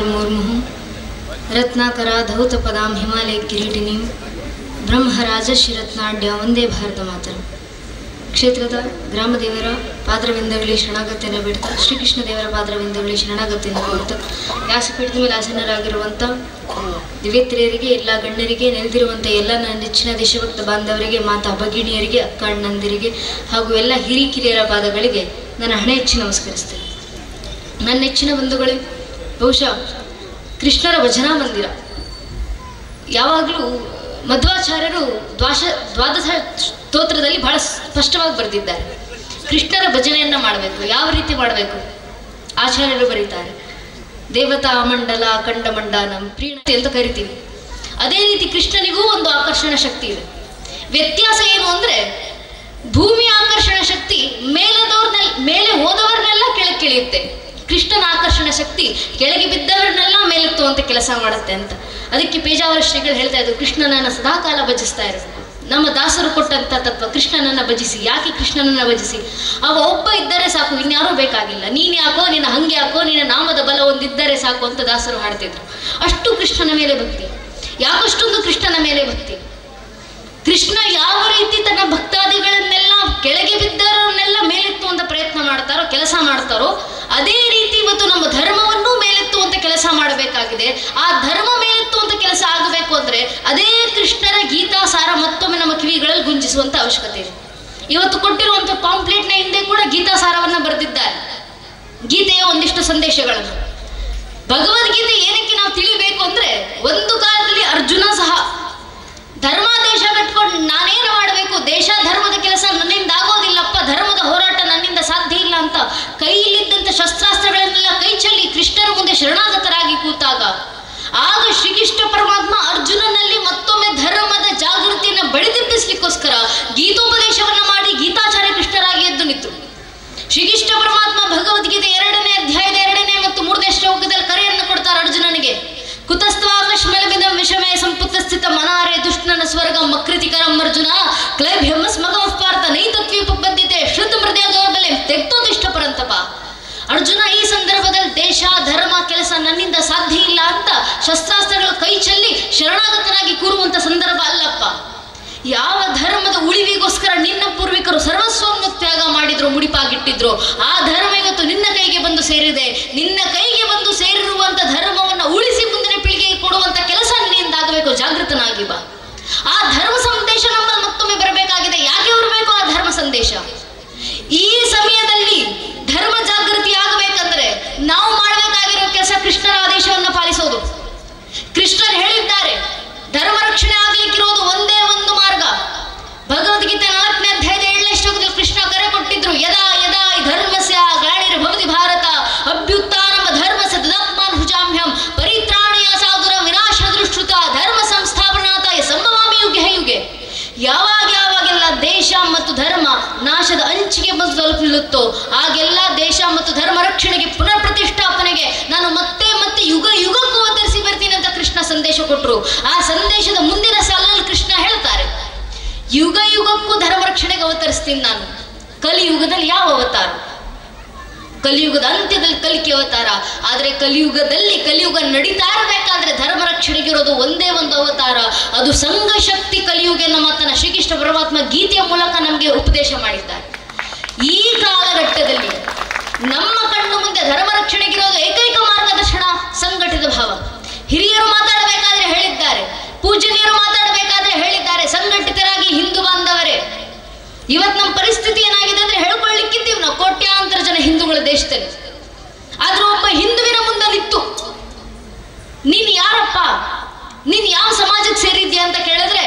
मुर्मुः रत्नाकरा धौतपदां हिमालय किरीटिनीं ಬ್ರಹ್ಮರಾಜಶಿರತ್ನಾಡ್ಯ ಒಂದೇ ಭಾರತ ಮಾತರು. ಕ್ಷೇತ್ರದ ಗ್ರಾಮದೇವರ ಪಾದರವಿಂದಗಳಿಗೆ ಶರಣಾಗತಿಯನ್ನು ಬಿಡ್ತಾ ಶ್ರೀಕೃಷ್ಣ ದೇವರ ಪಾದರವಿಂದಗಳಿಗೆ ಶರಣಾಗತಿಯನ್ನು ಕೊಡ್ತಾ ವ್ಯಾಸಪೀಠದ ಮೇಲೆ ಆಸೀನರಾಗಿರುವಂಥ ದಿವ್ಯತ್ರಿಯರಿಗೆ, ಎಲ್ಲ ಗಣ್ಯರಿಗೆ, ನೆಲೆದಿರುವಂಥ ಎಲ್ಲ ನನ್ನ ನೆಚ್ಚಿನ ದೇಶಭಕ್ತ ಬಾಂಧವರಿಗೆ, ಮಾತಾ ಭಗಿಣಿಯರಿಗೆ, ಅಕ್ಕ ಅಣ್ಣಂದಿರಿಗೆ ಹಾಗೂ ಎಲ್ಲ ಹಿರಿಕಿರಿಯರ ಪಾದಗಳಿಗೆ ನನ್ನ ಹಣೆ ಹೆಚ್ಚಿ ನಮಸ್ಕರಿಸ್ತೇನೆ. ನನ್ನ ನೆಚ್ಚಿನ ಬಂಧುಗಳೇ, ಬಹುಶಃ ಕೃಷ್ಣರ ಭಜನಾ ಮಂದಿರ ಯಾವಾಗಲೂ ಮಧ್ವಾಚಾರ್ಯರು ದ್ವಾದಶ ಸ್ತೋತ್ರದಲ್ಲಿ ಬಹಳ ಸ್ಪಷ್ಟವಾಗಿ ಬರೆದಿದ್ದಾರೆ. ಕೃಷ್ಣರ ಭಜನೆಯನ್ನು ಮಾಡಬೇಕು, ಯಾವ ರೀತಿ ಮಾಡಬೇಕು ಆಚಾರ್ಯರು ಬರೀತಾರೆ. ದೇವತಾ ಮಂಡಲ ಅಖಂಡ ಮಂಡನಂ ಪ್ರೀಣತಿ ಅಂತ ಕರಿತೀವಿ. ಅದೇ ರೀತಿ ಕೃಷ್ಣನಿಗೂ ಒಂದು ಆಕರ್ಷಣ ಶಕ್ತಿ ಇದೆ. ವ್ಯತ್ಯಾಸ ಏನು ಅಂದರೆ, ಭೂಮಿಯ ಆಕರ್ಷಣ ಶಕ್ತಿ ಮೇಲೆ ಹೋದವರನ್ನೆಲ್ಲ ಕೆಳಗೆ ಕೆಳೆಯುತ್ತೆ. ಕೃಷ್ಣನ ಆಕರ್ಷಣ ಶಕ್ತಿ ಕೆಳಗೆ ಬಿದ್ದವರನ್ನೆಲ್ಲ ಮೇಲೆತ್ತುವಂತ ಕೆಲಸ ಮಾಡುತ್ತೆ ಅಂತ. ಅದಕ್ಕೆ ಪೇಜಾವರ ಶ್ರೀಗಳು ಹೇಳ್ತಾ ಇದ್ರು, ಕೃಷ್ಣನನ್ನ ಸದಾಕಾಲ ಭಜಿಸ್ತಾ ಇರಬೇಕು. ನಮ್ಮ ದಾಸರು ಕೊಟ್ಟಂತ ತತ್ವ, ಕೃಷ್ಣನನ್ನ ಭಜಿಸಿ. ಯಾಕೆ ಕೃಷ್ಣನನ್ನ ಭಜಿಸಿ? ಅವ ಒಬ್ಬ ಇದ್ದರೆ ಸಾಕು, ಇನ್ಯಾರೂ ಬೇಕಾಗಿಲ್ಲ. ನೀನ್ ಯಾಕೋ, ನಿನ್ನ ಹಂಗೆ ಯಾಕೋ, ನಿನ್ನ ನಾಮದ ಬಲ ಒಂದಿದ್ದರೆ ಸಾಕು ಅಂತ ದಾಸರು ಹಾಡ್ತಿದ್ರು. ಅಷ್ಟು ಕೃಷ್ಣನ ಮೇಲೆ ಭಕ್ತಿ. ಯಾಕಷ್ಟೊಂದು ಕೃಷ್ಣನ ಮೇಲೆ ಭಕ್ತಿ? ಕೃಷ್ಣ ಯಾವ ರೀತಿ ತನ್ನ ಭಕ್ತಾದಿಗಳನ್ನೆಲ್ಲ ಕೆಳಗೆ ಬಿದ್ದವರನ್ನೆಲ್ಲ ಮೇಲೆತ್ತುವಂತ ಪ್ರಯತ್ನ ಮಾಡ್ತಾರೋ, ಕೆಲಸ ಮಾಡ್ತಾರೋ, ಅದೇ ರೀತಿ ಇವತ್ತು ನಮ್ಮ ಧರ್ಮವನ್ನು ಮೇಲೆತ್ತುವಂತ ಕೆಲಸ ಮಾಡಬೇಕಾಗಿದೆ. ಆ ಧರ್ಮ ಮೇಲೆತ್ತುವಂತ ಕೆಲಸ ಆಗಬೇಕು ಅಂದ್ರೆ ಅದೇ ಕೃಷ್ಣರ ಗೀತಾ ಸಾರ ಮತ್ತೊಮ್ಮೆ ನಮ್ಮ ಕಿವಿಗಳಲ್ಲಿ ಗುಂಜಿಸುವಂತ ಅವಶ್ಯಕತೆ ಇದೆ. ಇವತ್ತು ಕೊಟ್ಟಿರುವಂತ ಪಾಂಪ್ಲೆಟ್ನ ಹಿಂದೆ ಕೂಡ ಗೀತಾ ಸಾರವನ್ನ ಬರೆದಿದ್ದಾರೆ, ಗೀತೆಯ ಒಂದಿಷ್ಟು ಸಂದೇಶಗಳನ್ನು. ಭಗವದ್ಗೀತೆ ಏನಕ್ಕೆ ನಾವು ತಿಳಿಬೇಕು ಅಂದ್ರೆ, ಒಂದು ಕಾಲದಲ್ಲಿ ಅರ್ಜುನ ಸಹ ಧರ್ಮಾದೇಶ ಕಟ್ಕೊಂಡು ನಾನೇನು ಮಾಡಬೇಕು, ದೇಶ ಧರ್ಮದ ಕೆಲಸ ನನ್ನಿಂದ ಆಗೋದಿಲ್ಲಪ್ಪ, ಧರ್ಮದ ಹೋರಾಟ ನನ್ನಿಂದ ಸಾಧ್ಯ ಇಲ್ಲ ಅಂತ ಕೈಯಲ್ಲಿದ್ದಂಥ ಶಸ್ತ್ರಾಸ್ತ್ರಗಳನ್ನೆಲ್ಲ ಕೈ ಚೆಲ್ಲಿ ಕೃಷ್ಣರ ಮುಂದೆ ಶರಣಾಗತರಾಗಿ ಕೂತಾಗ, ಆಗ ಶ್ರೀಕೃಷ್ಣ ಪರಮಾತ್ಮ ಅರ್ಜುನನಲ್ಲಿ ಮತ್ತೊಮ್ಮೆ ಧರ್ಮದ ಜಾಗೃತಿಯನ್ನು ಬಡಿದೆಬ್ಬಿಸ್ಲಿಕ್ಕೋಸ್ಕರ ಗೀತೋಪದೇಶವನ್ನ ಮಾಡಿ ಗೀತಾಚಾರ್ಯ ಕೃಷ್ಣರಾಗಿ ಎದ್ದು ನಿಂತರು. ಶ್ರೀಕೃಷ್ಣ ಪರಮಾತ್ಮ ಭಗವದ್ಗೀತೆ 2ನೇ ಅಧ್ಯಾಯದ 2ನೇ ಮತ್ತು 3ನೇ ಶ್ಲೋಕದಲ್ಲಿ ಕರೆಯನ್ನು ಕೊಡ್ತಾರೆ ಅರ್ಜುನನಿಗೆ. ಕುತಸ್ತ್ವಾಕಶ್ಮಲಮಿದಂ ವಿಷಮೇ ಸಂಪುತ್ತ ಸ್ಥಿತ ಮನಾರೇ ದುಷ್ಟನ ಸ್ವರ್ಗ ಮಕೃತಿಕರಂ ಅರ್ಜುನ ಕ್ಲೈಭ್ಯಮ ಸ್ಮಗಂ ಪಾರ್ಥ ನೈತತ್ವೋಪಬದ್ಧತೆ ಶ್ರುತ ಮೃದಯ ದೌರ್ಬಲ್ಯ ತೆಕ್ತೋದಿಷ್ಟ ಪರಂತಪ. ಅರ್ಜುನ ಈ ಸಂದರ್ಭದಲ್ಲಿ ದೇಶ ಧರ್ಮ ಕೆಲಸ ನನ್ನಿಂದ ಸಾಧ್ಯ ಇಲ್ಲ ಅಂತ ಶಸ್ತ್ರಾಸ್ತ್ರಗಳ ಕೈ ಚೆಲ್ಲಿ ಶರಣಾಗತನಾಗಿ ಕೂರುವಂತ ಸಂದರ್ಭ ಅಲ್ಲಪ್ಪ. ಯಾವ ಧರ್ಮದ ಉಳಿವಿಗೋಸ್ಕರ ನಿನ್ನ ಪೂರ್ವಿಕರು ಸರ್ವಸ್ವವನ್ನು ತ್ಯಾಗ ಮಾಡಿದ್ರು, ಮುಡಿಪಾಗಿಟ್ಟಿದ್ರು, ಆ ಧರ್ಮ ಇವತ್ತು ನಿನ್ನ ಕೈಗೆ ಬಂದು ಸೇರಿದೆ. ನಿನ್ನ ಕೈಗೆ ಬಂದು ಸೇರಿರುವಂತ ಧರ್ಮವನ್ನು ಉಳಿಸಿ ಮುಂದಿನ ಪೀಳಿಗೆಗೆ ಕೊಡುವಂತ ಕೆಲಸ ನಿನ್ನಿಂದ ಆಗಬೇಕು. ಜಾಗೃತನಾಗಿ ಬಾ. ಆ ಧರ್ಮ ಸಂದೇಶ ನಮ್ಮಲ್ಲಿ ಮತ್ತೊಮ್ಮೆ ಬರಬೇಕಾಗಿದೆ. ಯಾಕೆ ಬರಬೇಕು ಆ ಧರ್ಮ ಸಂದೇಶ? ಈ ಸಮಯದಲ್ಲಿ ಧರ್ಮ ಜಾಗೃತಿ ಆಗಬೇಕಂದ್ರೆ ನಾವು ಮಾಡಬೇಕಾಗಿರೋ ಕೆಲಸ ಕೃಷ್ಣರ ಆದೇಶವನ್ನು ಪಾಲಿಸೋದು. ಕೃಷ್ಣರು ಹೇಳಿದ್ದಾರೆ, ಧರ್ಮ ರಕ್ಷಣೆ ಆಗ್ಲಿಕ್ಕಿರೋದು ಒಂದೇ ಒಂದು ಮಾರ್ಗ. ಭಗವದ್ಗೀತೆ 4ನೇ ಅಧ್ಯಾಯದ 7ನೇ ಶ್ಲೋಕದಲ್ಲಿ ಕೃಷ್ಣ ಕರೆ ಕೊಟ್ಟಿದ್ರು, ಯದಾ ಯದಾ ಧರ್ಮಸ್ಯ ಗ್ಲಾನಿರ್ಭವತಿ ಭಾರತ ಅಭ್ಯುತ್ಥಾನಂ ಧರ್ಮಸ್ಯ ತದಾತ್ಮಾನ್ ಭುಜಾಮ್ಯಹಂ ಪರಿತ್ರಾಣಾಯ ಸಾಧುರ ವಿನಾಶ ದೃಷ್ಟೃತ ಧರ್ಮ ಸಂಸ್ಥಾಪನಾರ್ಥಾಯ ಸಂಭವಾಮಿ ಯುಗೆ ಯುಗೆ. ಯಾವಾಗೆಲ್ಲ ದೇಶ ಮತ್ತು ಧರ್ಮ ನಾಶದ ಅಂಚಿಗೆ ಬಂದು ತಲುಪಿರುತ್ತೋ ಆಗೆಲ್ಲ ದೇಶ ಮತ್ತು ಧರ್ಮ ರಕ್ಷಣೆಗೆ ಪುನರ್ ಪ್ರತಿಷ್ಠಾಪನೆಗೆ ನಾನು ಮತ್ತೆ ಮತ್ತೆ ಯುಗ ಯುಗಕ್ಕೂ ಅವತರಿಸಿ ಬರ್ತೀನಿ ಅಂತ ಕೃಷ್ಣ ಸಂದೇಶ ಕೊಟ್ಟರು. ಆ ಸಂದೇಶದ ಮುಂದಿನ ಸಾಲಲ್ಲಿ ಕೃಷ್ಣ ಹೇಳ್ತಾರೆ, ಯುಗ ಯುಗಕ್ಕೂ ಧರ್ಮ ರಕ್ಷಣೆಗೆ ಅವತರಿಸ್ತೀನಿ ನಾನು. ಕಲಿಯುಗದಲ್ಲಿ ಯಾವ ಅವತಾರ? ಕಲಿಯುಗದ ಅಂತ್ಯದಲ್ಲಿ ಕಲಿಕೆ ಅವತಾರ. ಆದರೆ ಕಲಿಯುಗ ನಡೀತಾ ಇರಬೇಕಾದ್ರೆ ಧರ್ಮ ರಕ್ಷಣೆಗಿರೋದು ಒಂದೇ ಒಂದು ಅವತಾರ, ಅದು ಸಂಘ ಶಕ್ತಿ ಕಲಿಯುಗ ಎನ್ನುವ ಮಾತನ್ನ ಶ್ರೀಕೃಷ್ಣ ಪರಮಾತ್ಮ ಗೀತೆಯ ಮೂಲಕ ನಮಗೆ ಉಪದೇಶ ಮಾಡಿದ್ದಾರೆ. ಈ ಕಾಲಘಟ್ಟದಲ್ಲಿ ನಮ್ಮ ಕಣ್ಣು ಮುಂದೆ ಧರ್ಮ ರಕ್ಷಣೆಗಿರೋದು ಏಕೈಕ ಮಾರ್ಗದರ್ಶನ ಸಂಘಟಿತ ಭಾವ. ಹಿರಿಯರು ಮಾತಾಡಬೇಕಾದ್ರೆ ಹೇಳಿದ್ದಾರೆ, ಪೂಜನೀಯರು ಮಾತಾಡಬೇಕಾದ್ರೆ ಹೇಳಿದ್ದಾರೆ, ಸಂಘಟಿತರಾಗಿ ಹಿಂದೂ ಬಾಂಧವರೇ. ಇವತ್ತು ನಮ್ಮ ಪರಿಸ್ಥಿತಿ ಏನಾಗಿದೆ ಅಂದ್ರೆ, ಹೇಳ್ಕೊಳ್ಳಿಕ್ಕಿದ್ದೀವಿ ನಾವು ಕೋಟ್ಯಾಂತರ ಜನ ಹಿಂದೂಗಳ ದೇಶದಲ್ಲಿ. ಆದ್ರೂ ಒಬ್ಬ ಹಿಂದುವಿನ ಮುಂದೆ ನಿಂತು ನೀನ್ ಯಾರಪ್ಪ, ನೀನ್ ಯಾವ ಸಮಾಜಕ್ಕೆ ಸೇರಿದ್ಯಾ ಅಂತ ಕೇಳಿದ್ರೆ,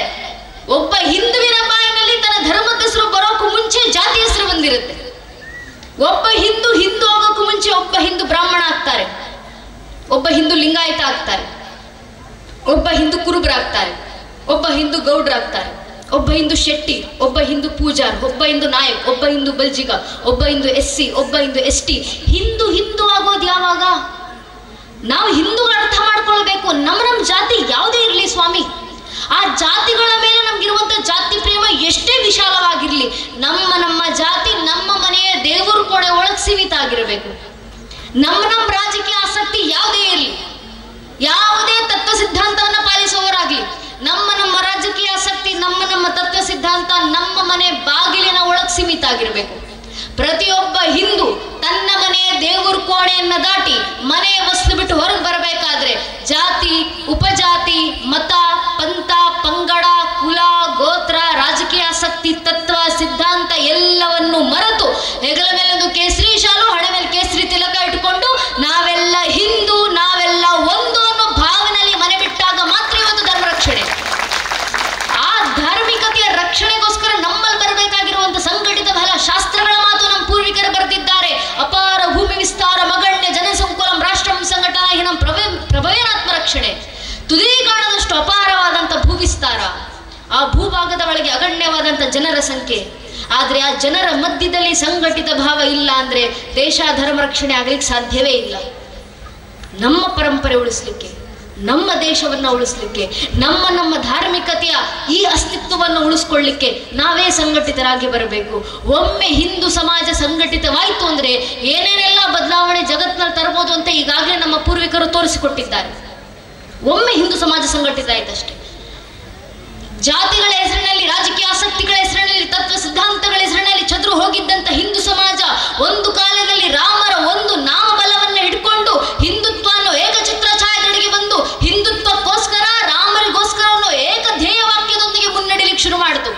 ಒಬ್ಬ ಹಿಂದುವಿನ ಬಾಯಿನಲ್ಲಿ ತನ್ನ ಧರ್ಮದ ಹೆಸರು ಬರೋಕ್ಕೂ ಮುಂಚೆ ಜಾತಿ ಹೆಸರು ಬಂದಿರುತ್ತೆ. ಒಬ್ಬ ಹಿಂದೂ ಆಗೋಕ್ಕೂ ಮುಂಚೆ ಒಬ್ಬ ಹಿಂದೂ ಬ್ರಾಹ್ಮಣ ಆಗ್ತಾರೆ, ಒಬ್ಬ ಹಿಂದೂ ಲಿಂಗಾಯತ ಆಗ್ತಾರೆ, ಒಬ್ಬ ಹಿಂದೂ ಕುರುಬರಾಗ್ತಾರೆ, ಒಬ್ಬ ಹಿಂದೂ ಗೌಡ್ರಾಗ್ತಾರೆ, ಒಬ್ಬ ಹಿಂದೂ ಶೆಟ್ಟಿ, ಒಬ್ಬ ಹಿಂದೂ ಪೂಜಾರ್, ಒಬ್ಬ ಹಿಂದೂ ನಾಯಕ್, ಒಬ್ಬ ಹಿಂದೂ ಬಲ್ಜಿಗ, ಒಬ್ಬ ಹಿಂದೂ SC, ಒಬ್ಬ ಹಿಂದೂ ST. ಹಿಂದೂ ಆಗೋದು ಯಾವಾಗ? ನಾವು ಹಿಂದೂಗಳು ಅರ್ಥ ಮಾಡ್ಕೊಳ್ಬೇಕು, ನಮ್ಮ ಜಾತಿ ಯಾವುದೇ ಇರಲಿ ಸ್ವಾಮಿ, ಆ ಜಾತಿಗಳ ಮೇಲೆ ನಮ್ಗಿರುವಂತ ಜಾತಿ ಪ್ರೇಮ ಎಷ್ಟೇ ವಿಶಾಲವಾಗಿರ್ಲಿ, ನಮ್ಮ ಜಾತಿ ನಮ್ಮ ಮನೆಯ ದೇವರು ಕೊಡೆ ಒಳಗೆ ಸೀಮಿತ ಆಗಿರಬೇಕು. ನಮ್ಮ ರಾಜಕೀಯ ಆಸಕ್ತಿ ಯಾವುದೇ ಇರಲಿ, ಪ್ರತಿಯೊಬ್ಬ ಹಿಂದೂ ತನ್ನ ಮನೆಯ ದೇವರ ಕೋಣೆಯನ್ನ ದಾಟಿ ಮನೆಯ ವಸ್ತು ಬಿಟ್ಟು ಹೊರಗೆ ಬರಬೇಕಾದ್ರೆ ಜಾತಿ, ಉಪಜಾತಿ, ಮತ, ಪಂಥ, ಪಂಗಡ, ಕುಲ, ಗೋತ್ರ, ರಾಜಕೀಯ ಆಸಕ್ತಿ, ತತ್ವ, ಸಿದ್ಧಾಂತ ಎಲ್ಲವನ್ನು ಮರೆತು ಹೆಗಲ ಮೇಲೊಂದು ಕೇಸರಿ ಶಾಲು, ಹಣೆ ಮೇಲೆ ಕೇಸರಿ ತಿಲಕ ಇಟ್ಟುಕೊಂಡು ನಾವೆಲ್ಲ ಹಿಂದೂ, ನಾವೆಲ್ಲ ಒಂದು ಅನ್ನೋ ಭಾವನೆಯಲ್ಲಿ ಮನೆ ಬಿಟ್ಟಾಗ ಮಾತ್ರ ಇವತ್ತು ಧರ್ಮ ರಕ್ಷಣೆ. ಆ ಧಾರ್ಮಿಕತೆಯ ರಕ್ಷಣೆಗೋಸ್ಕರ ನಮ್ಮಲ್ಲಿ ಬರಬೇಕಾಗಿರುವಂತಹ ಸಂಘಟಿತ ಬಲ ಶಾಸ್ತ್ರಗಳ ಮಾತು ನಮ್ಮ ಪೂರ್ವಿಕರು ಬರೆದಿದ್ದಾರೆ. ಅಪಾರ ಭೂಮಿ ವಿಸ್ತಾರ ಮಗಣ್ಯ ಜನಸಂಕುಲಂ ರಾಷ್ಟ್ರಂ ಸಂಘಟನಾಹೀನಂ ಪ್ರಭವೇನಾತ್ಮ ರಕ್ಷಣೆ. ತುದಿ ಕಾಣದಷ್ಟು ಅಪಾರವಾದಂಥ ಭೂವಿಸ್ತಾರ, ಆ ಭೂಭಾಗದ ಒಳಗೆ ಅಗಣ್ಯವಾದಂಥ ಜನರ ಸಂಖ್ಯೆ. ಆದರೆ ಆ ಜನರ ಮಧ್ಯದಲ್ಲಿ ಸಂಘಟಿತ ಭಾವ ಇಲ್ಲ ಅಂದ್ರೆ ದೇಶ ಧರ್ಮ ರಕ್ಷಣೆ ಆಗ್ಲಿಕ್ಕೆ ಸಾಧ್ಯವೇ ಇಲ್ಲ. ನಮ್ಮ ಪರಂಪರೆ ಉಳಿಸ್ಲಿಕ್ಕೆ, ನಮ್ಮ ದೇಶವನ್ನು ಉಳಿಸ್ಲಿಕ್ಕೆ, ನಮ್ಮ ಧಾರ್ಮಿಕತೆಯ ಈ ಅಸ್ತಿತ್ವವನ್ನು ಉಳಿಸ್ಕೊಳ್ಳಿಕ್ಕೆ ನಾವೇ ಸಂಘಟಿತರಾಗಿ ಬರಬೇಕು. ಒಮ್ಮೆ ಹಿಂದೂ ಸಮಾಜ ಸಂಘಟಿತವಾಯಿತು ಅಂದ್ರೆ ಏನೇನೆಲ್ಲ ಬದಲಾವಣೆ ಜಗತ್ತಿನಲ್ಲಿ ತರಬಹುದು ಅಂತ ಈಗಾಗಲೇ ನಮ್ಮ ಪೂರ್ವಿಕರು ತೋರಿಸಿಕೊಟ್ಟಿದ್ದಾರೆ. ಒಮ್ಮೆ ಹಿಂದೂ ಸಮಾಜ ಸಂಘಟಿತ ಆಯ್ತಷ್ಟೇ. ಜಾತಿಗಳ ಹೆಸರಿನಲ್ಲಿ, ರಾಜಕೀಯ ಆಸಕ್ತಿಗಳ ಹೆಸರಿನಲ್ಲಿ, ತತ್ವ ಸಿದ್ಧಾಂತಗಳ ಹೆಸರಿನಲ್ಲಿ ಚದುರು ಹೋಗಿದ್ದಂತ ಹಿಂದೂ ಸಮಾಜ ಒಂದು ಕಾಲದಲ್ಲಿ ರಾಮರ ಒಂದು ನಾಮಬಲವನ್ನು ಹಿಡ್ಕೊಂಡು ಹಿಂದುತ್ವ ಅನ್ನೋ ಏಕಚಿತ್ರ ಛಾಯದೊಳಗೆ ಬಂದು ಹಿಂದುತ್ವಕ್ಕೋಸ್ಕರ, ರಾಮರಿಗೋಸ್ಕರ ಅನ್ನೋ ಏಕ ಧ್ಯೇಯ ವಾಕ್ಯದೊಂದಿಗೆ ಮುನ್ನಡೆಯಲಿಕ್ಕೆ ಶುರು ಮಾಡಿತು.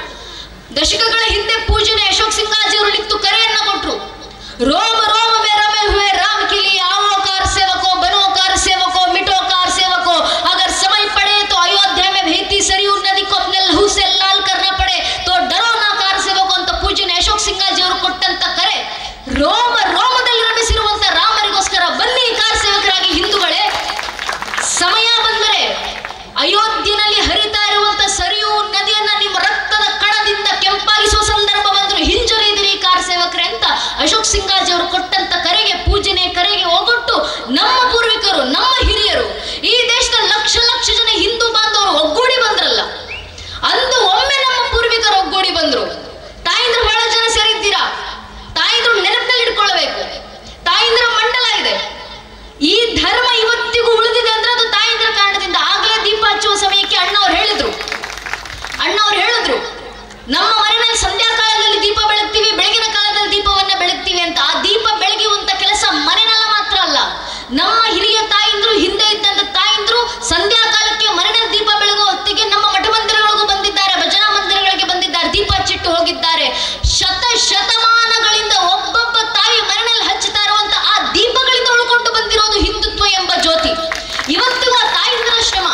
ದಶಕಗಳ ಹಿಂದೆ ಪೂಜನೆ ಅಶೋಕ್ ಸಿಂಗಾಜಿಯವರು ನಿಂತು ಕರೆಯನ್ನ ಕೊಟ್ಟರು. ರೋಮ ರೋಮ ಮೇ ರಮೆ ಹುವೆ ರಾಮ ಕಿಲಿ आवो कार सेवको बनो कार सेवको मिटो कार सेवको अगर समय पड़े तो अयोध्या में बहती सरयू नदी को अपने लहू से लाल करना पड़े तो डरो ना कार सेवको ಅಂತ ಪೂಜನೆ ಅಶೋಕ್ ಸಿಂಗಾಜಿ ಅವರು ಕೊಟ್ಟಂತ ಕರೆ ರೋಮ ರೋಮದಲ್ಲಿ ರಮಿಸಿರುವಂತ ರಾಮರಿಗೋಸ್ಕರ ಬನ್ನಿ ಕಾರ್ ಸೇವಕರಾಗಿ ಹಿಂದೂಗಳೇ. ಸಮಯ ಬಂದರೆ ಅಯೋಧ್ಯೆಯಲ್ಲಿ ಹರಿತಾ ಇರುವಂತ ಸರಿಯೂ ನದಿಯನ್ನ ನಿಮ್ಮ ರಕ್ತದ ಕಣದಿಂದ ಕೆಂಪಾಗಿಸುವ ಸಂದರ್ಭ ಬಂದ್ರು ಹಿಂಜರಿದಿರಿ ಕಾರ್ ಸೇವಕರೇ ಅಂತ ಅಶೋಕ್ ಸಿಂಗಾಜಿ ಅವರು ಕೊಟ್ಟಂತ ಕರೆಗೆ, ಪೂಜನೆ ಕರೆಗೆ ಹೋಗೊಟ್ಟು ನಮ್ಮ ಪೂರ್ವಿಕರು, ನಮ್ಮ ಹಿರಿಯರು, ಈ ದೇಶದ ಲಕ್ಷ ಲಕ್ಷ ಜನ ಹಿಂದೂ ಬಾಂಧವರು ಒಗ್ಗೂಡಿ ಬಂದ್ರಲ್ಲ, ಅಂದು ಒಮ್ಮೆ ನಮ್ಮ ಪೂರ್ವಿಕರು ಒಗ್ಗೂಡಿ ಬಂದ್ರು. ತಾಯಿಂದ್ರು ಬಹಳ ಜನ ಸೇರಿದ್ದೀರಾ, ತಾಯಿಂದ್ರು ನೆನಪಿನಲ್ಲಿ ಇಟ್ಕೊಳ್ಬೇಕು. ತಾಯಿಂದ್ರ ಮಂಡಲ ಇದೆ. ಈ ಧರ್ಮ ಇವತ್ತಿಗೂ ಉಳಿದಿದೆ ಅಂದ್ರೆ ಅದು ತಾಯಿಂದ್ರ ಕಾರಣದಿಂದ. ಆಗಲೇ ದೀಪ ಹಚ್ಚುವ ಸಮಯಕ್ಕೆ ಅಣ್ಣವ್ರು ಹೇಳಿದ್ರು ನಮ್ಮ ಮನೆಯಲ್ಲಿ ಸಂಧ್ಯಾ ಕಾಲದಲ್ಲಿ ದೀಪ ಬೆಳಗ್ತೀವಿ, ಬೆಳಗಿನ ಕಾಲದಲ್ಲಿ ದೀಪವನ್ನ ಬೆಳಗ್ತೀವಿ ಅಂತ. ಆ ದೀಪ ಬೆಳಗುವಂತ ಕೆಲಸ ಮನೆಯಲ್ಲ ಮಾತ್ರ ಅಲ್ಲ, ನಮ್ಮ ಹಿರಿಯ ತಾಯಿಂದ್ರು, ಹಿಂದೆ ಇದ್ದಂತ ತಾಯಿಂದ್ರು ಸಂಧ್ಯಾ ಕಾಲಕ್ಕೆ ಮನೆಯಲ್ಲಿ ದೀಪ ಬೆಳಗುವ ಹೊತ್ತಿಗೆ ನಮ್ಮ ಮಠ ಮಂದಿರಗಳಿಗೂ ಬಂದಿದ್ದಾರೆ, ಭಜನಾ ಮಂದಿರಗಳಿಗೆ ಬಂದಿದ್ದಾರೆ, ದೀಪ ಹಚ್ಚಿಟ್ಟು ಹೋಗಿದ್ದಾರೆ. ಶತಮಾನಗಳಿಂದ ಒಬ್ಬೊಬ್ಬ ತಾಯಿ ಮನೆಯಲ್ಲಿ ಹಚ್ಚುತ್ತಾ ಇರುವಂತ ಆ ದೀಪಗಳಿಂದ ಉಳ್ಕೊಂಡು ಬಂದಿರೋದು ಹಿಂದುತ್ವ ಎಂಬ ಜ್ಯೋತಿ. ಇವತ್ತಿಗೂ ಆ ತಾಯಿಂದ್ರ ಶ್ರಮ.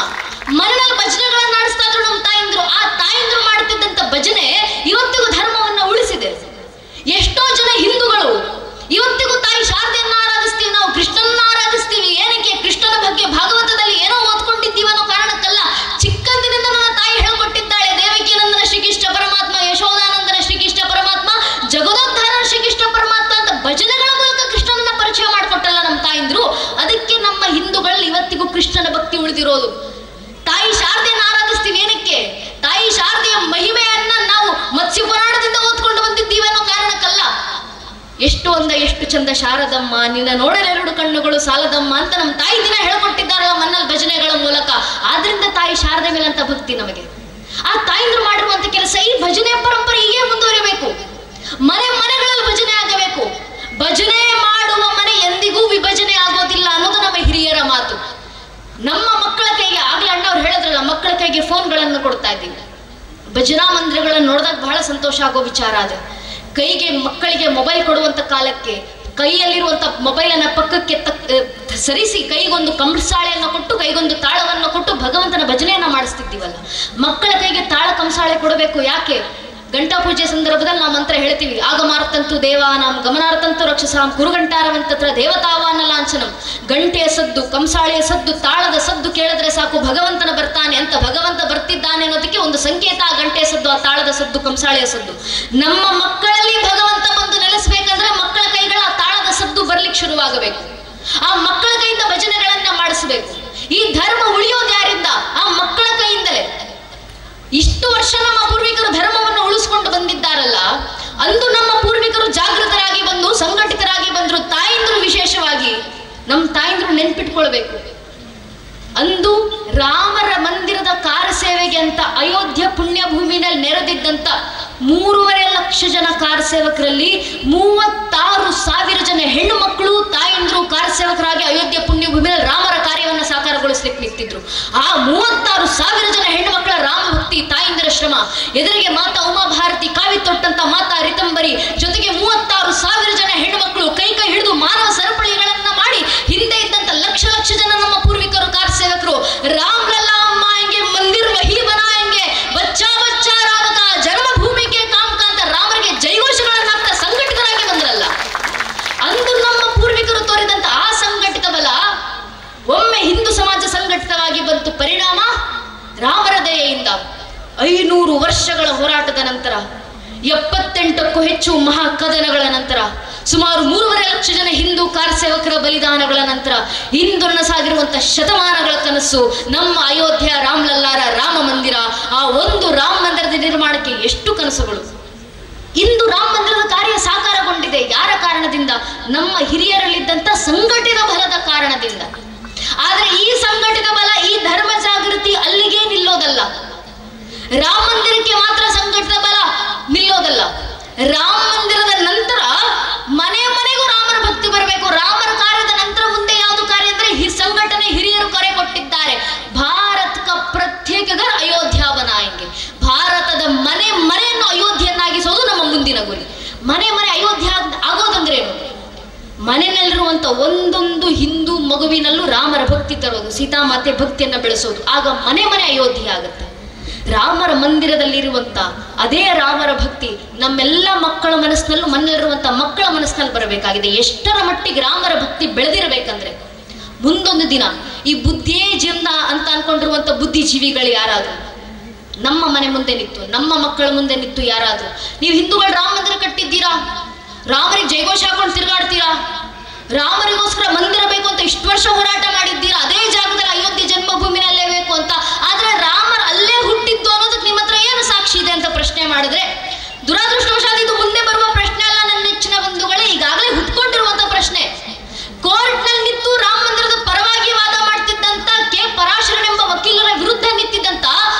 ಮನೆಯಲ್ಲಿ ಭಜನೆಗಳನ್ನ ನಡೆಸ್ತಾ ಇದ್ರು ನಮ್ಮ ತಾಯಿಂದ್ರು. ಆ ತಾಯಿಂದ್ರು ಮಾಡುತ್ತಿದ್ದಂತ ಭಜನೆ ಇವತ್ತಿಗೂ ಧರ್ಮವನ್ನ ಉಳಿಸಿದೆ. ಎಷ್ಟೋ ಜನ ಹಿಂದೂಗಳು ಇವತ್ತಿಗೂ ತಾಯಿ ಶಾರದೆಯನ್ನ ಆರಾಧಿಸ್ತೀವಿ, ನಾವು ಕೃಷ್ಣನ ಆರಾಧಿಸ್ತೀವಿ. ಏನಕ್ಕೆ? ಕೃಷ್ಣನ ಬಗ್ಗೆ ಭಾಗವತದಲ್ಲಿ ಏನೋ ಓದ್ಕೊಂಡಿದ್ದೀವಿ ಅನ್ನೋ ಕಾರಣಕ್ಕಲ್ಲ. ಚಿಕ್ಕಂದಿನಿಂದ ನನ್ನ ತಾಯಿ ಹೇಳ್ಕೊಟ್ಟಿದ್ದಾಳೆ, ದೇವಕಿನಂದನ ಶ್ರೀಕೃಷ್ಣ ಪರಮಾತ್ಮ, ಯಶೋದಾನಂದನ ಶ್ರೀಕೃಷ್ಣ ಪರಮಾತ್ಮ, ಜಗದೋದ್ಧಾರನ ಶ್ರೀಕೃಷ್ಣ ಪರಮಾತ್ಮ ಅಂತ ಭಜನೆಗಳ ಮೂಲಕ ಕೃಷ್ಣನನ್ನ ಪರಿಚಯ ಮಾಡಿಕೊಟ್ಟಲ್ಲ ನಮ್ಮ ತಾಯಿಂದ್ರು. ಅದಕ್ಕೆ ನಮ್ಮ ಹಿಂದೂಗಳಲ್ಲಿ ಇವತ್ತಿಗೂ ಕೃಷ್ಣನ ಭಕ್ತಿ ಉಳಿದಿರೋದು. ತಾಯಿ ಶಾರದೆಯನ್ನು ಆರಾಧಿಸ್ತೀವಿ. ಏನಕ್ಕೆ? ತಾಯಿ ಶಾರದೆಯ ಮಹಿಮೆಯನ್ನ ನಾವು ಮತ್ಸ್ಯ ಪುರಾಣದಿಂದ ಓದ್ಕೊಂಡು ಬಂದಿದ್ದೀವಿ ಅನ್ನೋ ಕಾರಣಕ್ಕಲ್ಲ. ಎಷ್ಟು ಚಂದ ಶಾರದಮ್ಮ, ನಿನ್ನ ನೋಡಲೆರಡು ಕಣ್ಣುಗಳು ಸಾಲದಮ್ಮ ಅಂತ ನಮ್ಮ ತಾಯಿ ದಿನ ಹೇಳ್ಕೊಟ್ಟಿದ್ದಾರಲ್ಲ ಮನ್ನಲ್ಲಿ ಭಜನೆಗಳ ಮೂಲಕ. ಆದ್ರಿಂದ ತಾಯಿ ಶಾರದೆ ಮೇಲಂತ ಭಕ್ತಿ ನಮಗೆ. ಆ ತಾಯಿಂದ್ರು ಮಾಡಿರುವಂತ ಕೆಲಸ, ಈ ಭಜನೆ ಪರಂಪರೆ ಹೀಗೆ ಮುಂದುವರಿಬೇಕು. ಮನೆಗಳಲ್ಲಿ ಭಜನೆ ಆಗಬೇಕು. ಭಜನೆ ಮಾಡುವ ಮನೆ ಎಂದಿಗೂ ವಿಭಜನೆ ಆಗೋದಿಲ್ಲ ಅನ್ನೋದು ನಮ್ಮ ಹಿರಿಯರ ಮಾತು. ನಮ್ಮ ಮಕ್ಕಳ ಕೈಗೆ, ಆಗ್ಲೇ ಅಣ್ಣವ್ರು ಹೇಳಿದ್ರಲ್ಲ, ಮಕ್ಕಳ ಕೈಗೆ ಫೋನ್ಗಳನ್ನು ಕೊಡ್ತಾ ಇದ್ದೀವಿ. ಭಜನಾ ಮಂದಿರಗಳನ್ನು ನೋಡಿದಾಗ ಬಹಳ ಸಂತೋಷ ಆಗೋ ವಿಚಾರ ಅದು. ಕೈಗೆ ಮಕ್ಕಳಿಗೆ ಮೊಬೈಲ್ ಕೊಡುವಂತ ಕಾಲಕ್ಕೆ ಕೈಯಲ್ಲಿರುವಂತ ಮೊಬೈಲನ್ನ ಪಕ್ಕಕ್ಕೆ ಸರಿಸಿ ಕೈಗೊಂದು ಕಂಸಾಳೆಯನ್ನು ಕೊಟ್ಟು, ಕೈಗೊಂದು ತಾಳವನ್ನು ಕೊಟ್ಟು ಭಗವಂತನ ಭಜನೆಯನ್ನ ಮಾಡಿಸ್ತಿದ್ದೀವಲ್ಲ. ಮಕ್ಕಳ ಕೈಗೆ ತಾಳ ಕಂಸಾಳೆ ಕೊಡಬೇಕು. ಯಾಕೆ? ಗಂಟಾ ಪೂಜೆ ಸಂದರ್ಭದಲ್ಲಿ ನಾವು ಮಂತ್ರ ಹೇಳ್ತೀವಿ, ಆಗಮಾರ್ತಂತು ದೇವಾನಾಂ ಗಮನಾರ್ಥಂತು ರಕ್ಷಸಾಂ ಕುರುಗಂಟಾರವಂತತ್ರ ದೇವತಾವಾನ ಲಾಂಛನಂ. ಗಂಟೆಯ ಸದ್ದು, ಕಂಸಾಳೆಯ ಸದ್ದು, ತಾಳದ ಸದ್ದು ಕೇಳಿದ್ರೆ ಸಾಕು ಭಗವಂತನ ಬರ್ತಾನೆ ಅಂತ. ಭಗವಂತ ಬರ್ತಿದ್ದಾನೆ ಅನ್ನೋದಕ್ಕೆ ಒಂದು ಸಂಕೇತ ಆ ಗಂಟೆಯ ಸದ್ದು, ಆ ತಾಳದ ಸದ್ದು, ಕಂಸಾಳೆಯ ಸದ್ದು. ನಮ್ಮ ಮಕ್ಕಳಲ್ಲಿ ಭಗವಂತ ಬಂದು ನೆಲೆಸಬೇಕಂದ್ರೆ ಮಕ್ಕಳ ಕೈಗಳ ಆ ತಾಳದ ಸದ್ದು ಬರ್ಲಿಕ್ಕೆ ಶುರುವಾಗಬೇಕು. ಆ ಮಕ್ಕಳ ಕೈಯಿಂದ ಭಜನೆಗಳನ್ನ ಮಾಡಿಸಬೇಕು. ಈ ಧರ್ಮ ಉಳಿಯೋದು ಯಾರಿಂದ? ಆ ಮಕ್ಕಳ ಕೈಯಿಂದಲೇ. ಇಷ್ಟು ವರ್ಷ ನಮ್ಮ ಪೂರ್ವಿಕರು ಧರ್ಮವನ್ನು ಉಳಿಸ್ಕೊಂಡು ಬಂದಿದ್ದಾರಲ್ಲ, ಅಂದು ನಮ್ಮ ಪೂರ್ವಿಕರು ಜಾಗೃತರಾಗಿ ಬಂದು ಸಂಘಟಿತರಾಗಿ ಬಂದ್ರು. ತಾಯಿಂದ್ರು ವಿಶೇಷವಾಗಿ ನಮ್ಮ ತಾಯಿಂದ್ರು ನೆನ್ಪಿಟ್ಕೊಳ್ಬೇಕು. ಅಂದು ರಾಮರ ಮಂದಿರದ ಕಾರ ಸೇವೆಗೆ ಅಂತ ಅಯೋಧ್ಯ ಪುಣ್ಯ ಭೂಮಿನಲ್ಲಿ ನೆರೆದಿದ್ದಂತ 3.5 ಲಕ್ಷ ಜನ ಕಾರ್ಯಸೇವಕರಲ್ಲಿ 36,000 ಜನ ಹೆಣ್ಣು ಮಕ್ಕಳು ತಾಯಂದ್ರು ಕಾರ್ಯಸೇವಕರಾಗಿ ಅಯೋಧ್ಯೆ ಪುಣ್ಯಭೂಮಿಯಲ್ಲಿ ರಾಮರ ಕಾರ್ಯವನ್ನು ಸಾಕಾರಗೊಳಿಸ್ಲಿಕ್ಕೆ ನಿಂತಿದ್ರು. ಆ 36,000 ಜನ ಹೆಣ್ಣು ಮಕ್ಕಳ ರಾಮಭಕ್ತಿ, ತಾಯಂದಿರ ಶ್ರಮ, ಎದುರಿಗೆ ಮಾತಾ ಉಮಾಭಾರತಿ ಕಾವಿ ತೊಟ್ಟಂತ ಮಾತಾ ರಿತಂಬರಿ, ಜೊತೆಗೆ 36,000 ಜನ ಹೆಣ್ಣು ಮಕ್ಕಳು ಕೈ ಕೈ ಹಿಡಿದು ಮಾನವ ಸರಪಳಿಗಳನ್ನ ಮಾಡಿ ಹಿಂದೆ ಇದ್ದಂತ ಲಕ್ಷ ಲಕ್ಷ ಜನ ನಮ್ಮ ಪೂರ್ವಿಕರು ಕಾರ್ಯಸೇವಕರು ರಾಮ್ ಲಲ್ಲಾ ಅಮ್ಮ ಹೆಂಗೆ ಮಂದಿರ್ ವಹಿ ಬನಾಯಂಗೆ ಬಚ್ಚಾ ಬಚ್ಚಾ ರಾಮ ಕಾ ಜನ್ಮಭೂಮಿ ಕೆ ಕಾಮ್ ಕಾ ಅಂತ ರಾಮರಿಗೆ ಜೈಘೋಷಗಳನ್ನ ಹಾಕ್ತಾ ಸಂಘಟಿತರಾಗಿ ಬಂದ್ರಲ್ಲ. ಅಂದು ನಮ್ಮ ಪೂರ್ವಿಕರು ತೋರಿದಂತ ಆ ಸಂಘಟಿತ ಬಲ ಒಮ್ಮೆ ಹಿಂದೂ ಸಮಾಜ ಸಂಘಟಿತವಾಗಿ ಬಂತು. ಪರಿಣಾಮ ರಾಮರ ದಯೆಯಿಂದ 500 ವರ್ಷಗಳ ಹೋರಾಟದ ನಂತರ, 78ಕ್ಕೂ ಹೆಚ್ಚು ಮಹಾ ಕದನಗಳ ನಂತರ, ಸುಮಾರು 3.5 ಲಕ್ಷ ಜನ ಹಿಂದೂ ಕಾರ್ಯಸೇವಕರ ಬಲಿದಾನಗಳ ನಂತರ ಹಿಂದೊನ್ನಸಾಗಿರುವಂತಹ ಶತಮಾನಗಳ ಕನಸು ನಮ್ಮ ಅಯೋಧ್ಯ ರಾಮ್ಲಲ್ಲಾರ ರಾಮ ಮಂದಿರ. ಆ ಒಂದು ರಾಮ ಮಂದಿರದ ನಿರ್ಮಾಣಕ್ಕೆ ಎಷ್ಟು ಕನಸುಗಳು. ಇಂದು ರಾಮ ಮಂದಿರದ ಕಾರ್ಯ ಸಾಕಾರಗೊಂಡಿದೆ. ಯಾರ ಕಾರಣದಿಂದ? ನಮ್ಮ ಹಿರಿಯರಲ್ಲಿದ್ದಂತ ಸಂಘಟಿತ ಬಲದ ಕಾರಣದಿಂದ. ಆದ್ರೆ ಈ ಸಂಘಟಿತ ಬಲ, ಈ ಧರ್ಮ ಜಾಗೃತಿ ಅಲ್ಲಿಗೆ ನಿಲ್ಲೋದಲ್ಲ. ರಾಮ ಮಂದಿರಕ್ಕೆ ಮಾತ್ರ ಸಂಘಟಿತ ಬಲ ನಿಲ್ಲೋದಲ್ಲ. ರಾಮ ಮಂದಿರದ ನಂತರ ಮನೆ ಮನೆಗೂ ರಾಮರ ಭಕ್ತಿ ಬರಬೇಕು. ರಾಮರ ಕಾರ್ಯದ ನಂತರ ಮುಂದೆ ಯಾವುದು ಕಾರ್ಯ ಅಂದ್ರೆ ಸಂಘಟನೆ ಹಿರಿಯರು ಕರೆ ಕೊಟ್ಟಿದ್ದಾರೆ. ಭಾರತ್ ಕ ಪ್ರತ್ಯೇಕ ಘರ್ ಅಯೋಧ್ಯ ಬನಾಯಂಗೆ. ಭಾರತದ ಮನೆ ಮನೆಯನ್ನು ಅಯೋಧ್ಯೆಯನ್ನಾಗಿಸೋದು ನಮ್ಮ ಮುಂದಿನ ಗುರಿ. ಮನೆ ಮನೆ ಅಯೋಧ್ಯ ಆಗೋದಂದ್ರೆ ಏನು? ಮನೆಯಲ್ಲಿರುವಂತ ಒಂದೊಂದು ಹಿಂದೂ ಮಗುವಿನಲ್ಲೂ ರಾಮರ ಭಕ್ತಿ ತರೋದು, ಸೀತಾಮಾತೆ ಭಕ್ತಿಯನ್ನ ಬೆಳೆಸೋದು. ಆಗ ಮನೆ ಮನೆ ಅಯೋಧ್ಯೆ ಆಗುತ್ತೆ. ರಾಮರ ಮಂದಿರದಲ್ಲಿರುವಂತ ಅದೇ ರಾಮರ ಭಕ್ತಿ ನಮ್ಮೆಲ್ಲ ಮಕ್ಕಳ ಮನಸ್ಸಿನಲ್ಲೂ, ಮನೆಯಲ್ಲಿರುವಂತ ಮಕ್ಕಳ ಮನಸ್ಸಿನಲ್ಲಿ ಬರಬೇಕಾಗಿದೆ. ಎಷ್ಟರ ಮಟ್ಟಿಗೆ ರಾಮರ ಭಕ್ತಿ ಬೆಳೆದಿರಬೇಕಂದ್ರೆ, ಮುಂದೊಂದು ದಿನ ಈ ಬುದ್ಧಿಯೇ ಜೀವನ ಅಂತ ಅನ್ಕೊಂಡಿರುವಂತ ಬುದ್ಧಿಜೀವಿಗಳು ಯಾರಾದ್ರು ನಮ್ಮ ಮನೆ ಮುಂದೆ ನಿಂತು, ನಮ್ಮ ಮಕ್ಕಳ ಮುಂದೆ ನಿಂತು ಯಾರಾದ್ರು, ನೀವು ಹಿಂದೂಗಳು ರಾಮ ಮಂದಿರ ಕಟ್ಟಿದ್ದೀರಾ, ರಾಮರಿಗೆ ಜೈಘೋಷ ಹಾಕೊಂಡು ತಿರುಗಾಡ್ತೀರಾ, ರಾಮರಿಗೋಸ್ಕರ ಮಂದಿರ ಬೇಕು ಅಂತ ಇಷ್ಟು ವರ್ಷ ಹೋರಾಟ ಮಾಡಿದ್ದೀರಾ, ಅದೇ ಜಾಗದಲ್ಲಿ ಅಯೋಧ್ಯೆ ಜನ್ಮಭೂಮಿನಲ್ಲೇ ಬೇಕು ಅಂತ, ಆದ್ರೆ ರಾಮರ ಅಲ್ಲೇ ಹುಟ್ಟಿದ್ದು ಅನ್ನೋದಕ್ಕೆ ನಿಮ್ಮ ಹತ್ರ ಏನು ಸಾಕ್ಷಿ ಇದೆ ಅಂತ ಪ್ರಶ್ನೆ ಮಾಡಿದ್ರೆ, ದುರಾದೃಷ್ಟವಶಾತ್ ಇದು ಮುಂದೆ ಬರುವ ಪ್ರಶ್ನೆ ಅಲ್ಲ ನನ್ನ ನೆಚ್ಚಿನ ಬಂಧುಗಳೇ, ಈಗಾಗಲೇ ಹುಟ್ಕೊಂಡಿರುವಂತ ಪ್ರಶ್ನೆ. ಕೋರ್ಟ್ ನಲ್ಲಿ ನಿಂತು ರಾಮ ಮಂದಿರದ ಪರವಾಗಿ ವಾದ ಮಾಡ್ತಿದ್ದಂತ ಕೆ ಪರಾಶರನ್ ಎಂಬ ವಕೀಲರ ವಿರುದ್ಧ ನಿಂತಿದ್ದಂತ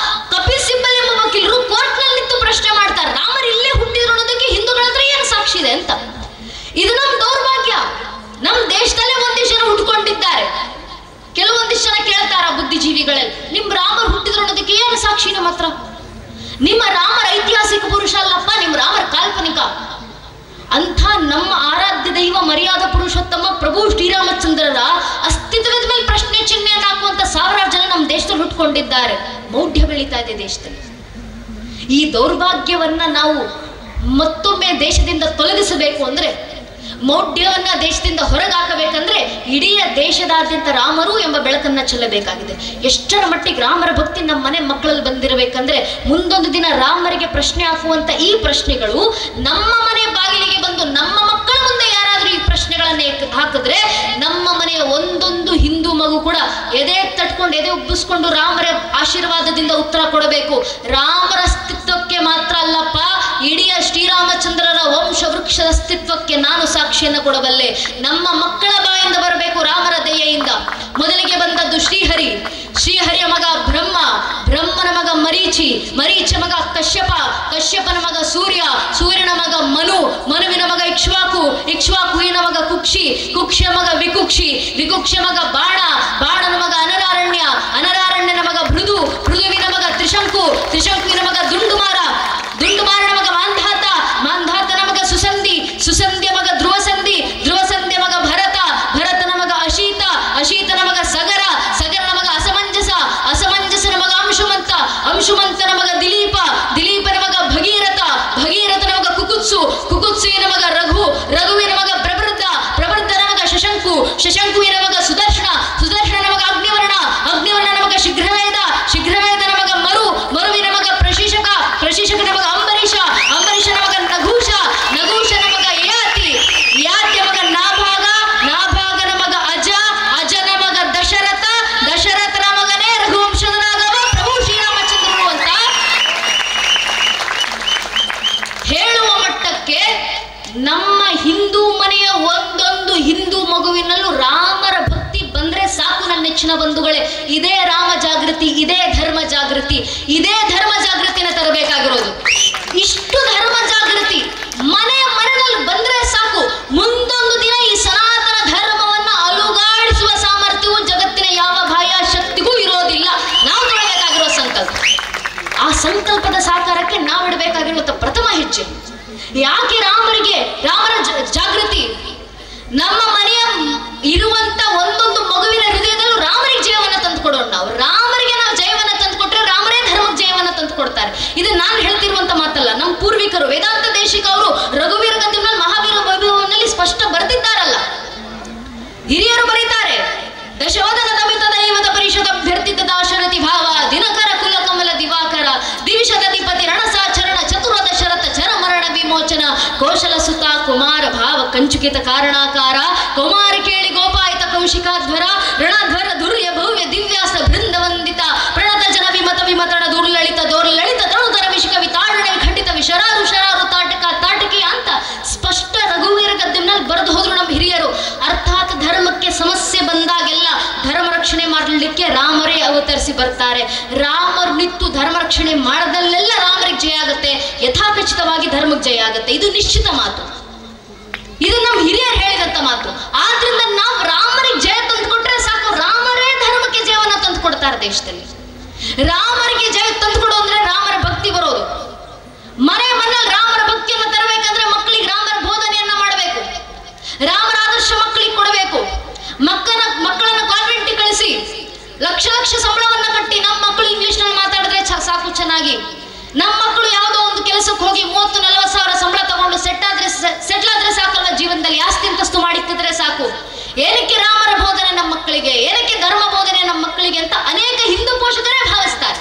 ಕಪಿಲ್ ಸಿಬ್ಬಲ್ ಎಂಬ ವಕೀಲರು ಕೋರ್ಟ್ ನಲ್ಲಿ ನಿಂತು ಪ್ರಶ್ನೆ ಮಾಡ್ತಾರೆ, ರಾಮರು ಇಲ್ಲೇ ಹುಟ್ಟಿದ್ರು ಅನ್ನೋದಕ್ಕೆ ಹಿಂದೂಗಳ ಹತ್ರ ಏನು ಸಾಕ್ಷಿ ಇದೆ ಅಂತ. ಇದು ನಮ್ ದೌರ್ಭಾಗ್ಯ. ನಮ್ ದೇಶದಲ್ಲೇ ಒಂದಿಷ್ಟು ಜನ ಹುಟ್ಕೊಂಡಿದ್ದಾರೆ. ಕೆಲವೊಂದಿಷ್ಟು ಜನ ಕೇಳ್ತಾರ ಬುದ್ಧಿಜೀವಿಗಳಲ್ಲಿ, ನಿಮ್ ರಾಮರು ಹುಟ್ಟಿದ್ರು ಅನ್ನೋದಕ್ಕೆ ಏನು ಸಾಕ್ಷಿ ನಮ್ಮ ಹತ್ರ? ನಿಮ್ಮ ರಾಮರ ಐತಿಹಾಸಿಕ ಪುರುಷ ಅಲ್ಲಪ್ಪ, ನಿಮ್ ರಾಮರ ಕಾಲ್ಪನಿಕ. ಅಂಥ ನಮ್ಮ ಆರಾಧ್ಯ ದೈವ ಮರ್ಯಾದ ಪುರುಷೋತ್ತಮ ಪ್ರಭು ಶ್ರೀರಾಮಚಂದ್ರರ ಅಸ್ತಿತ್ವದ ಮೇಲೆ ಪ್ರಶ್ನೆ ಚಿಹ್ನೆಯನ್ನು ಹಾಕುವಂತ ಸಾವಿರಾರು ಜನ ನಮ್ಮ ದೇಶದಲ್ಲಿ ಹುಟ್ಕೊಂಡಿದ್ದಾರೆ. ಮೌಢ್ಯ ಬೆಳೀತಾ ಇದೆ ದೇಶದಲ್ಲಿ. ಈ ದೌರ್ಭಾಗ್ಯವನ್ನ ನಾವು ಮತ್ತೊಮ್ಮೆ ದೇಶದಿಂದ ತೊಲಗಿಸಬೇಕು ಅಂದ್ರೆ, ಮೌಢ್ಯವನ್ನ ದೇಶದಿಂದ ಹೊರಗಾಕಬೇಕಂದ್ರೆ ಇಡೀ ದೇಶದಾದ್ಯಂತ ರಾಮರು ಎಂಬ ಬೆಳಕನ್ನ ಚೆಲ್ಲಬೇಕಾಗಿದೆ. ಎಷ್ಟರ ಮಟ್ಟಿಗೆ ರಾಮರ ಭಕ್ತಿ ನಮ್ಮ ಮನೆ ಮಕ್ಕಳಲ್ಲಿ ಬಂದಿರಬೇಕಂದ್ರೆ, ಮುಂದೊಂದು ದಿನ ರಾಮರಿಗೆ ಪ್ರಶ್ನೆ ಹಾಕುವಂತ ಈ ಪ್ರಶ್ನೆಗಳು ನಮ್ಮ ಮನೆ ಬಾಗಿಲಿಗೆ ಬಂದು ನಮ್ಮ ಮಕ್ಕಳ ಮುಂದೆ ಯಾರಾದ್ರೂ ಈ ಪ್ರಶ್ನೆಗಳನ್ನೇ ಹಾಕಿದ್ರೆ, ನಮ್ಮ ಮನೆಯ ಒಂದೊಂದು ಹಿಂದೂ ಮಗು ಕೂಡ ಎದೆ ತಟ್ಕೊಂಡು ಎದೆ ಉಬ್ಬಿಸ್ಕೊಂಡು ರಾಮರ ಆಶೀರ್ವಾದದಿಂದ ಉತ್ತರ ಕೊಡಬೇಕು. ರಾಮರ ಅಸ್ತಿತ್ವಕ್ಕೆ ಮಾತ್ರ ಅಲ್ಲಪ್ಪ, ಇಡೀ ಶ್ರೀರಾಮಚಂದ್ರರ ವಂಶ ವೃಕ್ಷದ ಅಸ್ತಿತ್ವಕ್ಕೆ ನಾನು ಸಾಕ್ಷಿಯನ್ನು ಕೊಡಬಲ್ಲೆ. ನಮ್ಮ ಮಕ್ಕಳ ಬಾಯಿಂದ ಬರಬೇಕು ರಾಮರ ದಯೆಯಿಂದ. ಮೊದಲಿಗೆ ಬಂದದ್ದು ಶ್ರೀಹರಿ, ಶ್ರೀಹರಿಯ ಮಗ ಬ್ರಹ್ಮ, ಬ್ರಹ್ಮನ ಮಗ ಮರೀಚಿ, ಮರೀಚ ಮಗ ಕಶ್ಯಪ, ಕಶ್ಯಪನ ಮಗ ಸೂರ್ಯ, ಸೂರ್ಯನ ಮಗ ಮನು, ಮನುವಿನ ಮಗ ಇಕ್ಷ್ವಾಕು, ಇಕ್ಷ್ವಾಕುವಿನ ಮಗ ಕುಕ್ಷಿ, ಕುಕ್ಷಿಯ ಮಗ ವಿಕುಕ್ಷಿ, ವಿಕುಕ್ಷಿಯ ಮಗ ಬಾಣ, ಬಾಣನ ಮಗ ಅನರಾರಣ್ಯ, ಅನರಾರಣ್ಯನ ಮಗ ಭೃದು, ಭೃದುವಿನ ಮಗ ತ್ರಿಶಂಕು, ತ್ರಿಶಂಕುವಿನ ಮಗ ದುಂಡುಮಾರ, ದುಂಡುಮಾರನ ಮಗ ಮಾಂಧಾತ, ಮಾಂಧಾತನ ಮಗ ಸುಸಂಧಿ, ಸುಸಂಧಿಯ ಮಗ ಧ್ರುವಸಂಧಿ, ಧ್ರುವಸಂಧಿಯ ಮಗ ಭರತ, ಭರತನ ಮಗ ಅಶೀತ, ಅಶೀತನ ಮಗ ಸಗರ, ಸಗರನ ಮಗ ಅಸಮಂಜಸ, ಅಸಮಂಜಸನ ಮಗ ಅಂಶುಮಂತ, ಅಂಶುಮಂತನ ಮಗ ದಿಲೀಪ, ದಿಲೀಪನ ಮಗ ಭಗೀರಥ, ಭಗೀರಥನ ಮಗ ಕುಕುತ್ಸು, ಕುಕುತ್ಸುವಿನ ಮಗ ರಘು, ರಘುವಿನ ಮಗ ಪ್ರವೃದ್ಧ, ಪ್ರವೃದ್ಧನ ಮಗ ಶಶಂಕು, ಶಶಂಕುವಿನ ಮಗ ಸುದರ್ಶನ, ಸುದರ್ಶನನ ಮಗ ಅಗ್ನಿವರ್ಣ, ಅಗ್ನಿವರ್ಣನ ಮಗ ಶೀಘ್ರವೇದ, ಶೀಘ್ರವೇದನ ಮಗ ಮರು, ಮರುವಿನ ಮಗ ಪ್ರಶಿಷಕ, ಪ್ರಶಿಷಕನ ಮಗ ಅಂಬರೀಷ, ಅಂಬರೀಷನ ಮಗ ನಘೂಷ, ನಘೂಷನ ಮಗ ಯಾತಿ, ಯಾತಿಯ ಮಗ ನಾಭಾಗ, ನಾಭಾಗನ ಮಗ ಅಜ, ಅಜನ ಮಗ ದಶರಥ, ದಶರಥನ ಮಗನೇ ರಘುವಂಶದನಾಗವ ಪ್ರಭು ಶ್ರೀರಾಮಚಂದ್ರರು ಅಂತ ಹೇಳುವ ಮಟ್ಟಕ್ಕೆ ನಮ್ಮ ಹಿಂದೂ ಮನೆಯ ಒಂದೊಂದು ಹಿಂದೂ ಮಗುವಿನಲ್ಲೂ ರಾಮರ ಭಕ್ತಿ ಬಂದ್ರೆ ಸಾಕು ನನ್ನ ನೆಚ್ಚಿನ ಬಂಧುಗಳೇ. ಇದೇ ರಾಮ ಜಾಗೃತಿ, ಇದೇ ಧರ್ಮ ಜಾಗೃತಿ, ಇದೇ ಧರ್ಮ ಜಾಗೃತಿನ ತರಬೇಕಾಗಿರೋದು. ಇಷ್ಟು ಧರ್ಮ ಯಾಕೆ ರಾಮರ ಜಾಗೃತಿ? ನಮ್ಮ ಮನೆಯ ಇರುವಂತ ಒಂದೊಂದು ಮಗುವಿನ ಹೃದಯದಲ್ಲೂ ರಾಮರಿಗೆ ಜಯವನ್ನ ತಂದು ಕೊಡೋಣ. ನಾವು ರಾಮರಿಗೆ ನಾವು ಜಯವನ್ನ ತಂದು ಕೊಟ್ರೆ ರಾಮರೇ ಧರ್ಮಕ್ಕೆ ಜಯವನ್ನ ತಂದು ಕೊಡ್ತಾರೆ. ಇದು ನಾನು ಹೇಳ್ತಿರುವಂತ ಮಾತಲ್ಲ, ನಮ್ಮ ಪೂರ್ವಿಕರು ವೇದಾಂತ ದೇಶಿಕ ಅವರು ರಘುವೀರ ಗದ್ಯಂನಲ್ಲಿ ಮಹಾವೀರ ವೈಭವನಲ್ಲಿ ಸ್ಪಷ್ಟ ಬರೆದಿದ್ದಾರಲ್ಲ. ಹಿರಿಯರು ಬರೀತಾರೆ, ದಶೋಧನ ದಮಿತ ದೈವದ ಪರಿಷದ ಅಭ್ಯರ್ಥಿತ ದಾಶರಥಿ ಭಾವ ದಿನಕರ ಕುಲ ಕಮಲ ದಿವಾಕರ ದಿವಿಷದಧಿಪತಿ ರಣಸಾಚರಣ ಚತುರ ದಶರಥ ಚರ ಮರಣ ವಿಮೋಚನ ಕೌಶಲ ಸುತ ಕುಮಾರ ಭಾವ ಕಂಚುಕಿತ ಕಾರಣಾಕಾರ ಕುಮಾರ ಕೇಳಿ ಗೋಪಾಯಿತ ಕೌಶಿಕಾಧ್ವರ ರಣಧ್ವರ ದುರ್ಯ ಭವ್ಯ ದಿವ್ಯಾಸ ಬೃಂದವಂದಿತ ಪ್ರಣತ ಜನ ವಿಮತ ವಿಮತಣ ದುರ್ಲಳಿತ ದೌರ್ಲಳಿತ ತಣುತರ ವಿಷಿಕ ವಿತಾಡಣೆ ಖಂಡಿತ ವಿಶರಾರು ಶರಾರು ತಾಟಕಿ ಅಂತ ಸ್ಪಷ್ಟ ರಘುವೀರ ಗದ್ಯಂನಲ್ಲಿ ಬರೆದು ಹೋದ್ರು ನಮ್ಮ ಹಿರಿಯರು. ಅರ್ಥಾತ್ ಧರ್ಮಕ್ಕೆ ಸಮಸ್ಯೆ ಬಂದಾಗೆಲ್ಲ ಧರ್ಮ ರಕ್ಷಣೆ ಮಾಡಲಿಕ್ಕೆ ರಾಮರೇ ಅವತರಿಸಿ ಬರ್ತಾರೆ. ರಾಮರು ನಿಂತು ಧರ್ಮ ರಕ್ಷಣೆ ಮಾಡದಲ್ಲೆಲ್ಲ ರಾಮರಿಗೆ ಜಯ ಆಗುತ್ತೆ, ಯಥಾಖಚಿತವಾಗಿ ಧರ್ಮಕ್ಕೆ ಜಯ ಆಗುತ್ತೆ. ಇದು ನಿಶ್ಚಿತ ಮಾತು, ಇದು ನಮ್ಮ ಹಿರಿಯರು ಹೇಳಿದಂತ ಮಾತು. ಆದ್ರಿಂದ ನಾವು ರಾಮರಿಗೆ ಜಯ ತಂದು ಕೊಟ್ರೆ ಸಾಕು, ರಾಮರೇ ಧರ್ಮಕ್ಕೆ ಜಯವನ್ನ ತಂದು ಕೊಡ್ತಾರೆ ದೇಶದಲ್ಲಿ. ರಾಮರಿಗೆ ಜಯ ತಂದು ಕೊಡು ಅಂದ್ರೆ ರಾಮರ ಭಕ್ತಿ ಬರೋದು. ಮನೆಯಲ್ಲಿ ರಾಮರ ಭಕ್ತಿಯನ್ನು ತರಬೇಕಂದ್ರೆ ಮಕ್ಕಳಿಗೆ ರಾಮರ ಬೋಧನೆಯನ್ನ ಮಾಡಬೇಕು, ರಾಮರ ಆದರ್ಶ ಮಕ್ಕಳಿಗೆ ಕೊಡಬೇಕು. ಮಕ್ಕಳನ್ನ ಕಾನ್ವೆಂಟ್ ಕಳಿಸಿ ಲಕ್ಷ ಸಂಬಳವನ್ನ ಕಟ್ಟಿ ನಮ್ಮ ಮಕ್ಕಳು ಇಂಗ್ಲಿಷ್ ನಲ್ಲಿ ಮಾತಾಡಿದ್ರೆ ಸಾಕು ಚೆನ್ನಾಗಿ. ನಮ್ಮ ಮಕ್ಕಳು ಯಾವುದೋ ಒಂದು ಕೆಲಸಕ್ಕೆ ಹೋಗಿ 30-40 ಸಾವಿರ ಸಂಬಳ ತಗೊಂಡು ಸೆಟ್ಲ್ ಆದ್ರೆ ಸಾಕಲ್ಲ, ಜೀವನದಲ್ಲಿ ಆಸ್ತಿ ಅಂತಸ್ತು ಮಾಡಿಕ್ಕಿದ್ರೆ ಸಾಕು. ಏನಕ್ಕೆ ರಾಮರ ಬೋಧನೆ ನಮ್ಮ ಮಕ್ಕಳಿಗೆ, ಏನಕ್ಕೆ ಧರ್ಮ ಬೋಧನೆ ನಮ್ಮ ಮಕ್ಕಳಿಗೆ ಅಂತ ಅನೇಕ ಹಿಂದೂ ಪೋಷಕರೇ ಭಾವಿಸ್ತಾರೆ.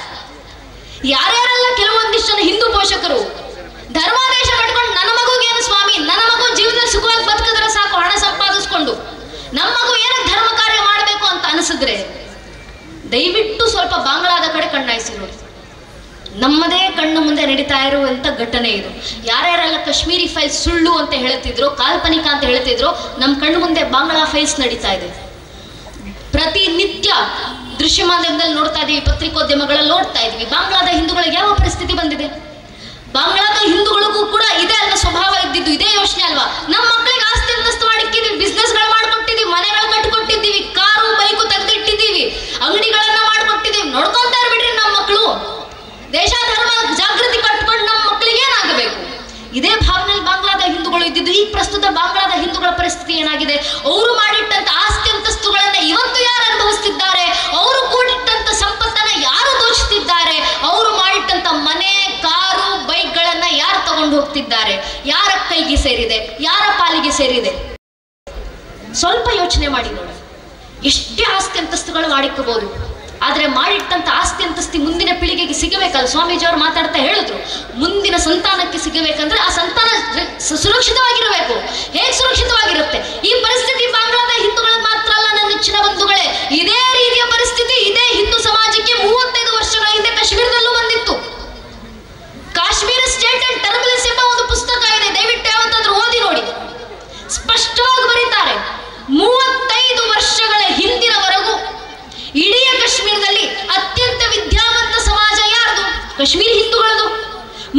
ಯಾರ್ಯಾರೆಲ್ಲ ಕೆಲವೊಂದಿಷ್ಟು ಜನ ಹಿಂದೂ ಪೋಷಕರು ಧರ್ಮಾದೇಶ ಕಟ್ಕೊಂಡು ನನ್ನ ಮಗುಗೇನು ಸ್ವಾಮಿ, ನನ್ನ ಮಗು ಜೀವನದಲ್ಲಿ ಸುಖವಾಗಿ ಬದುಕಿದ್ರೆ ಸಾಕು, ಹಣ ಸಂಪಾದಿಸ್ಕೊಂಡು ನಮ್ಮ ಮಗು ಏನಕ್ಕೆ ಧರ್ಮ ಕಾರ್ಯ ಮಾಡಬೇಕು ಅಂತ ಅನಿಸಿದ್ರೆ ದಯವಿಟ್ಟು ಸ್ವಲ್ಪ ಬಾಂಗ್ಲಾದ ಕಡೆ ಕಣ್ಣಾಯಿಸಿ ನೋಡಿ. ನಮ್ಮದೇ ಕಣ್ಣು ಮುಂದೆ ನಡೀತಾ ಇರುವಂತ ಘಟನೆ ಇದು. ಯಾರ್ಯಾರೆಲ್ಲ ಕಾಶ್ಮೀರಿ ಫೈಲ್ಸ್ ಸುಳ್ಳು ಅಂತ ಹೇಳ್ತಿದ್ರು, ಕಾಲ್ಪನಿಕ ಅಂತ ಹೇಳ್ತಿದ್ರು, ನಮ್ಮ ಕಣ್ಣು ಮುಂದೆ ಬಾಂಗ್ಲಾ ಫೈಲ್ಸ್ ನಡೀತಾ ಇದೆ. ಪ್ರತಿನಿತ್ಯ ದೃಶ್ಯ ಮಾಧ್ಯಮದಲ್ಲಿ ನೋಡ್ತಾ ಇದೀವಿ, ಪತ್ರಿಕೋದ್ಯಮಗಳಲ್ಲಿ ನೋಡ್ತಾ ಇದೀವಿ. ಬಾಂಗ್ಲಾದ ಹಿಂದೂಗಳಿಗೆ ಯಾವ ಪರಿಸ್ಥಿತಿ ಬಂದಿದೆ? ಬಾಂಗ್ಲಾದ ಹಿಂದೂಗಳಿಗೂ ಕೂಡ ಇದೇ ಅಲ್ವಾ ಸ್ವಭಾವ ಇದ್ದಿದ್ದು, ಇದೇ ಯೋಚನೆ ಅಲ್ವಾ? ನಮ್ಮ ಮಕ್ಕಳಿಗೆ ಆಸ್ತಿ ಅಂತಸ್ತು ಮಾಡಿಕ್ಕಿದೀವಿ, ಬಿಸ್ನೆಸ್ಗಳು ಮಾಡ್ಕೊಟ್ಟಿದೀವಿ, ಮನೆಗಳು ಕಟ್ಟಿಕೊಟ್ಟಿದ್ದೀವಿ, ಕಾರು ಬೈಕು ತೆಗೆದಿಟ್ಟಿದ್ದೀವಿ, ಅಂಗಡಿಗಳನ್ನ ಮಾಡ್ಕೊಟ್ಟಿದ್ದೀವಿ. ನೋಡ್ಕೊಂತ ಇರ್ಬಿಡ್ರಿ ನಮ್ಮ ಮಕ್ಕಳು. ದೇಶ ಧರ್ಮ ಜಾಗೃತಿ ಕಟ್ಕೊಂಡು ನಮ್ಮ ಮಕ್ಕಳಿಗೆ ಏನಾಗಬೇಕು? ಇದೇ ಭಾವನೆಯಲ್ಲಿ ಬಾಂಗ್ಲಾದ ಹಿಂದೂಗಳು ಇದ್ದಿದ್ದು. ಈ ಪ್ರಸ್ತುತ ಬಾಂಗ್ಲಾದ ಹಿಂದೂಗಳ ಪರಿಸ್ಥಿತಿ ಏನಾಗಿದೆ? ಅವರು ಮಾಡಿಟ್ಟಂತ ಆಸ್ತಿ ಅಂತಸ್ತುಗಳನ್ನ ಇವತ್ತು ಯಾರು ಅನುಭವಿಸ್ತಿದ್ದಾರೆ? ಅವರು ಕೂಡಿಟ್ಟಂತ ಸಂಪತ್ತನ್ನ ಯಾರು ದೋಚುತ್ತಿದ್ದಾರೆ? ಅವರು ಮಾಡಿಟ್ಟಂತ ಮನೆ, ಕಾರು, ಬೈಕ್ಗಳನ್ನ ಯಾರು ತಗೊಂಡು ಹೋಗ್ತಿದ್ದಾರೆ? ಯಾರ ಕೈಗೆ ಸೇರಿದೆ? ಯಾರ ಪಾಲಿಗೆ ಸೇರಿದೆ? ಸ್ವಲ್ಪ ಯೋಚನೆ ಮಾಡಿ ನೋಡಿ. ಎಷ್ಟೇ ಆಸ್ತಿ ಅಂತಸ್ತುಗಳು ಮಾಡಿಕೋಬಹುದು, ಆದ್ರೆ ಮಾಡಿಟ್ಟಂತ ಆಸ್ತಿ ಅಂತಸ್ತಿ ಮುಂದಿನ ಪೀಳಿಗೆಗೆ ಸಿಗಬೇಕಲ್ಲ. ಸ್ವಾಮೀಜಿಯವರು ಮಾತಾಡ್ತಾ ಹೇಳಿದ್ರು, ಮುಂದಿನ ಸಂತಾನಕ್ಕೆ ಸಿಗಬೇಕಂದ್ರೆ ಆ ಸಂತಾನ ಸುರಕ್ಷಿತವಾಗಿರಬೇಕು. ಹೇಗೆ ಸುರಕ್ಷಿತವಾಗಿರುತ್ತೆ? ಈ ಪರಿಸ್ಥಿತಿ ಬಾಂಗ್ಲಾದ ಹಿಂದೂಗಳಿಗೆ ಮಾತ್ರ ಅಲ್ಲ ನನ್ನ ನೆಚ್ಚಿನ ಬಂಧುಗಳೇ, ಇದೇ ರೀತಿಯ ಪರಿಸ್ಥಿತಿ ಇದೇ ಹಿಂದೂ ಸಮಾಜಕ್ಕೆ 35 ವರ್ಷಗಳ ಹಿಂದೆ ಕಾಶ್ಮೀರದಲ್ಲೂ ಬಂದಿತ್ತು. ಕಾಶ್ಮೀರ ಸ್ಟೇಟ್ ಅಂಡ್ ಟರ್ಬುಲೆನ್ಸ್ ಎಂಬ ಒಂದು ಪುಸ್ತಕ ಇದೆ, ದಯವಿಟ್ಟು ಯಾವತ್ತಾದ್ರೂ ಓದಿ ನೋಡಿ. ಸ್ಪಷ್ಟವಾಗಿ ಬರೀತಾರೆ, 35 ವರ್ಷಗಳ ಹಿಂದಿನವರೆಗೂ ಇಡೀ ಕಾಶ್ಮೀರದಲ್ಲಿ ಅತ್ಯಂತ ವಿದ್ಯಾವಂತ ಸಮಾಜ ಯಾರ್ದು? ಕಾಶ್ಮೀರಿ ಹಿಂದೂಗಳದು.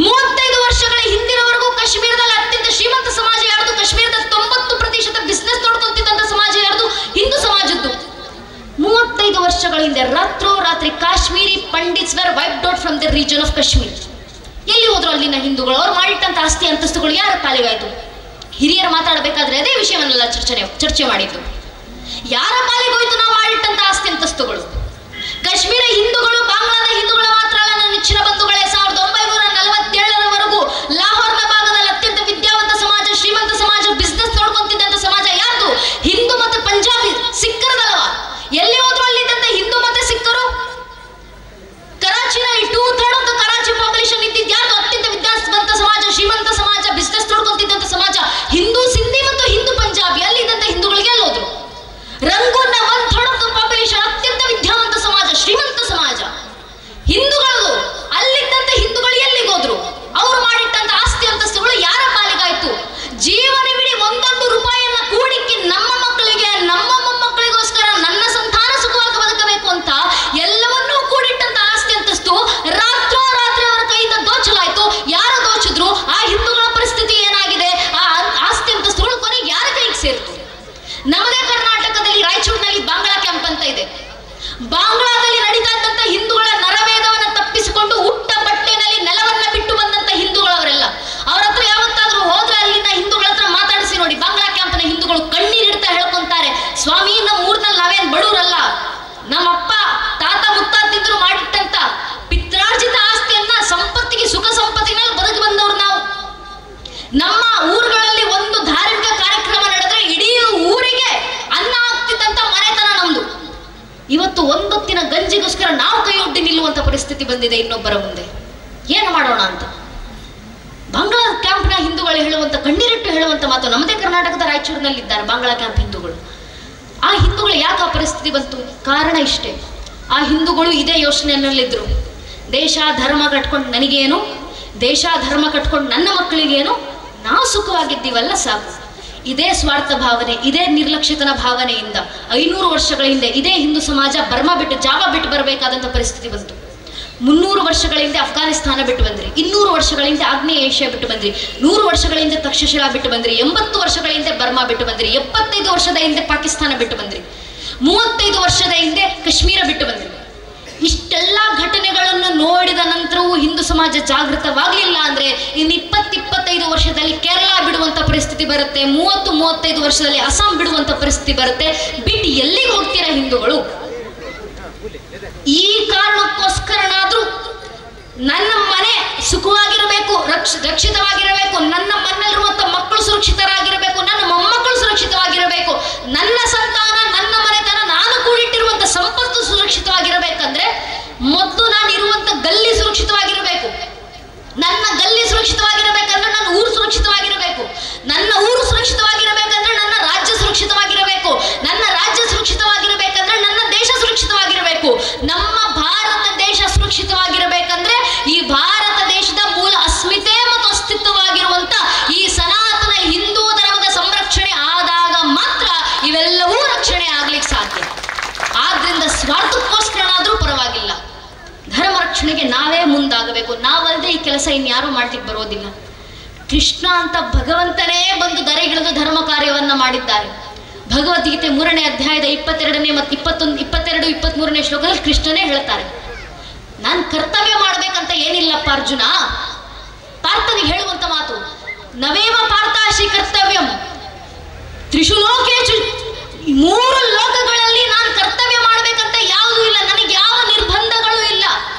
35 ವರ್ಷಗಳ ಹಿಂದಿನವರೆಗೂ ಕಾಶ್ಮೀರದಲ್ಲಿ ಅತ್ಯಂತ ಶ್ರೀಮಂತ ಸಮಾಜ ಯಾರ್ದು? ಕಾಶ್ಮೀರದ 90% ಬಿಸ್ನೆಸ್ ನೋಡ್ಕೊಂತಿದ್ದಂತ ಸಮಾಜ ಯಾರ್ದು? ಹಿಂದೂ ಸಮಾಜದ್ದು. 35 ವರ್ಷಗಳ ಹಿಂದೆ ರಾತ್ರೋರಾತ್ರಿ Kashmiri Pandits were wiped out from the region of Kashmir. ಎಲ್ಲಿ ಹೋದ್ರು ಅಲ್ಲಿನ ಹಿಂದೂಗಳು? ಅವ್ರು ಮಾಡಿಟ್ಟಂತ ಆಸ್ತಿ ಅಂತಸ್ತುಗಳು ಯಾರ ಪಾಲಿಗಾಯ್ತು? ಹಿರಿಯರು ಮಾತಾಡಬೇಕಾದ್ರೆ ಅದೇ ವಿಷಯವನ್ನೆಲ್ಲ ಚರ್ಚೆ ಮಾಡಿದ್ದು. ಯಾರ ಪಾಲಿಗೋಯ್ತು ನಾವು ಮಾಡಿಟ್ಟಂತ ಆಸ್ತಿ ಅಂತಸ್ತುಗಳು? ಕಾಶ್ಮೀರ ಹಿಂದೂಗಳು ಬಾಂಗ್ಲಾದ ಹಿಂದೂಗಳು ಮಾತ್ರ ಅಲ್ಲ ನನ್ನ ನೆಚ್ಚಿನ ಬಂಧುಗಳೇ. 1947ರವರೆಗೂ ಲಾಹೋರ್ನ ಭಾಗದಲ್ಲಿ ಅತ್ಯಂತ ವಿದ್ಯಾವಂತ ಸಮಾಜ, ಶ್ರೀಮಂತ ಸಮಾಜ, ಬಿಸ್ನೆಸ್ ನೋಡ್ಕೊಂತಿದ್ದಂತ ಸಮಾಜ ಯಾರ್ದು? ಹಿಂದೂ ಮತ್ತು ಪಂಜಾಬಿ ಸಿಕ್ಕರದಲ್ವಾ? ಎಲ್ಲಿ ಹೋದ್ರು ಅಲ್ಲಿದ್ದಂತ ಹಿಂದೂ ಮತ್ತು ಸಿಕ್ಕರು. ಕರಾಚಿನಲ್ಲಿ 2/3 ಆಫ್ ದ ಕರಾಚಿ ಪಾಪ್ಯುಲೇಷನ್ ಇದ್ದಿದ್ದು ಯಾರ್ದು? ಅತ್ಯಂತ ವಿದ್ಯಾವಂತ ಸಮಾಜ, ಶ್ರೀಮಂತ ಸಮಾಜ, ಬಿಸ್ನೆಸ್ ನೋಡ್ಕೊಂತಿದ್ದಂತ ಸಮಾಜ ಹಿಂದೂ ಸಿಂಧಿ ಮತ್ತು ಹಿಂದೂ ಪಂಜಾಬಿ. ಅಲ್ಲಿದ್ದಂತ ಹಿಂದೂಗಳಿಗೆ ಎಲ್ಲೋದ್ರು? ರಂಗೂನ್ನ 1/3 ಆಫ್ ದ ಪಾಪ್ಯುಲೇಷನ್ ಅತ್ಯಂತ ವಿದ್ಯಾವಂತ ಸಮಾಜ, ಶ್ರೀಮಂತ ಸಮಾಜ ಹಿಂದೂಗಳು. ಅಲ್ಲಿದ್ದಂತ ಹಿಂದೂಗಳು ಎಲ್ಲಿಗೆ ಹೋದ್ರು? ಅವರು ಮಾಡಿಟ್ಟಂತ ಆಸ್ತಿ ಅಂತಸ್ತುಗಳು ಯಾರ ಪಾಲಿಗಾಯ್ತು? ಜೀವನವಿಡೀ 1 ರೂಪಾಯಿಯನ್ನ ಕೂಡಿಕ್ಕಿ ನಮ್ಮ ಮಕ್ಕಳಿಗೆ, ನಮ್ಮ ಮೊಮ್ಮಕ್ಕಳಿಗೋಸ್ಕರ ನನ್ನ ಸಂತಾನ ಸುಖವಾಗಿ ಬದುಕಬೇಕು ಅಂತ ಎಲ್ಲವನ್ನೂ ಕೂಡಿಟ್ಟಂತ ಆಸ್ತಿ ಅಂತಸ್ತು ರಾತ್ರೋರಾತ್ರಿ ಅವರ ಕೈಯಿಂದ ದೋಚಲಾಯ್ತು. ಯಾರು ದೋಚಿದ್ರು? ಆ ಹಿಂದೂಗಳ ಪರಿಸ್ಥಿತಿ ಏನಾಗಿದೆ? ಆ ಆಸ್ತಿ ಅಂತಸ್ತುಗಳು ಕೊನೆಗೆ ಯಾರ ಕೈಗೆ ಸೇರಿತು? ನಮ್ಮದೇ ಕರ್ನಾಟಕದಲ್ಲಿ ರಾಯಚೂರಿನಲ್ಲಿ ಬಾಂಗ್ಲಾ ಕ್ಯಾಂಪ್ ಅಂತ ಇದೆ. ಬಾಂಗ್ಲಾದಲ್ಲಿ ನಡೀತಾ ಇದ್ದಂತ ಹಿಂದೂಗಳ ನರವೇದವನ್ನ ತಪ್ಪಿಸಿಕೊಂಡು ಉಟ್ಟ ಬಟ್ಟೆನಲ್ಲಿ ನೆಲವನ್ನ ಬಿಟ್ಟು ಬಂದಂತ ಹಿಂದೂಗಳವರೆಲ್ಲ ಅವ್ರ ಹತ್ರ ಯಾವತ್ತಾದ್ರೂ ಹೊತ್ತಿನ ಗಂಜಿಗೋಸ್ಕರ ನಾವು ಕೈಯೊಡ್ಡಿ ನಿಲ್ಲುವಂತ ಪರಿಸ್ಥಿತಿ ಬಂದಿದೆ ಇನ್ನೊಬ್ಬರ ಮುಂದೆ. ಏನು ಮಾಡೋಣ ಅಂತ ಬಾಂಗ್ಲಾ ಕ್ಯಾಂಪ್ನ ಹಿಂದೂಗಳು ಹೇಳುವಂತ, ಕಣ್ಣೀರಿಟ್ಟು ಹೇಳುವಂತ ಮಾತು. ನಮ್ಮದೇ ಕರ್ನಾಟಕದ ರಾಯಚೂರಿನಲ್ಲಿದ್ದಾರೆ ಬಾಂಗ್ಲಾ ಕ್ಯಾಂಪ್ ಹಿಂದೂಗಳು. ಆ ಹಿಂದೂಗಳು ಯಾಕೆ ಆ ಪರಿಸ್ಥಿತಿ ಬಂತು? ಕಾರಣ ಇಷ್ಟೇ, ಆ ಹಿಂದೂಗಳು ಇದೇ ಯೋಚನೆಯಲ್ಲಿದ್ರು. ದೇಶ ಧರ್ಮ ಕಟ್ಕೊಂಡು ನನಗೇನು, ದೇಶ ಧರ್ಮ ಕಟ್ಕೊಂಡು ನನ್ನ ಮಕ್ಕಳಿಗೇನು, ನಾವು ಸುಖವಾಗಿದ್ದೀವಲ್ಲ ಸಾಕು. ಇದೇ ಸ್ವಾರ್ಥ ಭಾವನೆ, ಇದೇ ನಿರ್ಲಕ್ಷ್ಯತನ ಭಾವನೆಯಿಂದ 500 ವರ್ಷಗಳ ಹಿಂದೆ ಇದೇ ಹಿಂದೂ ಸಮಾಜ ಬರ್ಮಾ ಬಿಟ್ಟು, ಜಾವಾ ಬಿಟ್ಟು ಬರಬೇಕಾದಂಥ ಪರಿಸ್ಥಿತಿ ಬಂತು. 300 ವರ್ಷಗಳ ಹಿಂದೆ ಅಫ್ಘಾನಿಸ್ತಾನ ಬಿಟ್ಟು ಬಂದ್ರಿ, 200 ವರ್ಷಗಳ ಹಿಂದೆ ಆಗ್ನೇಯ ಏಷ್ಯಾ ಬಿಟ್ಟು ಬಂದ್ರಿ, 100 ವರ್ಷಗಳ ಹಿಂದೆ ತಕ್ಷಶಿಲಾ ಬಿಟ್ಟು ಬಂದ್ರಿ, 80 ವರ್ಷಗಳ ಹಿಂದೆ ಬರ್ಮಾ ಬಿಟ್ಟು ಬಂದ್ರಿ, 75 ವರ್ಷದ ಹಿಂದೆ ಪಾಕಿಸ್ತಾನ ಬಿಟ್ಟು ಬಂದ್ರಿ, 35 ವರ್ಷದ ಹಿಂದೆ ಕಾಶ್ಮೀರ ಬಿಟ್ಟು ಬಂದ್ರಿ. ಇಷ್ಟೆಲ್ಲ ಘಟನೆಗಳನ್ನು ನೋಡಿದ ನಂತರವೂ ಹಿಂದೂ ಸಮಾಜ ಜಾಗೃತವಾಗಲಿಲ್ಲ ಅಂದ್ರೆ ಇನ್ನು 20-25 ವರ್ಷದಲ್ಲಿ ಕೇರಳ ಬಿಡುವಂತ ಪರಿಸ್ಥಿತಿ ಬರುತ್ತೆ, 30-35 ವರ್ಷದಲ್ಲಿ ಅಸ್ಸಾಂ ಬಿಡುವಂತ ಪರಿಸ್ಥಿತಿ ಬರುತ್ತೆ. ಬಿಟ್ಟು ಎಲ್ಲಿಗೆ ಹೋಗ್ತೀರಾ ಹಿಂದೂಗಳು? ಈ ಕಾರಣಕ್ಕೋಸ್ಕರನಾದ್ರೂ ನನ್ನ ಮನೆ ಸುಖವಾಗಿರಬೇಕು, ರಕ್ಷಿತವಾಗಿರಬೇಕು, ನನ್ನ ಮನೆಯಲ್ಲಿರುವಂತ ಮಕ್ಕಳು ಸುರಕ್ಷಿತರಾಗಿರಬೇಕು, ನನ್ನ ಮೊಮ್ಮಕ್ಕಳು ಸುರಕ್ಷಿತವಾಗಿರಬೇಕು, ನನ್ನ ಸಂತಾನ, ನನ್ನ ಮನೆತನ, ನಾನು ಕೂಡಿಟ್ಟಿರುವಂತ ಸಂಪತ್ತು ಸುರಕ್ಷಿತವಾಗಿರಬೇಕಂದ್ರೆ ಮೊದಲು ನಾನು ಇರುವಂತ ಗಲ್ಲಿ ಸುರಕ್ಷಿತವಾಗಿರಬೇಕು. ನನ್ನ ಗಲ್ಲಿ ಸುರಕ್ಷಿತವಾಗಿರಬೇಕಂದ್ರೆ ನನ್ನ ಊರು ಸುರಕ್ಷಿತವಾಗಿರಬೇಕು, ನನ್ನ ಊರು ಸುರಕ್ಷಿತವಾಗಿರಬೇಕಂದ್ರೆ ನನ್ನ ರಾಜ್ಯ ಸುರಕ್ಷಿತವಾಗಿರಬೇಕು, ನನ್ನ ರಾಜ್ಯ ಸುರಕ್ಷಿತವಾಗಿರಬೇಕಂದ್ರೆ ನನ್ನ ದೇಶ ಸುರಕ್ಷಿತವಾಗಿರಬೇಕು. ನಮ್ಮ ಭಾರತ ದೇಶ ಸುರಕ್ಷಿತವಾಗಿರಬೇಕಂದ್ರೆ ಈ ಭಾರತ ದೇಶದ ಮೂಲ ಅಸ್ಮಿತೆ ಮತ್ತು ಅಸ್ತಿತ್ವವಾಗಿರುವಂತ ಈ ಸನಾತನ ಹಿಂದೂ ಧರ್ಮದ ಸಂರಕ್ಷಣೆ ಆದಾಗ ಮಾತ್ರ ಇವೆಲ್ಲವೂ ರಕ್ಷಣೆ ಆಗ್ಲಿಕ್ಕೆ ಸಾಧ್ಯ. ಆದ್ರಿಂದ ಸ್ವಾರ್ಥಕ್ಕೋಸ್ಕರನಾದ್ರೂ ಪರವಾಗಿಲ್ಲ, ಧರ್ಮ ರಕ್ಷಣೆಗೆ ನಾವೇ ಮುಂದಾಗಬೇಕು. ನಾವಲ್ಲದೆ ಈ ಕೆಲಸ ಇನ್ಯಾರು ಮಾಡ್ಲಿಕ್ಕೆ ಬರೋದಿಲ್ಲ. ಕೃಷ್ಣ ಅಂತ ಭಗವಂತನೇ ಬಂದು ಧರೆಗಿಳಿದು ಧರ್ಮ ಕಾರ್ಯವನ್ನ ಮಾಡಿದ್ದಾರೆ. ಭಗವದ್ಗೀತೆ 3ನೇ ಅಧ್ಯಾಯದ 22ನೇ ಮತ್ತು 22-23ನೇ ಶ್ಲೋಕದಲ್ಲಿ ಕೃಷ್ಣನೇ ಹೇಳ್ತಾರೆ, ನಾನು ಕರ್ತವ್ಯ ಮಾಡ್ಬೇಕಂತ ಏನಿಲ್ಲಪ್ಪ ಅರ್ಜುನ. ಪಾರ್ಥನಿಗೆ ಹೇಳುವಂತ ಮಾತು, ನವೇವ ಪಾರ್ಥಾಶಿ ಕರ್ತವ್ಯಂ ತ್ರಿಷು ಲೋಕೇಶು, 3 ಲೋಕಗಳಲ್ಲಿ ನಾನು ಕರ್ತವ್ಯ ಮಾಡ್ಬೇಕಂತ ಯಾವುದೂ ಇಲ್ಲ, ನನಗೆ ಯಾವ ನಿರ್ಬಂಧಗಳು ಇಲ್ಲ.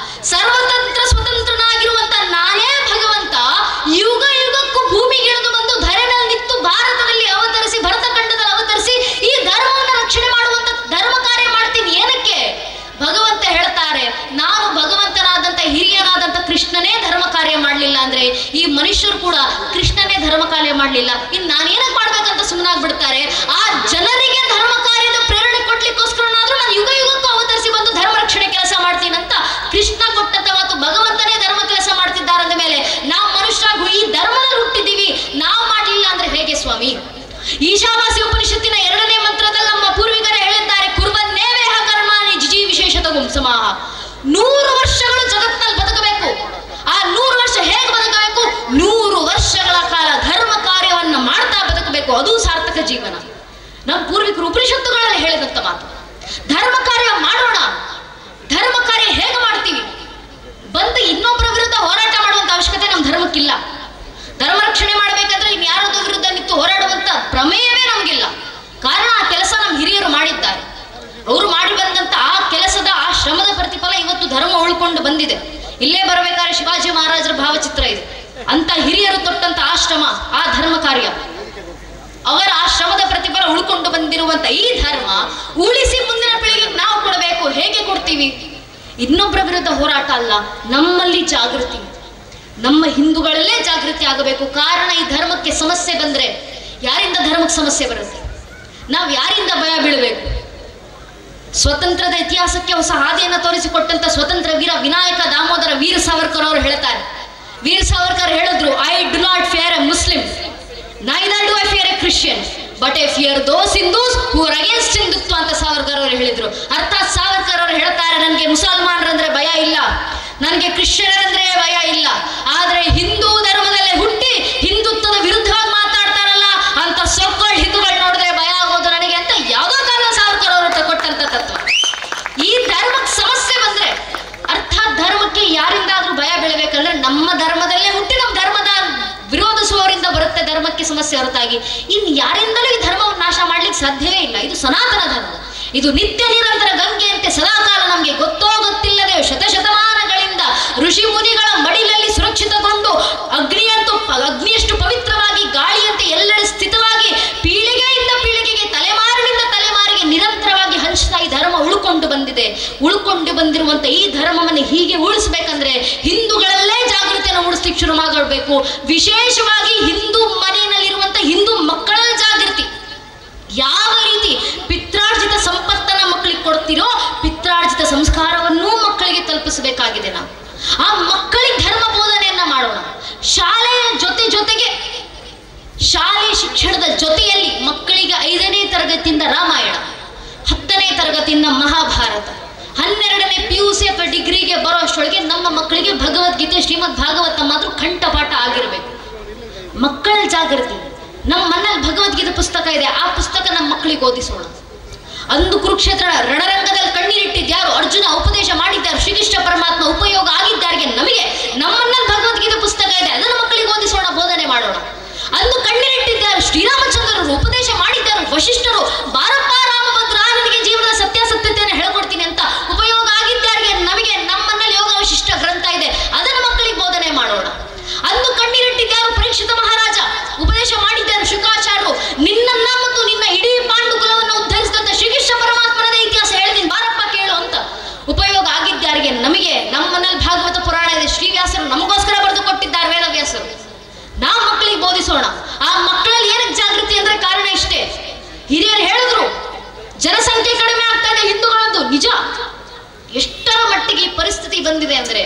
ಸರ್ವತಂತ್ರ ಸ್ವತಂತ್ರನಾಗಿರುವಂತ ನಾನೇ ಭಗವಂತ ಯುಗ ಯುಗಕ್ಕೂ ಭೂಮಿಗಿಳಿದು ಬಂದು ಧರೆನಲ್ಲಿ ನಿಂತು ಭಾರತದಲ್ಲಿ ಅವತರಿಸಿ, ಭರತಖಂಡದಲ್ಲಿ ಅವತರಿಸಿ ಈ ಧರ್ಮವನ್ನು ರಕ್ಷಣೆ ಮಾಡುವಂತ ಧರ್ಮ ಕಾರ್ಯ ಮಾಡ್ತೀನಿ. ಏನಕ್ಕೆ? ಭಗವಂತ ಹೇಳ್ತಾರೆ, ನಾನು ಭಗವಂತನಾದಂತ ಹಿರಿಯನಾದಂತ ಕೃಷ್ಣನೇ ಧರ್ಮ ಕಾರ್ಯ ಮಾಡಲಿಲ್ಲ ಅಂದ್ರೆ ಈ ಮನುಷ್ಯರು ಕೂಡ ಕೃಷ್ಣನೇ ಧರ್ಮ ಕಾರ್ಯ ಮಾಡಲಿಲ್ಲ, ಇನ್ನು ನಾನೇನಕ್ಕೆ ಮಾಡ್ಬೇಕಂತ ಸುಮ್ಮನಾಗ್ಬಿಡ್ತಾರೆ. ಆ ಜನರಿಗೆ ಧರ್ಮ ಕಾರ್ಯದ ಪ್ರೇರಣೆ ಕೊಡ್ಲಿಕ್ಕೋಸ್ಕರನಾದ್ರೂ ನಾನು ಯುಗ ಯುಗಕ್ಕೂ ಅವತರಿಸಿ ಬಂದು ಧರ್ಮ ರಕ್ಷಣೆ ಕೆಲಸ ಮಾಡ್ತೀನಂತ ಕೃಷ್ಣ ಕೊಟ್ಟಂತ ಮಾತು. ಭಗವಂತನೇ ಧರ್ಮ ಕೆಲಸ ಮಾಡ್ತಿದ್ದಾರೆ ಅಂದ ಮೇಲೆ ನಾವು ಮನುಷ್ಯರಾಗು ಈ ಧರ್ಮದಲ್ಲಿ ಹುಟ್ಟಿದ್ದೀವಿ, ನಾವು ಮಾಡಲಿಲ್ಲ ಅಂದ್ರೆ ಹೇಗೆ ಸ್ವಾಮಿ? ಈಶಾವಾಸ್ಯ ಉಪನಿಷತ್ತಿನ 2ನೇ ಮಂತ್ರದಲ್ಲಿ ನಮ್ಮ ಪೂರ್ವಿಕರೇ ಹೇಳಿದ್ದಾರೆ, ಕುರ್ಬನ್ನೇವೇಹ ಕರ್ಮಾಣಿ ಜಿಜಿ ವಿಶೇಷತಗುಂ ಸಮಾಹ. 100 ವರ್ಷಗಳು ಜಗತ್ತಿನಲ್ಲಿ ಬದುಕಬೇಕು. ಆ 100 ವರ್ಷ ಹೇಗೆ ಬದುಕಬೇಕು? 100 ವರ್ಷಗಳ ಕಾಲ ಧರ್ಮ ಕಾರ್ಯವನ್ನ ಮಾಡ್ತಾ ಬದುಕಬೇಕು, ಅದು ಸಾರ್ಥಕ ಜೀವನ. ನಮ್ಮ ಪೂರ್ವಿಕರು ಉಪನಿಷತ್ತುಗಳಲ್ಲಿ ಹೇಳಿದಂತ ಮಾತು. ಧರ್ಮ ಕಾರ್ಯ ಮಾಡೋಣ. ಧರ್ಮ ಕಾರ್ಯ ಹೇಗೆ ಮಾಡ್ತೀವಿ? ಬಂದು ಇನ್ನೊಬ್ಬರ ವಿರುದ್ಧ ಹೋರಾಟ ಮಾಡುವಂತ ಅವಶ್ಯಕತೆ ನಮ್ಮ ಧರ್ಮಕ್ಕಿಲ್ಲ. ಧರ್ಮ ರಕ್ಷಣೆ ಮಾಡಬೇಕಾದ್ರೆ ಇನ್ಯಾರದೋ ವಿರುದ್ಧ ನಿಂತು ಹೋರಾಡುವಂತ ಪ್ರಮೇಯವೇ ನಮಗಿಲ್ಲ. ಕಾರಣ ಆ ಕೆಲಸ ನಮ್ಮ ಹಿರಿಯರು ಮಾಡಿದ್ದಾರೆ. ಅವರು ಮಾಡಿ ಬಂದಂತ ಆ ಕೆಲಸದ, ಆ ಶ್ರಮದ ಪ್ರತಿಫಲ ಇವತ್ತು ಧರ್ಮ ಉಳ್ಕೊಂಡು ಬಂದಿದೆ. ಇಲ್ಲೇ ಬರಬೇಕಾದ್ರೆ ಶಿವಾಜಿ ಮಹಾರಾಜರ ಭಾವಚಿತ್ರ ಇದೆ. ಅಂತ ಹಿರಿಯರು ತೊಟ್ಟಂತ ಆ ಶ್ರಮ, ಆ ಧರ್ಮ ಕಾರ್ಯ, ಅವರ ಆ ಶ್ರಮದ ಪ್ರತಿಫಲ ಉಳ್ಕೊಂಡು ಬಂದಿರುವಂತ ಈ ಧರ್ಮ ಉಳಿಸಿ ಮುಂದಿನ ಪೀಳಿಗೆಗೆ ನಾವು ಕೊಡಬೇಕು. ಹೇಗೆ ಕೊಡ್ತೀವಿ? ಇನ್ನೊಬ್ಬರ ವಿರುದ್ಧ ಹೋರಾಟ ಅಲ್ಲ, ನಮ್ಮಲ್ಲಿ ಜಾಗೃತಿ, ನಮ್ಮ ಹಿಂದೂಗಳಲ್ಲೇ ಜಾಗೃತಿ ಆಗಬೇಕು. ಕಾರಣ ಈ ಧರ್ಮಕ್ಕೆ ಸಮಸ್ಯೆ ಬಂದ್ರೆ ಯಾರಿಂದ ಧರ್ಮಕ್ಕೆ ಸಮಸ್ಯೆ ಬರುತ್ತೆ? ನಾವು ಯಾರಿಂದ ಭಯ ಬೀಳಬೇಕು? ಸ್ವತಂತ್ರದ ಇತಿಹಾಸಕ್ಕೆ ಹೊಸ ಹಾದಿಯನ್ನು ತೋರಿಸಿಕೊಟ್ಟಂತ ಸ್ವತಂತ್ರ ವೀರ ವಿನಾಯಕ ದಾಮೋದರ ವೀರ ಸಾವರ್ಕರ್ ಅವರು ಹೇಳ್ತಾರೆ. ವೀರ ಸಾವರ್ಕರ್ ಹೇಳಿದ್ರು, I do not fear A Muslim, neither do I fear A Christian, but I fear those Hindus who are against Hindutva ಅಂತ ಸಾವರ್ಕರ್ ಅವರು ಹೇಳಿದ್ರು. ಅರ್ಥಾತ್ ಸಾವರ್ಕರ್ ಅವರು ಹೇಳ್ತಾರೆ, ನನಗೆ ಮುಸಲ್ಮಾನರಂದ್ರೆ ಭಯ ಇಲ್ಲ, ನನಗೆ ಕ್ರಿಶ್ಚಿಯನರಂದ್ರೆ ಭಯ ಇಲ್ಲ, ಆದ್ರೆ ಹಿಂದೂ ಧರ್ಮದಲ್ಲೇ ಹುಟ್ಟಿ ಹಿಂದುತ್ವದ ವಿರುದ್ಧವಾಗಿ ಮಾತಾಡ್ತಾರಲ್ಲ ಅಂತ ಸೊಕ್ಕೋಳ್ ಹಿಂದೂಗಳು ನೋಡಿದ್ರೆ ಭಯ ಆಗೋದು ನನಗೆ ಅಂತ ಯಾವುದೋ ಕಾರಣ ಸಾವರ್ಕರ್ ಅವರು ಕೊಟ್ಟಂತ ತತ್ವ. ಈ ಧರ್ಮಕ್ಕೆ ಸಮಸ್ಯೆ ಬಂದ್ರೆ, ಅರ್ಥಾತ್ ಧರ್ಮಕ್ಕೆ ಯಾರಿಂದಾದ್ರೂ ಭಯ ಬೀಳಬೇಕಂದ್ರೆ ನಮ್ಮ ಧರ್ಮದಲ್ಲೇ ಹುಟ್ಟಿ ನಮ್ಮ ಧರ್ಮದ ವಿರೋಧಿಸುವವರಿಂದ ಬರುತ್ತೆ ಧರ್ಮಕ್ಕೆ ಸಮಸ್ಯೆ ಹೊರತಾಗಿ ಇನ್ನು ಯಾರಿಂದಲೂ ಈ ಧರ್ಮವನ್ನು ನಾಶ ಮಾಡ್ಲಿಕ್ಕೆ ಸಾಧ್ಯವೇ ಇಲ್ಲ. ಇದು ಸನಾತನ ಧರ್ಮ, ಇದು ನಿತ್ಯ ನಿರಂತರ ಗಂಗೆಯಂತೆ ಸದಾಕಾಲ ನಮಗೆ ಗೊತ್ತೋ ಗೊತ್ತಿಲ್ಲದೆ ಶತಶತಮಾನಗಳಿಂದ ಋಷಿ ಮುನಿಗಳ ಮಡಿಲಲ್ಲಿ ಸುರಕ್ಷಿತಗೊಂಡು ಅಗ್ನಿಯಷ್ಟು ಪವಿತ್ರವಾಗಿ, ಗಾಳಿಯಂತೆ ಎಲ್ಲೆಡೆ ಸ್ಥಿತವಾಗಿ ಪೀಳಿಗೆಯಿಂದ ಪೀಳಿಗೆಗೆ, ತಲೆಮಾರಿನಿಂದ ತಲೆಮಾರಿಗೆ ನಿರಂತರವಾಗಿ ಹಂಚ್ತಾ ಈ ಧರ್ಮ ಉಳ್ಕೊಂಡು ಬಂದಿದೆ. ನಂಬಿಕೊಂಡು ಬಂದಿರುವಂತ ಈ ಧರ್ಮವನ್ನು ಹೀಗೆ ಉಳಿಸ್ಬೇಕಂದ್ರೆ ಹಿಂದೂಗಳಲ್ಲೇ ಜಾಗೃತಿಯನ್ನು ಮೂಡಿಸ್ಲಿಕ್ಕೆ ಶುರು ಮಾಡಬೇಕು. ವಿಶೇಷವಾಗಿ ಹಿಂದೂ ಮನೆಯಲ್ಲಿರುವಂತ ಹಿಂದೂ ಮಕ್ಕಳ ಜಾಗೃತಿ. ಯಾವ ರೀತಿ ಪಿತ್ರಾರ್ಜಿತ ಸಂಪತ್ತನ್ನ ಮಕ್ಕಳಿಗೆ ಕೊಡ್ತಿರೋ ಪಿತ್ರಾರ್ಜಿತ ಸಂಸ್ಕಾರವನ್ನೂ ಮಕ್ಕಳಿಗೆ ತಲುಪಿಸಬೇಕಾಗಿದೆ. ನಾವು ಆ ಮಕ್ಕಳಿಗೆ ಧರ್ಮ ಬೋಧನೆಯನ್ನ ಮಾಡೋಣ. ಶಾಲೆಯ ಜೊತೆಗೆ ಶಾಲೆ ಶಿಕ್ಷಣದ ಜೊತೆಯಲ್ಲಿ ಮಕ್ಕಳಿಗೆ 5ನೇ ತರಗತಿಯಿಂದ ರಾಮಾಯಣ, 10ನೇ ತರಗತಿಯಿಂದ ಮಹಾಭಾರತ, 12ನೇ PUC ಅಥವಾ ಡಿಗ್ರಿಗೆ ಬರೋ ಅಷ್ಟೊಳಗೆ ನಮ್ಮ ಮಕ್ಕಳಿಗೆ ಭಗವದ್ಗೀತೆ ಶ್ರೀಮದ್ ಭಾಗವತ ಮಾತ್ರ ಕಂಠಪಾಠ ಆಗಿರಬೇಕು. ಮಕ್ಕಳ ಜಾಗೃತಿ. ನಮ್ಮ ಮನೇಲಿ ಭಗವದ್ಗೀತೆ ಪುಸ್ತಕ ಇದೆ, ಆ ಪುಸ್ತಕ ನಮ್ಮ ಮಕ್ಕಳಿಗೆ ಓದಿಸೋಣ. ಅಂದು ಕುರುಕ್ಷೇತ್ರ ರಣರಂಗದಲ್ಲಿ ಕಣ್ಣೀರಿಟ್ಟಿದ್ಯಾರು? ಅರ್ಜುನ ಉಪದೇಶ ಮಾಡಿದ್ದಾರೆ, ಶ್ರೀಕೃಷ್ಣ ಪರಮಾತ್ಮ ಉಪಯೋಗ ಆಗಿದ್ದಾರಿಗೆ ನಮಗೆ. ನಮ್ಮನ್ನಲ್ಲಿ ಭಗವದ್ಗೀತೆ ಪುಸ್ತಕ ಇದೆ, ಅದನ್ನು ಮಕ್ಕಳಿಗೆ ಓದಿಸೋಣ, ಬೋಧನೆ ಮಾಡೋಣ. ಅಂದು ಕಣ್ಣೀರಿಟ್ಟಿದ್ದಾರೆ ಶ್ರೀರಾಮಚಂದ್ರರು, ಉಪದೇಶ ಮಾಡಿದ್ದಾರೆ ವಶಿಷ್ಠರು, ಬಾರಪ್ಪ ರಾಮಭದ್ರ ನಿನಗೆ ಜೀವನದ ಸತ್ಯಾಸತ್ಯತೆಯನ್ನು ಹೇಳ್ಕೊಡ್ತೀನಿ ಅಂತ ಉಪಯೋಗ ಆಗಿದ್ದಾರಿಗೆ ನಮಗೆ. ನಮ್ಮನ್ನಲ್ಲಿ ಯೋಗ ವಶಿಷ್ಠ ಗ್ರಂಥ ಇದೆ, ಅದನ್ನು ಮಕ್ಕಳಿಗೆ ಬೋಧನೆ ಮಾಡೋಣ. ಅಂದು ಕಣ್ಣೀರಿಟ್ಟಿದ್ಯಾರು? ಪರೀಕ್ಷಿತ ಮಹಾರಾಜ, ಉಪದೇಶ ಮಾಡಿದ್ದಾರೆ ಶುಕಾಚಾರ್ಯರು, ನಿನ್ನನ್ನ ಮತ್ತು ನಿನ್ನ ಇಡೀ ಪಾಂಡು ಕುಲವನ್ನು ಉದ್ಧರಿಸಿದಂತ ಶ್ರೀಕೃಷ್ಣ ಪರಮಾತ್ಮನದೇ ಇತಿಹಾಸ ಹೇಳ್ತೀನಿ ಬಾರಪ್ಪ ಕೇಳು ಅಂತ ಉಪಯೋಗ ಆಗಿದ್ದಾರಿಗೆ ನಮಗೆ. ನಮ್ಮನಲ್ಲಿ ಭಾಗವತ ಪುರಾಣ ಇದೆ, ಶ್ರೀವ್ಯಾಸರು ನಮಗೋಸ್ಕರ ಬರೆದು ಕೊಟ್ಟಿದ್ದಾರೆ, ವೇದವ್ಯಾಸರು. ನಾವು ಮಕ್ಕಳಿಗೆ ಬೋಧಿಸೋಣ. ಆ ಮಕ್ಕಳಲ್ಲಿ ಏನಕ್ಕೆ ಜಾಗೃತಿ ಅಂದ್ರೆ ಕಾರಣ ಇಷ್ಟೇ. ಹಿರಿಯರು ಹೇಳಿದ್ರು ಜನಸಂಖ್ಯೆ ಕಡಿಮೆ ಆಗ್ತಾ ಇದೆ ಹಿಂದೂಗಳದ್ದು ನಿಜ. ಎಷ್ಟರ ಮಟ್ಟಿಗೆ ಈ ಪರಿಸ್ಥಿತಿ ಬಂದಿದೆ ಅಂದ್ರೆ,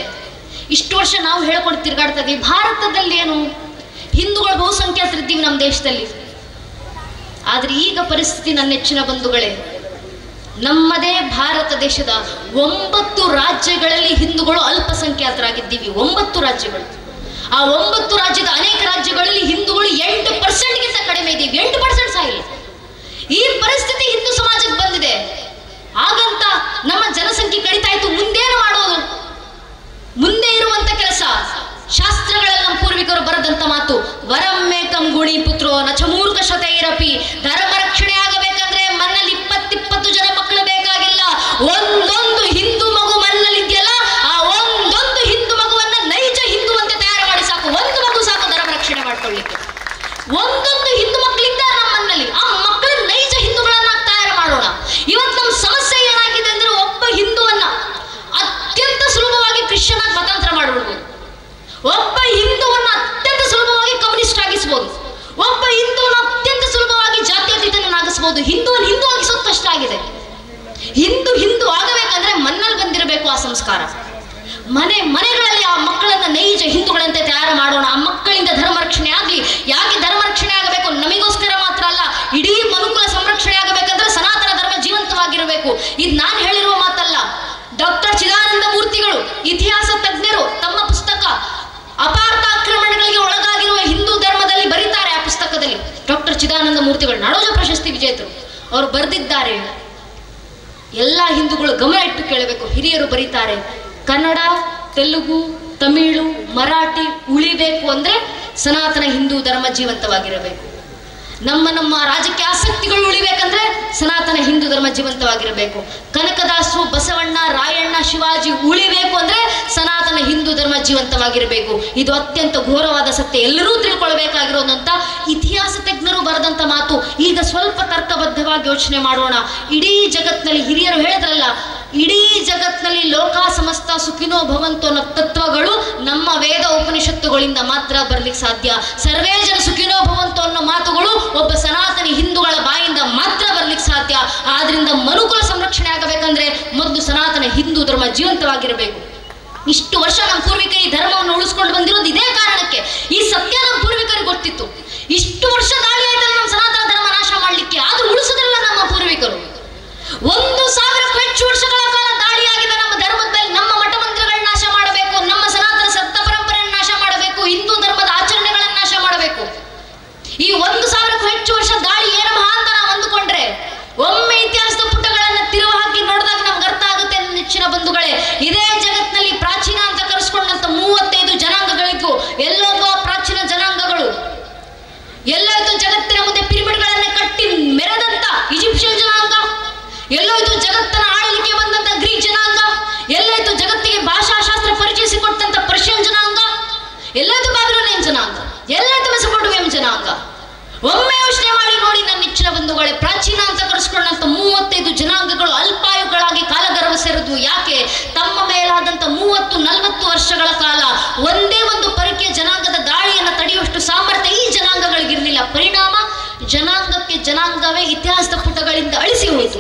ಇಷ್ಟು ವರ್ಷ ನಾವು ಹೇಳ್ಕೊಂಡು ತಿರ್ಗಾಡ್ತಾ ಇದೀವಿ. ಭಾರತದಲ್ಲಿ ಏನು ಹಿಂದೂಗಳು ಬಹುಸಂಖ್ಯಾತರಿದ್ದೀವಿ ನಮ್ಮ ದೇಶದಲ್ಲಿ. ಆದ್ರೆ ಈಗ ಪರಿಸ್ಥಿತಿ, ನನ್ನ ನೆಚ್ಚಿನ ಬಂಧುಗಳೇ, ನಮ್ಮದೇ ಭಾರತ ದೇಶದ 9 ರಾಜ್ಯಗಳಲ್ಲಿ ಹಿಂದೂಗಳು ಅಲ್ಪಸಂಖ್ಯಾತರಾಗಿದ್ದೀವಿ. 9 ರಾಜ್ಯಗಳು. ಆ 9 ರಾಜ್ಯದ ಅನೇಕ ರಾಜ್ಯಗಳಲ್ಲಿ ಹಿಂದೂಗಳು 8%ಗಿಂತ ಕಡಿಮೆ ಇದ್ದೀವಿ. 8% ಸಹ ಇಲ್ಲ. ಈ ಪರಿಸ್ಥಿತಿ ಹಿಂದೂ ಸಮಾಜಕ್ಕೆ ಬಂದಿದೆ. ಹಾಗಂತ ನಮ್ಮ ಜನಸಂಖ್ಯೆ ಕಡಿತಾ ಇತ್ತು, ಮುಂದೇನು ಮಾಡೋದು? ಮುಂದೆ ಇರುವಂತ ಕೆಲಸ ಶಾಸ್ತ್ರಗಳಲ್ಲಿ ನಮ್ಮ ಪೂರ್ವಿಕರು ಬರೆದಂತ ಮಾತು, ವರಮ್ಮೇಕಂ ಗುಣಿ ಪುತ್ರೋ ನಚ ಮೂರ್ಖ ಶತೈರಪಿ. ಧರ್ಮ ರಕ್ಷಣೆ ಆಗಬೇಕಂದ್ರೆ ಮನ್ನಲ್ಲಿ 20 ಜನ ಮಕ್ಕಳು ಬೇಕಾಗಿಲ್ಲ. ಒಂದೊಂದು ಹಿಂದೂ ಮಗು ಮನ್ನಲ್ಲಿ ಇದೆಯಲ್ಲ, ಆ ಒಂದೊಂದು ಹಿಂದೂ ಮಗುವನ್ನ ನೈಜ ಹಿಂದೂ ಅಂತ ತಯಾರು ಮಾಡಿ ಸಾಕು. ಒಂದು ಮಗು ಸಾಕು ಧರ್ಮ ರಕ್ಷಣೆ ಮಾಡ್ಕೊಳ್ಳಿಕ್ಕೆ. ಒಂದೊಂದು ಹಿಂದೂ ಮಕ್ಕಳಿಂದ ನಮ್ಮನ್ನಲ್ಲಿ ಆ ಮಕ್ಕಳ ನೈಜ ಹಿಂದೂಗಳನ್ನ ತಯಾರು ಮಾಡೋಣ. ಇವತ್ತು ನಮ್ಮ ಸಮಸ್ಯೆ ಏನಾಗಿದೆ ಅಂದ್ರೆ, ಒಬ್ಬ ಹಿಂದೂವನ್ನ ಅತ್ಯಂತ ಸುಲಭವಾಗಿ ಕ್ರಿಶ್ಚಿಯನ್ ಆಗಿ ಮತಾಂತರ ಮಾಡಿಬಿಡ್ಬೋದು. ಒಬ್ಬ ಹಿಂದೂವನ್ನ ಅತ್ಯಂತ ಸುಲಭವಾಗಿ ಕಮ್ಯುನಿಸ್ಟ್ ಆಗಿಸಬಹುದು. ಒಬ್ಬ ಹಿಂದೂವನ್ನ ಅತ್ಯಂತ ಸುಲಭವಾಗಿ ಜಾತ್ಯತೀತನಾಗಿಸಬಹುದು. ಹಿಂದೂವನ್ನು ಹಿಂದೂ ಆಗಿಸೋದು ಕಷ್ಟ ಆಗಿದೆ. ಹಿಂದೂ ಆಗಬೇಕಂದ್ರೆ ಮನ್ನಲ್ಲಿ ಬಂದಿರಬೇಕು ಆ ಸಂಸ್ಕಾರ. ಮನೆಗಳಲ್ಲಿ ಆ ಮಕ್ಕಳನ್ನ ನೈಜ ಹಿಂದೂಗಳಂತೆ ತಯಾರು ಮಾಡೋಣ. ಆ ಮಕ್ಕಳಿಂದ ಧರ್ಮ ರಕ್ಷಣೆ ಆಗ್ಲಿ. ಯಾಕೆ ಧರ್ಮ ರಕ್ಷಣೆ ಆಗಬೇಕು? ನಮಗೋಸ್ಕರ ಮಾತ್ರ ಅಲ್ಲ, ಇಡೀ ಮನುಕುಲ ಸಂರಕ್ಷಣೆ ಆಗಬೇಕಂದ್ರೆ ಸನಾತನ ಧರ್ಮ ಜೀವಂತವಾಗಿರಬೇಕು. ಇದು ನಾನು ಹೇಳಿರುವ ಮಾತಲ್ಲ. ಡಾಕ್ಟರ್ ಚಿದಾನಂದ ಮೂರ್ತಿಗಳು, ಇತಿಹಾಸ ತಜ್ಞರು, ತಮ್ಮ ಪುಸ್ತಕ ಅಪಾರ್ಥ ಆಕ್ರಮಣಗಳಿಗೆ ಒಳಗಾಗಿರುವ ಹಿಂದೂ ಧರ್ಮದಲ್ಲಿ ಬರೀತಾರೆ. ಆ ಪುಸ್ತಕದಲ್ಲಿ ಡಾಕ್ಟರ್ ಚಿದಾನಂದ ಮೂರ್ತಿಗಳು ನಾಡೋಜ ಪ್ರಶಸ್ತಿ ವಿಜೇತರು, ಅವರು ಬರೆದಿದ್ದಾರೆ. ಎಲ್ಲ ಹಿಂದೂಗಳು ಗಮನ ಇಟ್ಟು ಕೇಳಬೇಕು. ಹಿರಿಯರು ಬರೀತಾರೆ, ಕನ್ನಡ, ತೆಲುಗು, ತಮಿಳು, ಮರಾಠಿ ಉಳಿಬೇಕು ಅಂದ್ರೆ ಸನಾತನ ಹಿಂದೂ ಧರ್ಮ ಜೀವಂತವಾಗಿರಬೇಕು. ನಮ್ಮ ರಾಜಕೀಯ ಆಸಕ್ತಿಗಳು ಉಳಿಬೇಕಂದ್ರೆ ಸನಾತನ ಹಿಂದೂ ಧರ್ಮ ಜೀವಂತವಾಗಿರಬೇಕು. ಕನಕದಾಸರು, ಬಸವಣ್ಣ, ರಾಯಣ್ಣ, ಶಿವಾಜಿ ಉಳಿಬೇಕು ಅಂದ್ರೆ ಸನಾತನ ಹಿಂದೂ ಧರ್ಮ ಜೀವಂತವಾಗಿರಬೇಕು. ಇದು ಅತ್ಯಂತ ಘೋರವಾದ ಸತ್ಯ, ಎಲ್ಲರೂ ತಿಳ್ಕೊಳ್ಬೇಕಾಗಿರೋದಂತ ಇತಿಹಾಸ ತಜ್ಞರು ಬರೆದಂತ ಮಾತು. ಈಗ ಸ್ವಲ್ಪ ತರ್ಕಬದ್ಧವಾಗಿ ಯೋಚನೆ ಮಾಡೋಣ. ಇಡೀ ಜಗತ್ತಿನಲ್ಲಿ ಹಿರಿಯರು ಹೇಳಿದ್ರಲ್ಲ, ಇಡೀ ಜಗತ್ತಿನಲ್ಲಿ ಲೋಕ ಸಮಸ್ತ ಸುಖಿನೋ ಭವಂತು ಅನ್ನೋ ತತ್ವಗಳು ನಮ್ಮ ವೇದ ಉಪನಿಷತ್ತುಗಳಿಂದ ಮಾತ್ರ ಬರ್ಲಿಕ್ಕೆ ಸಾಧ್ಯ. ಸರ್ವೇ ಜನ ಸುಖಿನೋ ಭವಂತು ಅನ್ನೋ ಮಾತುಗಳು ಒಬ್ಬ ಸನಾತನಿ ಹಿಂದೂಗಳ ಬಾಯಿಂದ ಮಾತ್ರ ಬರ್ಲಿಕ್ಕೆ ಸಾಧ್ಯ. ಆದ್ರಿಂದ ಮನುಕುಲ ಸಂರಕ್ಷಣೆ ಆಗಬೇಕಂದ್ರೆ ಮೊದಲು ಸನಾತನ ಹಿಂದೂ ಧರ್ಮ ಜೀವಂತವಾಗಿರಬೇಕು. ಇಷ್ಟು ವರ್ಷ ನಮ್ಮ ಪೂರ್ವಿಕರು ಈ ಧರ್ಮವನ್ನು ಉಳಿಸ್ಕೊಂಡು ಬಂದಿರೋದು ಇದೇ ಕಾರಣಕ್ಕೆ. ಈ ಸತ್ಯ ನಮ್ಮ ಪೂರ್ವಿಕರಿಗೆ ಗೊತ್ತಿತ್ತು. ಇಷ್ಟು ವರ್ಷ ದಾಳಿ ಆಯ್ತಲ್ಲ ನಮ್ಮ ಸನಾತನ ಧರ್ಮ ನಾಶ ಮಾಡ್ಲಿಕ್ಕೆ, ಆದ್ರೂ ಉಳಿಸಿದ್ರಲ್ಲ ನಮ್ಮ ಪೂರ್ವಿಕರು. 1000ಕ್ಕೂ ಹೆಚ್ಚು ವರ್ಷಗಳ ಕಾಲ ದಾಳಿಯಾಗಿದೆ ನಮ್ಮ ಧರ್ಮದ ಮೇಲೆ. ನಮ್ಮ ಮಠ ಮಂದಿರಗಳನ್ನ ನಾಶ ಮಾಡಬೇಕು, ನಮ್ಮ ಸನಾತನ ಸತ್ತ ಪರಂಪರೆಯನ್ನು ನಾಶ ಮಾಡಬೇಕು, ಹಿಂದೂ ಧರ್ಮದ ಆಚರಣೆಗಳನ್ನು ನಾಶ ಮಾಡಬೇಕು. ಈ 1000ಕ್ಕೂ ಹೆಚ್ಚು ವರ್ಷ ದಾಳಿ ಏನು ಮಹಾ ಅಂತ ನಾವು ಅಂದುಕೊಂಡ್ರೆ, ಒಮ್ಮೆ ಇತಿಹಾಸದ ಪುಟಗಳನ್ನ ತಿರುವು ಹಾಕಿ ನೋಡಿದಾಗ ನಮ್ಗೆ ಅರ್ಥ ಆಗುತ್ತೆ. ನೆಚ್ಚಿನ ಬಂಧುಗಳೇ, ಇದೇ ಜಗತ್ತಿನಲ್ಲಿ ಪ್ರಾಚೀನ ಅಂತ ಕರೆಸ್ಕೊಂಡಂತ 35 ಜನಾಂಗಗಳಿಗೂ ಎಲ್ಲೊಬ್ಬ ಪ್ರಾಚೀನ ಜನಾಂಗಗಳು ಎಲ್ಲೋಯ್ತು? ಜಗತ್ತಿನ ಮುಂದೆ ಪಿರಮಿಡ್ಗಳನ್ನ ಕಟ್ಟಿ ಮೆರೆದಂತ ಈಜಿಪ್ಷಿಯನ್ ಜನಾಂಗ ಎಲ್ಲೋಯ್ತು? ಜಗತ್ತನ್ನ ಆಳಲಿಕ್ಕೆ ಬಂದಂತ ಗ್ರೀಕ್ ಜನಾಂಗ ಎಲ್ಲೋಯ್ತು? ಜಗತ್ತಿಗೆ ಭಾಷಾಶಾಸ್ತ್ರ ಪರಿಚಯಿಸಿಕೊಟ್ಟಂತ ಪರ್ಷಿಯನ್ ಜನಾಂಗ ಎಲ್ಲೋಯ್ತು? ಬ್ಯಾಬಿಲೋನಿಯನ್ ಜನಾಂಗ ಎಲ್ಲೋಯ್ತು? ಮೆಸೊಪೊಟೇಮಿಯನ್ ಜನಾಂಗ. ಒಮ್ಮೆ ಯೋಚನೆ ಮಾಡಿ ನೋಡಿ ನನ್ನ ನೆಚ್ಚಿನ ಬಂಧುಗಳೇ, ಪ್ರಾಚೀನ ಅಂತ ಕರೆಸ್ಕೊಂಡಂತ 35 ಜನಾಂಗಗಳು ಅಲ್ಪಾಯುಗಳಾಗಿ ಕಾಲಗರ್ಭ ಸೇರಿದ್ವು ಕಳಿಸ್ಬೇಕು. ಯಾಕೆ? ತಮ್ಮ ಮೇಲಾದಂಥ 30-40 ವರ್ಷಗಳ ಕಾಲ ಒಂದೇ ಒಂದು ಪರಕೀಯ ಜನಾಂಗದ ದಾಳಿಯನ್ನು ತಡೆಯುವಷ್ಟು ಸಾಮರ್ಥ್ಯ ಈ ಜನಾಂಗಗಳಿಗಿರಲಿಲ್ಲ. ಪರಿಣಾಮ ಜನಾಂಗಕ್ಕೆ ಜನಾಂಗವೇ ಇತಿಹಾಸದ ಪುಟಗಳಿಂದ ಅಳಿಸಿ ಹೋಯಿತು.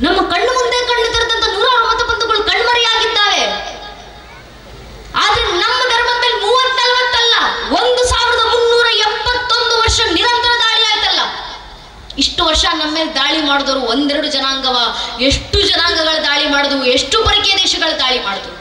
ನಮ್ಮ ಕಣ್ಣು ಮುಂದೆ ಕಣ್ಣು ತೆರೆದಂತ 100 ಮತಬಂಧುಗಳು ಕಣ್ಮರೆಯಾಗಿದ್ದಾವೆ. ಆದ್ರೆ ನಮ್ಮ ಧರ್ಮದ ಮೇಲೆ 30-40 ಅಲ್ಲ, 1371 ವರ್ಷ ನಿರಂತರ ದಾಳಿ ಆಯ್ತಲ್ಲ. ಇಷ್ಟು ವರ್ಷ ನಮ್ಮ ಮೇಲೆ ದಾಳಿ ಮಾಡಿದವರು ಒಂದೆರಡು ಜನಾಂಗವ? ಎಷ್ಟು ಜನಾಂಗಗಳ ದಾಳಿ ಮಾಡಿದ್ವು? ಎಷ್ಟು ಪರಕೀಯ ದೇಶಗಳ ದಾಳಿ ಮಾಡಿದ್ವು?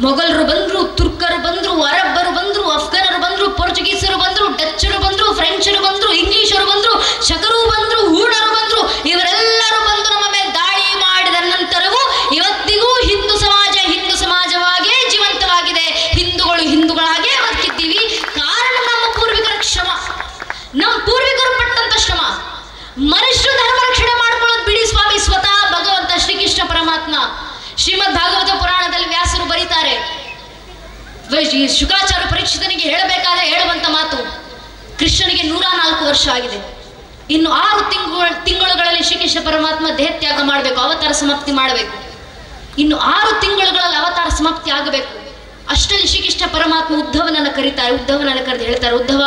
ಮೊಘಲರು ಬಂದ್ರು, ತುರ್ಕರು ಬಂದ್ರು, ಅರಬ್ಬರು ಬಂದ್ರು, ಅಫ್ಘಾನರು ಬಂದ್ರು, ಪೋರ್ಚುಗೀಸರು ಬಂದ್ರು, ಡಚ್ಚರು ಬಂದ್ರು, ಫ್ರೆಂಚರು ಬಂದ್ರು, ಇಂಗ್ಲಿಷರು ಬಂದ್ರು, ಶಕರು ಬಂದ್ರು, ಹೂಣರು ಬಂದ್ರು. ಇವರೆಲ್ಲರೂ ಬಂದು ನಮ್ಮ ಮೇಲೆ ದಾಳಿ ಮಾಡಿದ ನಂತರವೂ ಇವತ್ತಿಗೂ ಹಿಂದೂ ಸಮಾಜವಾಗೇ ಜೀವಂತವಾಗಿದೆ. ಹಿಂದೂಗಳು ಹಿಂದೂಗಳಾಗೇ ಬದುಕಿದ್ದೀವಿ. ಕಾರಣ ನಮ್ಮ ಪೂರ್ವಿಕರ ಶ್ರಮ, ನಮ್ಮ ಪೂರ್ವಿಕರು ಪಟ್ಟಂತ ಶ್ರಮ. ಮನುಷ್ಯರು ಧರ್ಮ ರಕ್ಷಣೆ ಮಾಡ್ಕೊಳ್ಳೋದು ಬಿಡಿ ಸ್ವಾಮಿ, ಸ್ವತಃ ಭಗವಂತ ಶ್ರೀಕೃಷ್ಣ ಪರಮಾತ್ಮ ಶ್ರೀಮದ್ ಭಾಗವತ ಪುರಾಣದಲ್ಲಿ ವ್ಯಾಸರು ಬರೀತಾರೆ. ಶುಕಾಚಾರ್ಯ ಪರೀಕ್ಷಿತನಿಗೆ ಹೇಳಬೇಕಾದ್ರೆ ಹೇಳುವಂತ ಮಾತು, ಕೃಷ್ಣನಿಗೆ 104 ವರ್ಷ ಆಗಿದೆ. ಇನ್ನು 6 ತಿಂಗಳುಗಳಲ್ಲಿ ಶ್ರೀಕೃಷ್ಣ ಪರಮಾತ್ಮ ದೇಹತ್ಯಾಗ ಮಾಡಬೇಕು, ಅವತಾರ ಸಮಾಪ್ತಿ ಮಾಡಬೇಕು. ಇನ್ನು 6 ತಿಂಗಳುಗಳಲ್ಲಿ ಅವತಾರ ಸಮಾಪ್ತಿ ಆಗಬೇಕು. ಅಷ್ಟರಲ್ಲಿ ಶ್ರೀಕೃಷ್ಣ ಪರಮಾತ್ಮ ಉದ್ಧವನನ್ನು ಕರೀತಾರೆ. ಉದ್ಧವನನ್ನು ಕರೆದು ಹೇಳ್ತಾರೆ, ಉದ್ಧವ,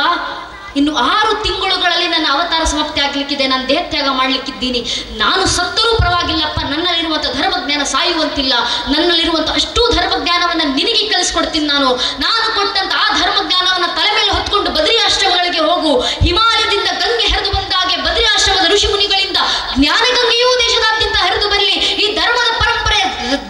ಇನ್ನು 6 ತಿಂಗಳುಗಳಲ್ಲಿ ನನ್ನ ಅವತಾರ ಸಮಾಪ್ತಿ ಆಗ್ಲಿಕ್ಕಿದೆ, ನಾನು ದೇಹತ್ಯಾಗ ಮಾಡ್ಲಿಕ್ಕಿದ್ದೀನಿ. ನಾನು ಸತ್ತರೂ ಪರವಾಗಿಲ್ಲಪ್ಪ, ನನ್ನಲ್ಲಿರುವಂಥ ಧರ್ಮಜ್ಞಾನ ಸಾಯುವಂತಿಲ್ಲ. ನನ್ನಲ್ಲಿರುವಂಥ ಅಷ್ಟೂ ಧರ್ಮಜ್ಞಾನವನ್ನು ನಿನಗೆ ಕಲಿಸ್ಕೊಡ್ತೀನಿ. ನಾನು ಕೊಟ್ಟಂತ ಆ ಧರ್ಮಜ್ಞಾನವನ್ನು ತಲೆ ಮೇಲೆ ಹೊತ್ಕೊಂಡು ಬದ್ರಿ ಆಶ್ರಮಗಳಿಗೆ ಹೋಗು. ಹಿಮಾಲಯದಿಂದ ಗಂಗೆ ಹರಿದು ಬಂದಾಗೆ ಬದ್ರಿ ಆಶ್ರಮದ ಋಷಿ ಮುನಿಗಳಿಂದ ಜ್ಞಾನ ಗಂಗೆಯೂ ದೇಶದಾದ್ಯಂತ ಹರಿದು ಬರಲಿ, ಈ ಧರ್ಮದ ಪರಂಪರೆ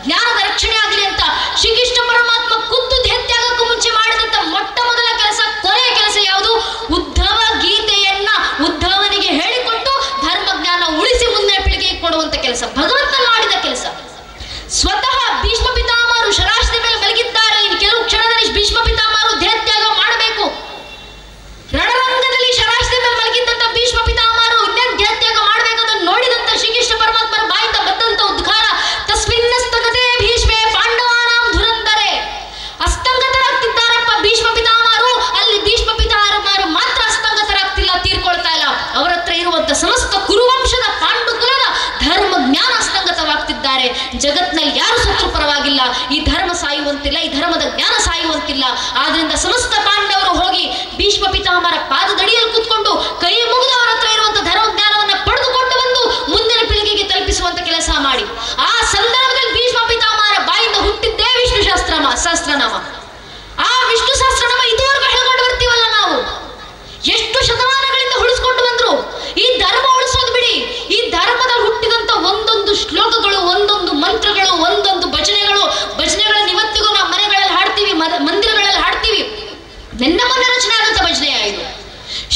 ಜ್ಞಾನದ ರಕ್ಷಣೆ ಆಗಲಿ ಅಂತ ಶ್ರೀಕೃಷ್ಣ ಪರಮಾತ್ಮ ಖುದ್ದು ದೇಹತ್ಯಾಗಕ್ಕೂ ಮುಂಚೆ ಮಾಡಿದಂತ ಮೊಟ್ಟ ಮೊದಲ ಕೆಲಸ, ಕೊನೆಯ ಕೆಲಸ ಯಾವುದು? ಉದ್ಧವ ಗೀತೆಯನ್ನ ಉದ್ಧವನಿಗೆ ಹೇಳಿಕೊಟ್ಟು ಧರ್ಮಜ್ಞಾನ ಉಳಿಸಿ ಮುಂದಿನ ಪೀಳಿಗೆಗೆ ಕೊಡುವಂತ ಕೆಲಸ, ಭಗವಂತ ಮಾಡಿದ ಕೆಲಸ. ಸ್ವತಃ ಭೀಷ್ಮ ಪಿತಾಮಹರು ಶರಾಶದ ಮೇಲೆ ಮಲಗಿದ್ದಾರೆ. ಇನ್ನು ಕೆಲವು ಕ್ಷಣದಲ್ಲಿ ಭೀಷ್ಮ ಪಿತಾಮಹರು ದೇಹತ್ಯಾಗ ಮಾಡಬೇಕು. ರಣರಂಗದಲ್ಲಿ ಶರಾಶದ ಮೇಲೆ ಮಲಗಿದ್ದಂತ ಭೀಷ್ಮ ಪಿತಾಮಹರು ದೇಹತ್ಯಾಗ ಮಾಡಬೇಕಂತ ನೋಡಿದಂತ ಶ್ರೀಕೃಷ್ಣ ಪರಮಾತ್ಮರ ಬಾಯಿಂದ ಬಂದಂತ ಉದ್ಗಾರ, ತಸ್ಮಿನ್ನಸ್ತಗತೆ ಭೀಷ್ಮೆ ಪಾಂಡವಾನಾಂ ಧುರಂಧರೆ. ಅಸ್ತಂಗತರಾಗ್ತಿದ್ದಾರಪ್ಪ ಭೀಷ್ಮ ಪಿತಾಮಹರು. ಅಲ್ಲಿ ಭೀಷ್ಮ ಪಿತಾಮಹರು ಮಾತ್ರ ಅಸ್ತಂಗತರಾಗ್ತಿಲ್ಲ, ತೀರ್ಕೊಳ್ತಾ ಇಲ್ಲ. ಅವರ ಹತ್ರ ಇರುವಂತ ಸಮಸ್ತ ಕುರುವಂಶದ ಪಾಂಡು ಕುಲದ ಧರ್ಮ ಜ್ಞಾನ ಅಸ್ತಂಗತವಾಗ್ತಿದ್ದಾರೆ. ಜಗತ್ನಲ್ಲಿ ಯಾರು ಸತ್ರು ಪರವಾಗಿಲ್ಲ, ಈ ಧರ್ಮ ಸಾಯುವಂತಿಲ್ಲ, ಈ ಧರ್ಮದ ಜ್ಞಾನ ಸಾಯುವಂತಿಲ್ಲ. ಆದ್ರಿಂದ ಸಮಸ್ತ ಪಾಂಡವರು ಹೋಗಿ ಭೀಷ್ಮ ಪಿತಾಮಹರ ಪಾದದಡಿಯಲ್ಲಿ ಕೂತ್ಕೊಂಡು ಕೈ ಮುಗಿದು ಅವರ ಹತ್ರ ಇರುವಂತ ಧರ್ಮ ಜ್ಞಾನವನ್ನು ಪಡೆದುಕೊಂಡು ಬಂದು ಮುಂದಿನ ಪೀಳಿಗೆಗೆ ತಲುಪಿಸುವಂತ ಕೆಲಸ ಮಾಡಿ. ಆ ಸಂದರ್ಭದಲ್ಲಿ ಭೀಷ್ಮ ಪಿತಾಮಹರ ಬಾಯಿಂದ ಹುಟ್ಟಿದ್ದೇ ವಿಷ್ಣು ಸಹಸ್ರನಾಮ. ಆ ವಿಷ್ಣು ಸಹಸ್ರನಾಮ ಇದುವರೆಗೂ ಹೇಳ್ಕೊಂಡು ಬರ್ತೀವಲ್ಲ ನಾವು. ಎಷ್ಟು ಶತಮಾನಗಳಿಂದ ಉಳಿಸ್ಕೊಂಡು ಬಂದ್ರು. ಈ ಧರ್ಮ ಉಳಿಸೋದು ಬಿಡಿ, ಈ ಧರ್ಮದಲ್ಲಿ ಹುಟ್ಟಿದಂತ ಒಂದೊಂದು ಶ್ಲೋಕಗಳು, ಒಂದೊಂದು ಮಂತ್ರಗಳು, ಒಂದೊಂದು ಭಜನೆಗಳನ್ನು ಇವತ್ತಿಗೂ ನಾವು ಮನೆಗಳಲ್ಲಿ ಹಾಡ್ತೀವಿ, ಮಂದಿರಗಳಲ್ಲಿ ಹಾಡ್ತೀವಿ. ಮೊನ್ನೆ ರಚನೆ ಆದಂತ ಭಜನೆಯ ಇದು.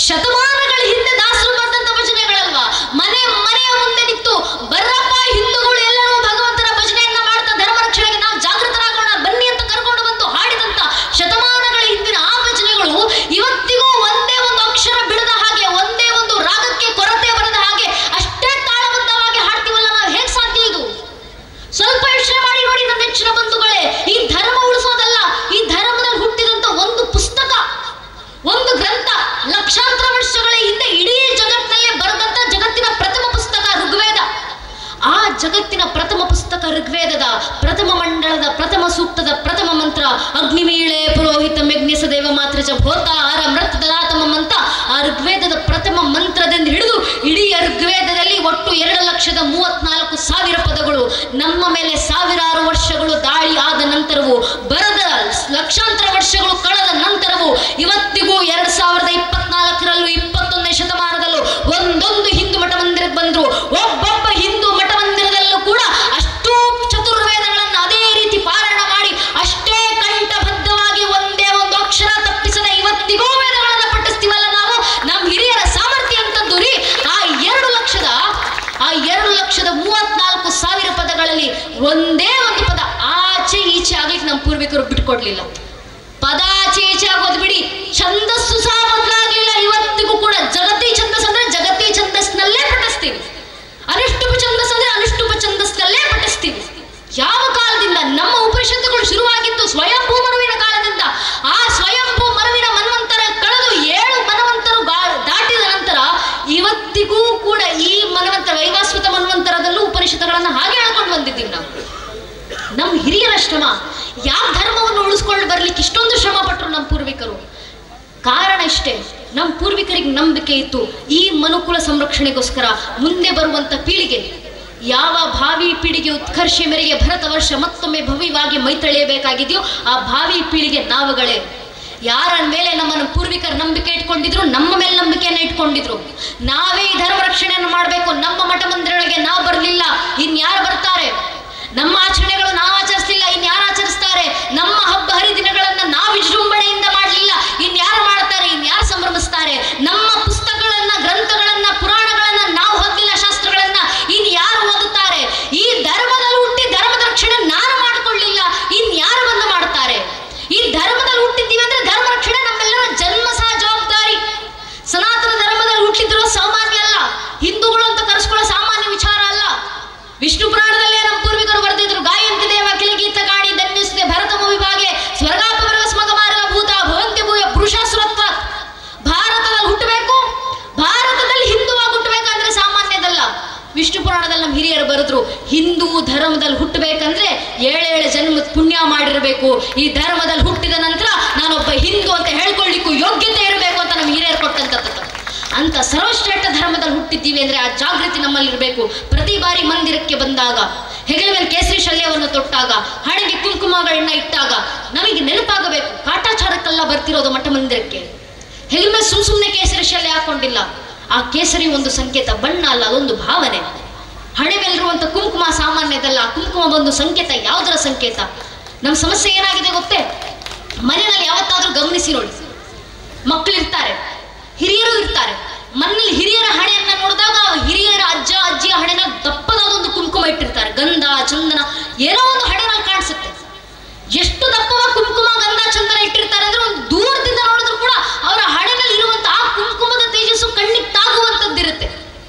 ಶತಮಾನಗಳ ಹಿಂದೆ ದಾಸರು ಬಂದಂತ ಭಜನೆಗಳಲ್ವಾ. ಮನೆಯ ಮುಂದೆ ನಿಂತು ಬರ್ರಪ್ಪ ಹಿಂದೂಗಳು ಎಲ್ಲರೂ ಭಗವಂತನ ಭಜನೆಯನ್ನ ಮಾಡ್ತಾ ಧರ್ಮ ರಕ್ಷಣೆಗೆ ನಾವು ಜಾಗೃತರಾಗೋಣ ಬನ್ನಿ ಅಂತ ಕರ್ಕೊಂಡು ಬಂದು ಹಾಡಿದಂತ ಶತಮಾನಗಳ ಹಿಂದಿನ ಆ ಭಜನೆಗಳು ಇವತ್ತಿಗೂ ಒಂದೇ ಒಂದು ಅಕ್ಷರ ಬಿಡದ ಹಾಗೆ, ಒಂದೇ ಒಂದು ರಾಗಕ್ಕೆ ಕೊರತೆ ಬರದ ಹಾಗೆ ಅಷ್ಟೇ ತಾಳಬದ್ಧವಾಗಿ ಹಾಡ್ತೀವಲ್ಲ. ನಾವು ಹೇಗೆ ಸಾಧ್ಯ ಇದು? ಸ್ವಲ್ಪ ಯೋಚನೆ ಮಾಡಿ ನೋಡಿ ನನ್ನ ನೆಚ್ಚಿನ ಬಂಧುಗಳೇ. ಈ ಧರ್ಮ ಉಳಿಸೋದಲ್ಲ, ಈ ಧರ್ಮದಲ್ಲಿ ಹುಟ್ಟಿದಂತ ಒಂದು ಪುಸ್ತಕ, ಒಂದು ಗ್ರಂಥ, ಲಕ್ಷಾಂತರ ವರ್ಷಗಳ ಹಿಂದೆ ಇಡೀ ಜಗತ್ತಿನಲ್ಲೇ ಬರೆದಂತ ಜಗತ್ತಿನ ಪ್ರಥಮ ಪುಸ್ತಕ ಋಗ್ವೇದ. ಆ ಜಗತ್ತಿನ ಪ್ರಥಮ ಪುಸ್ತಕ ಋಗ್ವೇದದ ಪ್ರಥಮ ಮಂಡಳದ ಪ್ರಥಮ ಸೂಕ್ತದ ಪ್ರಥಮ ಮಂತ್ರ ಅಗ್ನಿಮೀಳೆ ಪುರೋಹಿತ ಮೆಗ್ನಿಸ ದೇವ ಮಾತ್ರ ಚ ಭೋತಾಹಾರ ಮೃತ ದದಾತಮಂ ಅಂತ ಆ ಋಗ್ವೇದದ ಪ್ರಥಮ ಮಂತ್ರದಿಂದ ಹಿಡಿದು ಇಡೀ ಋಗ್ವೇದದಲ್ಲಿ ಒಟ್ಟು 2,34,000 ಪದಗಳು. ನಮ್ಮ ಮೇಲೆ ಸಾವಿರಾರು ವರ್ಷಗಳು ದಾಳಿ ಆದ ನಂತರವೂ, ಬರದ ಲಕ್ಷಾಂತರ ವರ್ಷಗಳು ಕಳೆದ ನಂತರವೂ, ಇವತ್ತಿಗೂ 2024ರಲ್ಲೂ 21ನೇ ಶತಮಾನದಲ್ಲೂ ಒಂದೊಂದು ಹಿಂದೂ ಮಠ ಮಂದಿರಕ್ಕೆ ಬಂದ್ರು. ಒಬ್ಬೊಬ್ಬ ಹಿಂದೂ ಮಠ ಮಂದಿರದಲ್ಲೂ ಕೂಡ ಅಷ್ಟೂ ಚತುರ್ವೇದಗಳನ್ನು ಅದೇ ರೀತಿ ಪಾರಾಯಣ ಮಾಡಿ ಅಷ್ಟೇ ಕಂಠಬದ್ಧವಾಗಿ ಒಂದೇ ಒಂದು ಅಕ್ಷರ ತಪ್ಪಿಸದೆ ಇವತ್ತಿಗೂ ವೇದಗಳನ್ನು ಪಠಿಸ್ತೀವಲ್ಲ ನಾವು. ನಮ್ಮ ಹಿರಿಯರ ಸಾಮರ್ಥ್ಯ ಅಂತದ್ದು ರೀ. ಆ 2,34,000 ಪದಗಳಲ್ಲಿ ಒಂದೇ ಒಂದು ಪದ ಆಚೆ ಈಚೆ ಆಗ್ಲಿಕ್ಕೆ ನಮ್ಮ ಪೂರ್ವಿಕರು ಬಿಟ್ಕೊಡ್ಲಿಲ್ಲ. ಪದ ಆಚೆ ಈಚೆ ಆಗೋದು ಬಿಡಿ, ಛಂದಸ್ಸು ಸಹ ಬದಲಾಗಲಿಲ್ಲ. ಇವತ್ತಿಗೂ ಕೂಡ ಜಗತಿ ಛಂದಸ್ ಅಂದ್ರೆ ಜಗತಿ ಛಂದಸ್ನಲ್ಲೇ ಪಠಿಸ್ತೀವಿ, ಅನುಷ್ಠುಪ ಛಂದಸ್ ಅಂದ್ರೆ ಅನುಷ್ಠುಪ ಛಂದಸ್ನಲ್ಲೇ ಪಠಿಸ್ತೀವಿ. ಯಾವ ಕಾಲದಿಂದ ನಮ್ಮ ಉಪನಿಷತ್ತುಗಳು ಶುರುವಾಗಿತ್ತು? ಸ್ವಯಂಭೂ ಮನುವಿನ ಕಾಲದಿಂದ. ಆ ಸ್ವಯಂಭೂ ಮನುವಿನ ಮನ್ವಂತರ ಕಳೆದು 7 ಮನ್ವಂತರು ದಾಟಿದ ನಂತರ ಇವತ್ತಿಗೂ ಕೂಡ ಈ ಮನ್ವಂತರ ವೈವಸ್ವತ ಮನ್ವಂತರದಲ್ಲೂ ಉಪನಿಷತ್ತುಗಳನ್ನು ಹಾಗೆ ಹೇಳ್ಕೊಂಡು ಬಂದಿದ್ದೀವಿ ನಾವು. ನಮ್ಮ ಹಿರಿಯರ ಶ್ರಮ. ಯಾವ ಧರ್ಮವನ್ನು ಉಳಿಸ್ಕೊಂಡು ಬರ್ಲಿಕ್ಕೆ ಇಷ್ಟೊಂದು ಶ್ರಮ ಪಟ್ಟರು ನಮ್ಮ ಪೂರ್ವಿಕರು? ಕಾರಣ ಇಷ್ಟೇ, ನಮ್ಮ ಪೂರ್ವಿಕರಿಗೆ ನಂಬಿಕೆ ಇತ್ತು ಈ ಮನುಕುಲ ಸಂರಕ್ಷಣೆಗೋಸ್ಕರ ಮುಂದೆ ಬರುವಂತ ಪೀಳಿಗೆ, ಯಾವ ಭಾವಿ ಪೀಳಿಗೆ ಉತ್ಕರ್ಷೆ ಮೇರೆಗೆ ಭರತ ವರ್ಷ ಮತ್ತೊಮ್ಮೆ ಭವ್ಯವಾಗಿ ಮೈತಳೆಯಬೇಕಾಗಿದೆಯೋ ಆ ಭಾವಿ ಪೀಳಿಗೆ ನಾವುಗಳೇ. ಯಾರ ಮೇಲೆ ನಮ್ಮ ಪೂರ್ವಿಕರು ನಂಬಿಕೆ ಇಟ್ಕೊಂಡಿದ್ರು, ನಮ್ಮ ಮೇಲೆ ನಂಬಿಕೆಯನ್ನು ಇಟ್ಕೊಂಡಿದ್ರು. ನಾವೇ ಈ ಧರ್ಮ ರಕ್ಷಣೆಯನ್ನು ಮಾಡಬೇಕು. ನಮ್ಮ ಮಠ ಮಂದಿರಗಳಿಗೆ ನಾವು ಬರಲಿಲ್ಲ, ಇನ್ಯಾರು ಬರ್ತಾರೆ? ನಮ್ಮ ಆಚರಣೆಗಳು ನಾವು ಆಚರಿಸಲಿಲ್ಲ, ಇನ್ಯಾರು ಆಚರಿಸ್ತಾರೆ? ನಮ್ಮ ಹಬ್ಬ ಹರಿದಿನಗಳನ್ನ ನಾವು ವಿಜೃಂಭಣೆಯಿಂದ ಮಾಡಲಿಲ್ಲ, ಇನ್ಯಾರು ಮಾಡ್ತಾರೆ? ಇನ್ಯಾರು ಸಂಭ್ರಮಿಸ್ತಾರೆ? ನಮ್ಮ ಪುಸ್ತಕಗಳನ್ನ, ಗ್ರಂಥಗಳನ್ನ, ಪುರಾಣಗಳನ್ನ ನಾವು ಓದಲಿಲ್ಲ, ಶಾಸ್ತ್ರಗಳನ್ನ ಇನ್ಯಾರು ಓದುತ್ತಾರೆ? ಈ ಧರ್ಮದಲ್ಲಿ ಹುಟ್ಟಿ ಧರ್ಮದ ರಕ್ಷಣೆ ನಾನು ಮಾಡಿಕೊಳ್ಳಿಲ್ಲ, ಇನ್ಯಾರು ಬಂದು ಮಾಡ್ತಾರೆ? ಈ ಧರ್ಮದಲ್ಲಿ ಹುಟ್ಟಿದ್ದೀವಿ ಅಂದ್ರೆ ಧರ್ಮ ರಕ್ಷಣೆ ನಮ್ಮೆಲ್ಲರ ಜನ್ಮಸಹ ಜವಾಬ್ದಾರಿ. ಸನಾತನ ಧರ್ಮದಲ್ಲಿ ಹುಟ್ಟಿದ್ರು ಸಾಮಾನ್ಯ ಅಲ್ಲ, ಹಿಂದೂಗಳು ಅಂತ ಕರೆಸ್ಕೊಳ್ಳೋ ಸಾಮಾನ್ಯ ವಿಚಾರ ಅಲ್ಲ. ವಿಷ್ಣು ಪುರಾಣದಲ್ಲೇ ನಮ್ಮ ಪೂರ್ವಿಕರು ಬರೆದಿದ್ರು, ಗಾಯಂತಿ ದೇವ ಕಿಲ ಗೀತ ಗಾಣಿ ಧನ್ಯಸುತೆ ಭರತ ವಿಭಾಗೆ ಸ್ವರ್ಗಾಪವರ್ಗ ಸ್ಮಗಮಾರ್ಗ ಭೂತ ಭವಂತಿ ಭೂಯ ಪುರುಷಾಸುರತ್ವ. ಭಾರತದಲ್ಲಿ ಹುಟ್ಟಬೇಕು, ಭಾರತದಲ್ಲಿ ಹಿಂದುವಾಗಿ ಹುಟ್ಟಬೇಕಂದ್ರೆ ಸಾಮಾನ್ಯದಲ್ಲ. ವಿಷ್ಣು ಪುರಾಣದಲ್ಲಿ ನಮ್ಮ ಹಿರಿಯರು ಬರೆದ್ರು, ಹಿಂದೂ ಧರ್ಮದಲ್ಲಿ ಹುಟ್ಟಬೇಕಂದ್ರೆ 7 ಜನ್ಮದ ಪುಣ್ಯ ಮಾಡಿರಬೇಕು. ಈ ಧರ್ಮದಲ್ಲಿ ಹುಟ್ಟಿದ ನಂತರ ನಾನೊಬ್ಬ ಹಿಂದೂ ಅಂತ ಹೇಳ್ಕೊಳ್ಳಿಕ್ಕೂ ಯೋಗ್ಯತೆ ಇರಬೇಕು ಅಂತ ನಮ್ಮ ಹಿರಿಯರು ಕೊಟ್ಟಂತ. ಅಂತ ಸರ್ವಶ್ರೇಷ್ಠ ಧರ್ಮದಲ್ಲಿ ಹುಟ್ಟಿದ್ದೀವಿ ಅಂದ್ರೆ ಆ ಜಾಗೃತಿ ನಮ್ಮಲ್ಲಿರಬೇಕು. ಪ್ರತಿ ಬಾರಿ ಮಂದಿರಕ್ಕೆ ಬಂದಾಗ, ಹೆಗಲ ಮೇಲೆ ಕೇಸರಿ ಶಲ್ಯವನ್ನು ತೊಟ್ಟಾಗ, ಹಣೆಗೆ ಕುಂಕುಮಗಳನ್ನ ಇಟ್ಟಾಗ ನಮಗೆ ನೆನಪಾಗಬೇಕು, ಕಾಟಾಚಾರಕ್ಕೆಲ್ಲ ಬರ್ತಿರೋದು ಮಠ ಮಂದಿರಕ್ಕೆ. ಹೆಗಲ ಮೇಲೆ ಸುಮ್ಮನೆ ಕೇಸರಿ ಶಲ್ಯ ಹಾಕೊಂಡಿಲ್ಲ. ಆ ಕೇಸರಿ ಒಂದು ಸಂಕೇತ, ಬಣ್ಣ ಅಲ್ಲ, ಅದೊಂದು ಭಾವನೆ. ಹಣೆ ಮೇಲಿರುವಂತ ಕುಂಕುಮ ಸಾಮಾನ್ಯದಲ್ಲ, ಆ ಕುಂಕುಮ ಒಂದು ಸಂಕೇತ. ಯಾವುದರ ಸಂಕೇತ? ನಮ್ಮ ಸಮಸ್ಯೆ ಏನಾಗಿದೆ ಗೊತ್ತೇ? ಮನೆಯಲ್ಲಿ ಯಾವತ್ತಾದ್ರೂ ಗಮನಿಸಿ ನೋಡಿ, ಮಕ್ಕಳು ಇರ್ತಾರೆ, ಹಿರಿಯರು ಇರ್ತಾರೆ. ಮನೇಲಿ ಹಿರಿಯರ ಹಣೆಯನ್ನ ನೋಡಿದಾಗ ಹಿರಿಯರ ಅಜ್ಜ ಅಜ್ಜಿಯ ಹಣೆನ ದಪ್ಪದಾದೊಂದು ಕುಂಕುಮ ಇಟ್ಟಿರ್ತಾರೆ, ಗಂಧ ಚಂದನ ಏನೋ ಒಂದು ಹಣೆನಲ್ಲಿ ಕಾಣಿಸುತ್ತೆ. ಎಷ್ಟು ದಪ್ಪವಾಗಿ ಕುಂಕುಮ ಗಂಧ ಚಂದನ ಇಟ್ಟಿರ್ತಾರೆ ಅಂದ್ರೆ ಒಂದು ದೂರದಿಂದ ನೋಡಿದ್ರು ಕೂಡ ಅವರ ಹಣೆನಲ್ಲಿ ಇರುವಂತ ಆ ಕುಂಕುಮದ ತೇಜಸ್ಸು ಕಣ್ಣಿಗೆ ತಾಗುವಂತದ್ದಿರುತ್ತೆ.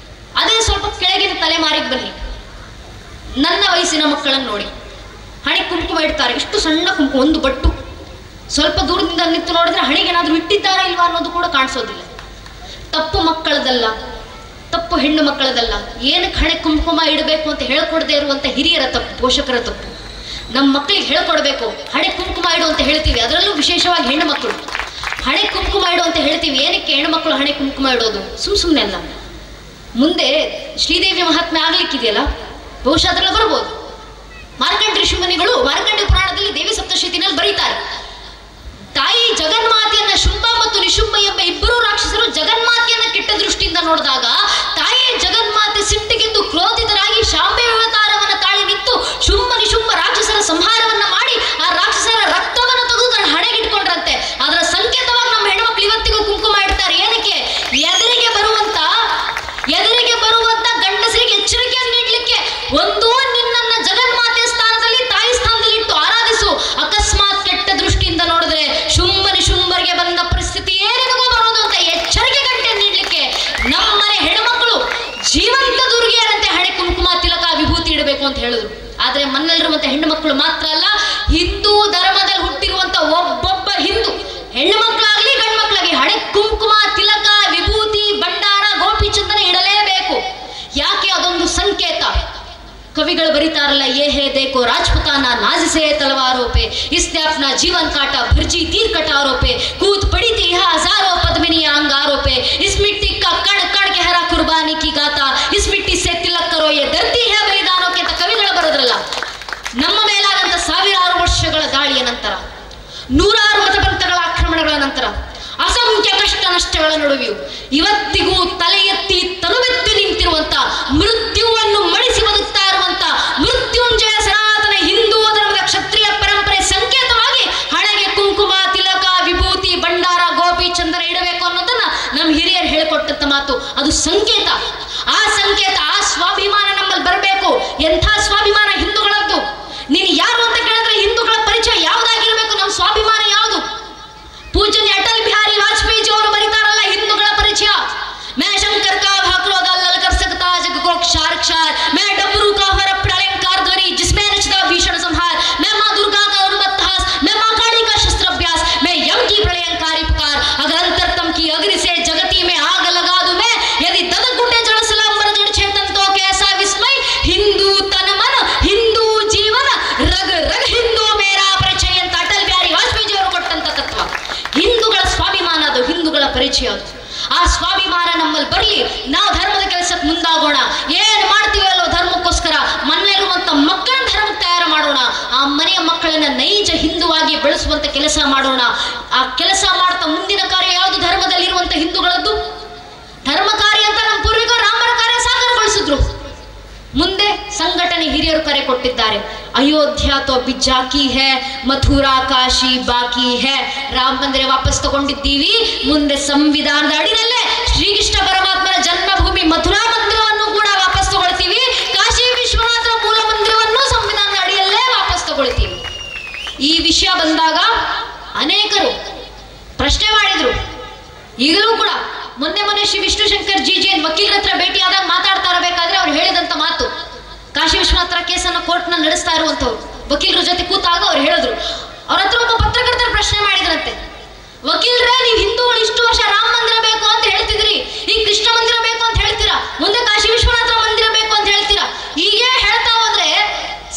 ಅದೇ ಸ್ವಲ್ಪ ಕೆಳಗಿನ ತಲೆಮಾರಿಗೆ ಬನ್ನಿ, ನನ್ನ ವಯಸ್ಸಿನ ಮಕ್ಕಳನ್ನು ನೋಡಿ, ಹಣೆ ಕುಂಕುಮ ಇಡ್ತಾರೆ, ಇಷ್ಟು ಸಣ್ಣ ಕುಂಕುಮ, ಒಂದು ಬಟ್ಟು. ಸ್ವಲ್ಪ ದೂರದಿಂದ ನಿಂತು ನೋಡಿದ್ರೆ ಹಣೆಗೆ ಏನಾದ್ರೂ ಇಟ್ಟಿದ್ದಾರಾ ಇಲ್ವಾ ಅನ್ನೋದು ಕೂಡ ಕಾಣಿಸೋದಿಲ್ಲ. ತಪ್ಪು ಮಕ್ಕಳದಲ್ಲ, ತಪ್ಪು ಹೆಣ್ಣು ಮಕ್ಕಳದಲ್ಲ. ಏನಕ್ಕೆ ಹಣೆ ಕುಂಕುಮ ಇಡಬೇಕು ಅಂತ ಹೇಳ್ಕೊಡದೆ ಇರುವಂತ ಹಿರಿಯರ ತಪ್ಪು, ಪೋಷಕರ ತಪ್ಪು. ನಮ್ಮ ಮಕ್ಕಳಿಗೆ ಹೇಳ್ಕೊಡ್ಬೇಕು, ಹಣೆ ಕುಂಕುಮ ಇಡು ಅಂತ ಹೇಳ್ತೀವಿ, ಅದರಲ್ಲೂ ವಿಶೇಷವಾಗಿ ಹೆಣ್ಣು ಮಕ್ಕಳು ಹಣೆ ಕುಂಕುಮ ಇಡು ಅಂತ ಹೇಳ್ತೀವಿ. ಏನಕ್ಕೆ ಹೆಣ್ಣು ಮಕ್ಕಳು ಹಣೆ ಕುಂಕುಮ ಇಡೋದು? ಸುಮ್ಮನೆ ಅಲ್ಲ. ಮುಂದೆ ಶ್ರೀದೇವಿ ಮಹಾತ್ಮೆ ಆಗ್ಲಿಕ್ಕಿದೆಯಲ್ಲ, ಬಹುಶಃ ಅದರಲ್ಲಿ ಬರ್ಬೋದು. ಮಾರ್ಕಂಡ ಋಷಿಮುನಿಗಳು ಮಾರ್ಕಂಡ ಪುರಾಣದಲ್ಲಿ ದೇವಿ ಸಪ್ತಶತಿನಲ್ಲಿ ಬರೀತಾರೆ, ತಾಯಿ ಜಗನ್ಮಾತೆಯನ್ನ ಶುಂಭ ಮತ್ತು ನಿಶುಂಭ ಎಂಬ ಇಬ್ಬರು ರಾಕ್ಷಸರು ಜಗನ್ಮಾತೆಯನ್ನ ಕೆಟ್ಟ ದೃಷ್ಟಿಯಿಂದ ನೋಡಿದಾಗ ತಾಯಿ ಜಗನ್ಮಾತೆ ಸಿಟ್ಟಿಗೆದ್ದು ಕ್ರೋಧಿತರಾಗಿ ಶಾಂಬೆ ಅವತಾರವನ್ನ ತಾಳಿ ನಿಂತು ಶುಂಭ ನಿಶುಂಭ ರಾಕ್ಷಸರ ಸಂಹಾರವನ್ನ ಮಾಡಿ ಆ ರಾಕ್ಷಸರ ರಕ್ತವನ್ನು ತೆಗೆದು ತನ್ನ ಹಣೆಗಿಟ್ಕೊಂಡ್ರಂತೆ. ಅದರ ಸಂಕೇತವಾಗಿ ನಮ್ಮ ಹೆಣ್ಮಕ್ಳು ಇವತ್ತಿಗೂ ಕುಂಕುಮ ಇಡ್ತಾರೆ. ಏನಕ್ಕೆ? ಎದುರಿಗೆ ಬರುವಂತ ಗಂಡಸರಿಗೆ ಎಚ್ಚರಿಕೆಯನ್ನು ನೀಡಲಿಕ್ಕೆ. ಒಂದು, ನಿನ್ನನ್ನ ಜಗನ್ಮಾತೆ ಸ್ಥಾನದಲ್ಲಿ, ತಾಯಿ ಸ್ಥಾನದಲ್ಲಿ ಇಟ್ಟು ಆರಾಧಿಸು. ಅಕಸ್ಮಾತ್ ಕೆಟ್ಟ ದೃಷ್ಟಿಯಿಂದ ನೋಡಿದ್ರೆ ಶುಂಭ ನಿಶುಂಭರಿಗೆ ಬಂದ ಪರಿಸ್ಥಿತಿ ಏನಿಗೂ ಬರೋದು ಅಂತ ಎಚ್ಚರಿಕೆ ಗಂಟೆ ನೀಡಲಿಕ್ಕೆ ನಮ್ಮನೆ ಹೆಣ್ಮಕ್ಳು ಜೀವಂತ ದುರ್ಗಿಯರಂತೆ ಹಣೆ ಕುಂಕುಮ ತಿಲಕ ವಿಭೂತಿ ಇಡಬೇಕು ಅಂತ ಹೇಳಿದ್ರು. ಆದ್ರೆ ಮನೆಯಲ್ಲಿರುವಂತ ಹೆಣ್ಣು ಮಕ್ಕಳು ಮಾತ್ರ ಅಲ್ಲ, ಹಿಂದೂ ಧರ್ಮದಲ್ಲಿ ಹುಟ್ಟಿರುವಂತ ಒಬ್ಬೊಬ್ಬ ಹಿಂದೂ ಹೆಣ್ಣು ಮಕ್ಕಳಾಗ್ಲಿ ಗಂಡು ಮಕ್ಕಳಾಗ್ಲಿ ಹಣೆ ಕುಂಕುಮ ತಿಲಕ ವಿಭೂತಿ ಭಂಡಾರ ಗೋಪಿ ಚಂದನ ಇಡಲೇಬೇಕು. ಯಾಕೆ? ಅದೊಂದು ಸಂಕೇತ. ಕವಿಗಳು ಬರೀತಾರಲ್ಲ, ಯೇ ಹೇ ದೇಕೋ ರಾಜಪುತಾನ ನಾಜಿಸೆ ತಲವಾರೋ ಪೆ इसने अपना जीवन काटा भर्जी तीर कटारों पे कूद पड़ी थी यह हजारों पद्मिनी अंगारों पे इस मिट्टी का कण कण गहरा कुर्बानी की गाता इस मिट्टी से तिलक करो ये धरती है बलिदानों के ಕವಿಗಳು ಬರೋದ್ರಲ್ಲ. ನಮ್ಮ ಮೇಲಾದಂತ ಸಾವಿರಾರು ವರ್ಷಗಳ ದಾಳಿಯ ನಂತರ, ನೂರಾರು ಮತಪಂಥಗಳ ಆಕ್ರಮಣಗಳ ನಂತರ, ಅಸಂಖ್ಯ ಕಷ್ಟ ನಷ್ಟಗಳ ನಡುವೆಯೂ ಇವತ್ತಿಗೂ ತಲೆ ಎತ್ತಿ ತನುವೆತ್ತಿ ನಿಂತಿರುವಂತ, ಮೃತ್ಯುವನ್ನು ಮಣಿಸಿ ಬದುಕ್ತಾ ಇರುವಂತ ಮೃತ್ಯುಂಜಯ ಸನಾತನ ಹಿಂದೂ ಧರ್ಮದ ಕ್ಷತ್ರಿಯ ಪರಂಪರೆ ಸಂಕೇತವಾಗಿ ಹಣೆಗೆ ಕುಂಕುಮ ತಿಲಕ ವಿಭೂತಿ ಭಂಡಾರ ಗೋಪಿ ಚಂದನ ಇಡಬೇಕು ಅನ್ನೋದನ್ನ ನಮ್ಮ ಹಿರಿಯರು ಹೇಳಿಕೊಟ್ಟಂತ ಮಾತು. ಅದು ಸಂಕೇತ. ಆ ಸಂಕೇತ, ಆ ಸ್ವಾಭಿಮಾನ ನಮ್ಮಲ್ಲಿ ಬರಬೇಕು. ಎಂಥ ಸ್ವಾಭಿಮಾನ ಹಿಂದೂಗಳದ್ದು? ನೀನು ಯಾರು ಅಂತ ಕೇಳಿದ್ರೆ ಹಿಂದೂಗಳ ಪರಿಚಯ ಯಾವ್ದಾಗಿರ್ಬೇಕು? ನಮ್ಮ ಸ್ವಾಭಿಮಾನ ಯಾವುದು? पूजनीय अटल बिहारी वाजपेयी जी ಅವರು ಬರೀತಾರಲ್ಲ ಹಿಂದೂಗಳ ಪರಿಚಯ, मैं शंकर का भाकरोदा लल कर सकता जग को क्षार क्षार मैं डमरू का हर प्रलयंकार ध्वनि जिसमें नचता भीषण संहार मैं मां दुर्गा का उन्मत्तहास मैं मां काली का शस्त्राभ्यास मैं यम की प्रलयंकारी पुकार अगर अंतरतम की अग्नि से जगती में आग लगा दूं मैं यदि दद गुटे जड़ सलाम बर जड़ चेतन तो कैसा विस्मय हिंदू तन मन ಪರಿಚಯ ಅದು. ಆ ಸ್ವಾಭಿಮಾನ ನಮ್ಮಲ್ಲಿ ಬರಲಿ. ನಾವು ಧರ್ಮದ ಕೆಲಸಕ್ಕೆ ಮುಂದಾಗೋಣ. ಏನು ಮಾಡ್ತೀವಿ ಅಲ್ಲೋ ಧರ್ಮಕ್ಕೋಸ್ಕರ ಮನೆಯಲ್ಲಿರುವಂತ ಮಕ್ಕಳನ್ನ ಧರ್ಮಕ್ಕೆ ತಯಾರು ಮಾಡೋಣ. ಆ ಮನೆಯ ಮಕ್ಕಳನ್ನ ನೈಜ ಹಿಂದುವಾಗಿ ಬೆಳೆಸುವಂತ ಕೆಲಸ ಮಾಡೋಣ. ಆ ಕೆಲಸ ಮಾಡ್ತಾ ಮುಂದಿನ ಕಾರ್ಯ ಯಾವುದು ಧರ್ಮದಲ್ಲಿರುವಂತ ಹಿಂದೂಗಳದ್ದು? ಧರ್ಮ ಕಾರ್ಯ ಅಂತ ನಮ್ಮ ಪೂರ್ವಿಕರು ರಾಮರ ಕಾರ್ಯ ಸಾಕಾರಗೊಳಿಸಿದ್ರು. ಮುಂದೆ ಸಂಘಟನೆ ಹಿರಿಯರು ಕರೆ ಕೊಟ್ಟಿದ್ದಾರೆ. ಅಯೋಧ್ಯ ತೋ ಅಭಿ ಜಾಕಿ ಹೇ, ಮಥುರಾ ಕಾಶಿ ಬಾಕಿ ಹೇ. ರಾಮ ಮಂದಿರ ವಾಪಸ್ ತಗೊಂಡಿದ್ದೀವಿ. ಮುಂದೆ ಸಂವಿಧಾನದ ಅಡಿನಲ್ಲೇ ಶ್ರೀಕೃಷ್ಣ ಪರಮಾತ್ಮನ ಜನ್ಮಭೂಮಿ ಮಥುರಾ ಮಂದಿರವನ್ನು ಕೂಡ ವಾಪಸ್ ತಗೊಳ್ತೀವಿ. ಕಾಶಿ ವಿಶ್ವನಾಥರ ಮೂಲ ಮಂದಿರವನ್ನು ಸಂವಿಧಾನದ ಅಡಿಯಲ್ಲೇ ವಾಪಸ್ ತಗೊಳ್ತೀವಿ. ಈ ವಿಷಯ ಬಂದಾಗ ಅನೇಕರು ಪ್ರಶ್ನೆ ಮಾಡಿದ್ರು. ಈಗಲೂ ಕೂಡ ಮೊನ್ನೆ ಶ್ರೀ ವಿಷ್ಣು ಶಂಕರ್ ಜಿ ವಕೀಲರ ಹತ್ರ ಭೇಟಿಯಾದಾಗ ಮಾತಾಡ್ತಾ ಇರಬೇಕಾದ್ರೆ ಅವ್ರು ಹೇಳಿದಂತ ಮಾತು, ಕಾಶಿ ವಿಶ್ವನಾಥರ ಕೇಸನ್ನು ಕೋರ್ಟ್ನ ನಡೆಸ್ತಾ ಇರುವಂತವ್ರು ವಕೀಲರ ಜೊತೆ ಕೂತಾಗ ಅವ್ರು ಹೇಳಿದ್ರು. ಅವ್ರ ಹತ್ರ ಒಬ್ಬ ಪತ್ರಕರ್ತರ ಪ್ರಶ್ನೆ ಮಾಡಿದ್ರಂತೆ, ವಕೀಲರೇ ನೀವು ಹಿಂದೂಗಳು ಇಷ್ಟು ವರ್ಷ ರಾಮ ಮಂದಿರ ಬೇಕು ಅಂತ ಹೇಳ್ತಿದ್ರಿ, ಈಗ ಕೃಷ್ಣ ಮಂದಿರ ಬೇಕು ಅಂತ ಹೇಳ್ತೀರಾ, ಮುಂದೆ ಕಾಶಿ ವಿಶ್ವನಾಥರ ಮಂದಿರ ಬೇಕು ಅಂತ ಹೇಳ್ತೀರಾ. ಹೀಗೆ ಹೇಳ್ತಾ ಹೋದ್ರೆ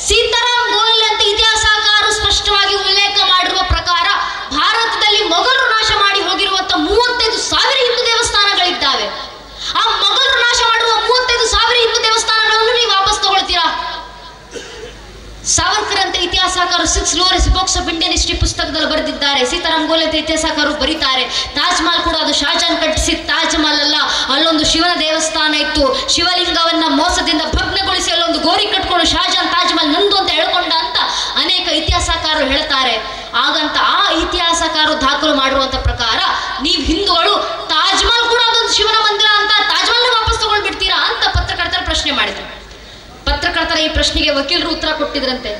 ಸೀತಾರಾಮ್ ಗೋಯಲ್ ಅಂತ ಇತಿಹಾಸಕಾರರು ಸ್ಪಷ್ಟವಾಗಿ ಉಲ್ಲೇಖ ಮಾಡಿರುವ ಪ್ರಕಾರ ಭಾರತದಲ್ಲಿ ಮೊಘಲರು ನಾಶ ಮಾಡಿ ಹೋಗಿರುವಂತ 35,000 ಹಿಂದೂ ದೇವಸ್ಥಾನಗಳಿದ್ದಾವೆ. ಆ ಮೊಘಲರು ನಾಶ ಮಾಡುವ 35,000 ಹಿಂದೂ ದೇವಸ್ಥಾನಗಳನ್ನು ನೀವು ವಾಪಸ್ ತಗೊಳ್ತೀರಾ? ಸಾವರ್ಕರ್ ಅಂತ ಇತಿಹಾಸಕಾರರು 6 ಲೋರೆಸ್ ಬಾಕ್ಸ್ ಆಫ್ ಇಂಡಿಯನ್ ಹಿಸ್ಟ್ರಿ ಪುಸ್ತಕದಲ್ಲಿ ಬರೆದಿದ್ದಾರೆ. ಸೀತಾರಾಮ್ ಗೋಯಲ್ ಅಂತ ಇತಿಹಾಸಕಾರರು ಬರೀತಾರೆ. ತಾಜ್ ಮಹಲ್ ಕೂಡ ಅದು ಶಾಜಾನ್ ಕಟ್ಟಿಸಿದ ತಾಜ್ ಮಹಲ್ ಅಲ್ಲ, ಅಲ್ಲೊಂದು ಶಿವನ ದೇವಸ್ಥಾನ ಇತ್ತು. ಶಿವಲಿಂಗವನ್ನ ಮೋಸದಿಂದ ಭಗ್ನಗೊಳಿಸಿ ಅಲ್ಲೊಂದು ಗೋರಿ ಕಟ್ಕೊಂಡು ಶಾಜಾನ್ ತಾಜ್ ಮಹಲ್ ನಂದು ಅಂತ ಹೇಳ್ಕೊಂಡ ಅಂತ ಅನೇಕ ಇತಿಹಾಸಕಾರರು ಹೇಳ್ತಾರೆ. ಆಗಂತ ಆ ಇತಿಹಾಸಕಾರರು ದಾಖಲು ಮಾಡಿರುವಂತ ಪ್ರಕಾರ ನೀವು ಹಿಂದೂಗಳು ತಾಜ್ ಮಹಲ್ ಕೂಡ ಅದೊಂದು ಶಿವನ ಮಂದಿರ ಅಂತ ತಾಜ್ ಮಹಲ್ ವಾಪಸ್ ತಗೊಂಡ್ಬಿಡ್ತೀರಾ ಅಂತ ಪತ್ರಕರ್ತರ ಪ್ರಶ್ನೆ ಮಾಡಿದ್ರು. ಪತ್ರಕರ್ತರ ಈ ಪ್ರಶ್ನೆಗೆ ವಕೀಲರು ಉತ್ತರ ಕೊಟ್ಟಿದ್ರಂತೆ,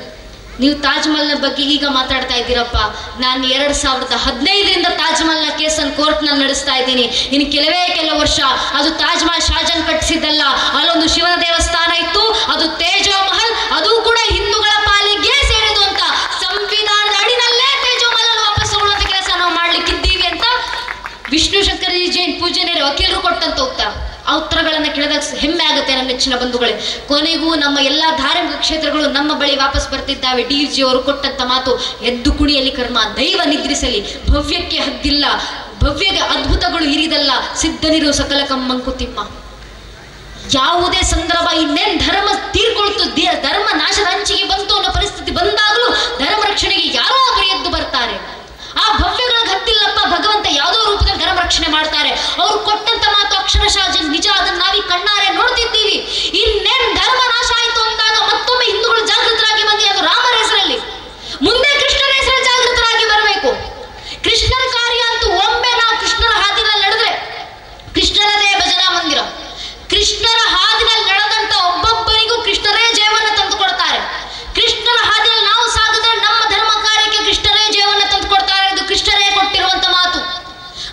ನೀವು ತಾಜ್ ಮಹಲ್ನ ಬಗ್ಗೆ ಈಗ ಮಾತಾಡ್ತಾ ಇದ್ದೀರಪ್ಪ, ನಾನು 2015ರಿಂದ ತಾಜ್ ಮಹಲ್ನ ಕೇಸನ್ನು ಕೋರ್ಟ್ನಲ್ಲಿ ನಡೆಸ್ತಾ ಇದ್ದೀನಿ. ಇನ್ನು ಕೆಲವು ವರ್ಷ ಅದು ತಾಜ್ ಮಹಲ್ ಶಾಜಾನ್ ಕಟ್ಟಿಸಿದ್ದಲ್ಲ, ಅಲ್ಲೊಂದು ಶಿವನ ದೇವಸ್ಥಾನ ಇತ್ತು, ಅದು ತೇಜೋ ಮಹಲ್, ಅದು ಕೂಡ ಹಿಂದೂಗಳ ಪಾಲಿಗೆ ಸೇರಿದು ಅಂತ ಸಂವಿಧಾನದ ಅಡಿನಲ್ಲೇ ತೇಜೋ ಮಹಲ್ ವಾಪಸ್ ತಗೊಳ್ಳುವಂತ ಕೆಲಸ ನಾವು ಮಾಡ್ಲಿಕ್ಕಿದ್ದೀವಿ ಅಂತ ವಿಷ್ಣು ಶಂಕರ್ ಜೈನ್ ಪೂಜನೀಯರು ವಕೀಲರು ಕೊಟ್ಟಂತ ಉತ್ತರ. ಆ ಉತ್ತರಗಳನ್ನ ಕೇಳಿದಾಗ ಹೆಮ್ಮೆ ಆಗುತ್ತೆ ನಮ್ಮ ನೆಚ್ಚಿನ ಬಂಧುಗಳೇ. ಕೊನೆಗೂ ನಮ್ಮ ಎಲ್ಲಾ ಧಾರ್ಮಿಕ ಕ್ಷೇತ್ರಗಳು ನಮ್ಮ ಬಳಿ ವಾಪಸ್ ಬರ್ತಿದ್ದಾವೆ. DG ಅವರು ಕೊಟ್ಟಂತ ಮಾತು, ಎದ್ದು ಕುಣಿಯಲಿ ಕರ್ಮ, ದೈವ ನಿದ್ರಿಸಲಿ, ಭವ್ಯಕ್ಕೆ ಹದ್ದಿಲ್ಲ, ಭವ್ಯಗೆ ಅದ್ಭುತಗಳು ಇರಿದಲ್ಲ, ಸಿದ್ಧನಿರು ಸಕಲ ಕಮ್ಮಂಕುತಿಮ್ಮ. ಯಾವುದೇ ಸಂದರ್ಭ ಇನ್ನೇನ್ ಧರ್ಮ ತೀರ್ಕೊಳ್ತು, ಧರ್ಮ ನಾಶದ ಅಂಚಿಗೆ ಬಂತು ಅನ್ನೋ ಪರಿಸ್ಥಿತಿ ಬಂದಾಗಲೂ ಧರ್ಮ ರಕ್ಷಣೆಗೆ ಯಾರೋ ಒಬ್ಬರು ಎದ್ದು ಬರ್ತಾರೆ. ಆ ಭವ್ಯಗಳಿಗೆ ಹತ್ತಿಲ್ಲಪ್ಪ, ಭಗವಂತ ಯಾವುದೋ ರೂಪದಲ್ಲಿ ಧರ್ಮ ರಕ್ಷಣೆ ಮಾಡ್ತಾರೆ. ಅವ್ರು ಕೊಟ್ಟಂತ ಮಾತು ಅಕ್ಷರಶಃ ನಿಜ, ಅದನ್ನ ನಾವೀ ಕಣ್ಣಾರೆ ನೋಡ್ತಿದ್ದೀವಿ. ಇನ್ನೇನ್ ಧರ್ಮ ನಾಶ ಆಯ್ತು ಅಂದಾಗ ಮತ್ತೊಮ್ಮೆ ಹಿಂದೂಗಳು ಜಾಗೃತರಾಗಿ ಬಂದಿ, ಅದು ರಾಮರ ಹೆಸರಲ್ಲಿ, ಮುಂದೆ ಕೃಷ್ಣನ ಹೆಸರಲ್ಲಿ ಜಾಗೃತರಾಗಿ ಬರಬೇಕು. ಕೃಷ್ಣನ ಕಾರ್ಯ ಅಂತೂ ಒಮ್ಮೆ ನಾವು ಕೃಷ್ಣನ ಹಾದಿನಲ್ಲಿ ನಡೆದ್ರೆ ಕೃಷ್ಣನದೇ ಭಜನಾ ಮಂದಿರ. ಕೃಷ್ಣರ ಹಾದಿನಲ್ಲಿ ನಡೆದಂತ ಒಬ್ಬೊಬ್ಬರಿಗೂ ಕೃಷ್ಣರೇ ಜಯವನ್ನು ತಂದು ಕೊಡ್ತಾರೆ. ಕೃಷ್ಣನ ಹಾದಿಯಲ್ಲಿ ನಾವು ಸಾಗಿದ್ರೆ ನಮ್ಮ ಧರ್ಮ ಕಾರ್ಯಕ್ಕೆ ಕೃಷ್ಣರೇ ಜಯವನ್ನು ತಂದು ಕೊಡ್ತಾರೆ. ಇದು ಕೃಷ್ಣರೇ ಕೊಟ್ಟಿರುವಂತ ಮಾತು.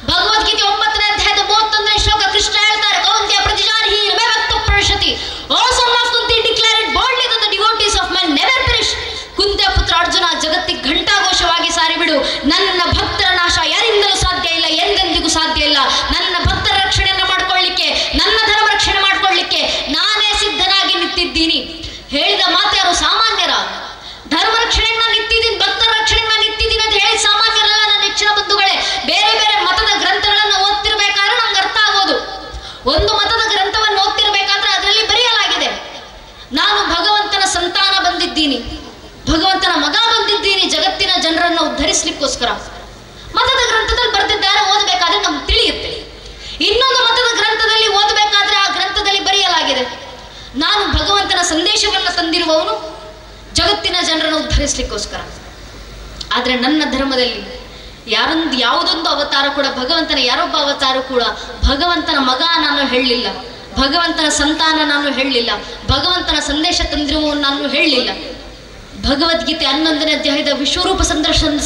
ಭಗವದ್ಗೀತೆ 9ನೇ ಅಧ್ಯಾಯದ 31ನೇ ಶ್ಲೋಕ ಕೃಷ್ಣ ಹೇಳ್ತಾರೆ, ಕೌಂತ್ಯ ಪ್ರತಿಜಾನಹಿ ನಮೇವತ್ತ ಪ್ರವಿಶತಿ. O son of Kunti, declare it boldly that the devotees of mine never perish. ಕುಂತಿಯ ಪುತ್ರ ಅರ್ಜುನ, ಜಗತ್ತಿಗೆ ಘಂಟಾಘೋಷವಾಗಿ ಸಾರಿಬಿಡು, ನನ್ನ ಭಕ್ತರ ನಾಶ ಯಾರಿಂದಲೂ ಸಾಧ್ಯ ಇಲ್ಲ, ಎಂದೆಂದಿಗೂ ಸಾಧ್ಯ ಇಲ್ಲ. ನನ್ನ ಭಕ್ತರ ರಕ್ಷಣೆಯನ್ನು ಮಾಡ್ಕೊಳ್ಳಿಕ್ಕೆ, ನನ್ನ ಧರ್ಮ ರಕ್ಷಣೆ ಮಾಡ್ಕೊಳ್ಳಿಕ್ಕೆ ನಾನೇ ಸಿದ್ಧನಾಗಿ ನಿಂತಿದ್ದೀನಿ. ಹೇಳಿದ ಮಾತು ಯಾರು? ಸಾಮಾನ್ಯರ. ಧರ್ಮ ರಕ್ಷಣೆಗೆ ನಾನು ನಿಂತಿದ್ದೀನಿ, ಭಕ್ತರ ರಕ್ಷಣೆಗೆ ನಾನು ನಿಂತಿದ್ದೀನಿ ಅಂತ ಹೇಳಿ ಸಾಮಾನ್ಯರಲ್ಲ ನನ್ನ ನೆಚ್ಚಿನ ಬಂಧುಗಳೇ. ಬೇರೆ ಬೇರೆ ಮತದ ಗ್ರಂಥಗಳನ್ನು ಓದ್ತಿರ್ಬೇಕಾದ್ರೆ ನಮ್ಗೆ ಅರ್ಥ ಆಗೋದು. ಒಂದು ಮತದ ಗ್ರಂಥವನ್ನು ಓದ್ತಿರ್ಬೇಕಾದ್ರೆ ಅದರಲ್ಲಿ ಬರೆಯಲಾಗಿದೆ, ನಾನು ಭಗವಂತನ ಸಂತಾನ ಬಂದಿದ್ದೀನಿ, ಭಗವಂತನ ಮಗ ಬಂದಿದ್ದೀನಿ ಜಗತ್ತಿನ ಜನರನ್ನು ಉದ್ಧರಿಸ್ಲಿಕ್ಕೋಸ್ಕರ. ಮತದ ಗ್ರಂಥದಲ್ಲಿ ಬರೆದಿದ್ದಾರೆ, ಓದಬೇಕಾದ್ರೆ ನಮ್ಗೆ ತಿಳಿಯುತ್ತೆ. ಇನ್ನೊಂದು ಮತದ ಗ್ರಂಥದಲ್ಲಿ ಓದಬೇಕಾದ್ರೆ ಆ ಗ್ರಂಥದಲ್ಲಿ ಬರೆಯಲಾಗಿದೆ, ನಾನು ಭಗವಂತನ ಸಂದೇಶವನ್ನು ತಂದಿರುವವನು ಜಗತ್ತಿನ ಜನರನ್ನು ಉದ್ಧರಿಸ್ಲಿಕ್ಕೋಸ್ಕರ. ಆದ್ರೆ ನನ್ನ ಧರ್ಮದಲ್ಲಿ ಯಾವುದೊಂದು ಅವತಾರ ಕೂಡ, ಭಗವಂತನ ಯಾರೊಬ್ಬ ಅವತಾರ ಕೂಡ ಭಗವಂತನ ಮಗ ನಾನು ಹೇಳಲಿಲ್ಲ, ಭಗವಂತನ ಸಂತಾನ ನಾನು ಹೇಳಲಿಲ್ಲ, ಭಗವಂತನ ಸಂದೇಶ ತಂದಿರುವವನು ನಾನು ಹೇಳಲಿಲ್ಲ. ಭಗವದ್ಗೀತೆ 11ನೇ ಅಧ್ಯಾಯದ ವಿಶ್ವರೂಪ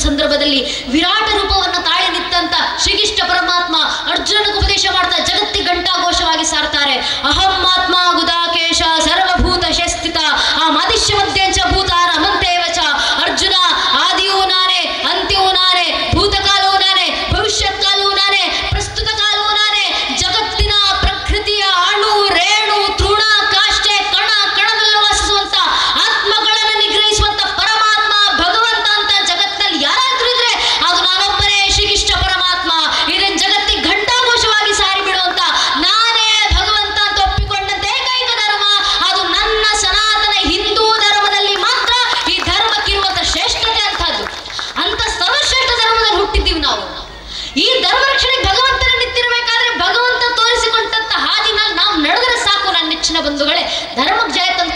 ಸಂದರ್ಭದಲ್ಲಿ ವಿರಾಟ ರೂಪವನ್ನು ತಾಳಿ ನಿಂತಂತ ಶ್ರೀಕೃಷ್ಣ ಪರಮಾತ್ಮ ಅರ್ಜುನನಿಗೆ ಉಪದೇಶ ಮಾಡ್ತಾ ಜಗತ್ತಿಗೆ ಘಂಟಾಘೋಷವಾಗಿ ಸಾರ್ತಾರೆ, ಅಹಂ ಆತ್ಮ ಗುದಾಕೇಶ ಸರ್ವಭೂತ ಶಸ್ಥಿತ ಆ ಮಾದಿಶ್ಯ ಮಧ್ಯಂಚ ಭೂತಾನ ಮಂತೇವಚ. ಅರ್ಜುನ, ಆದಿಯೂ ನಾನೇ, ಅಂತ್ಯವೂ ನಾನೇ, ಭೂತಕಾಲವೂ ನಾನೇ, ಭವಿಷ್ಯತ್ ಕಾಲವೂ ನಾನೇ, ಪ್ರಸ್ತುತ ಕಾಲವೂ ನಾನೇ. ಜಗತ್ತಿನ ಪ್ರಕೃತಿಯ ಅಣು ರೇಣು ತೃಣ ಕಾಷ್ಟೆ ಕಣ ಕಣದಲ್ಲೂ ವಾಸಿಸುವಂತ ಆತ್ಮಗಳನ್ನು ನಿಗ್ರಹಿಸುವಂತ ಪರಮಾತ್ಮ ಭಗವಂತ ಅಂತ ಜಗತ್ತಿನಲ್ಲಿ ಯಾರಾದ್ರೂ ಇದ್ರೆ ಅದು ನಾನೊಬ್ಬನೇ, ಶ್ರೀಕೃಷ್ಣ ಪರಮಾತ್ಮ. ಇದನ್ನ ಜಗತ್ತಿಗೆ ಘಂಟಾಘೋಷ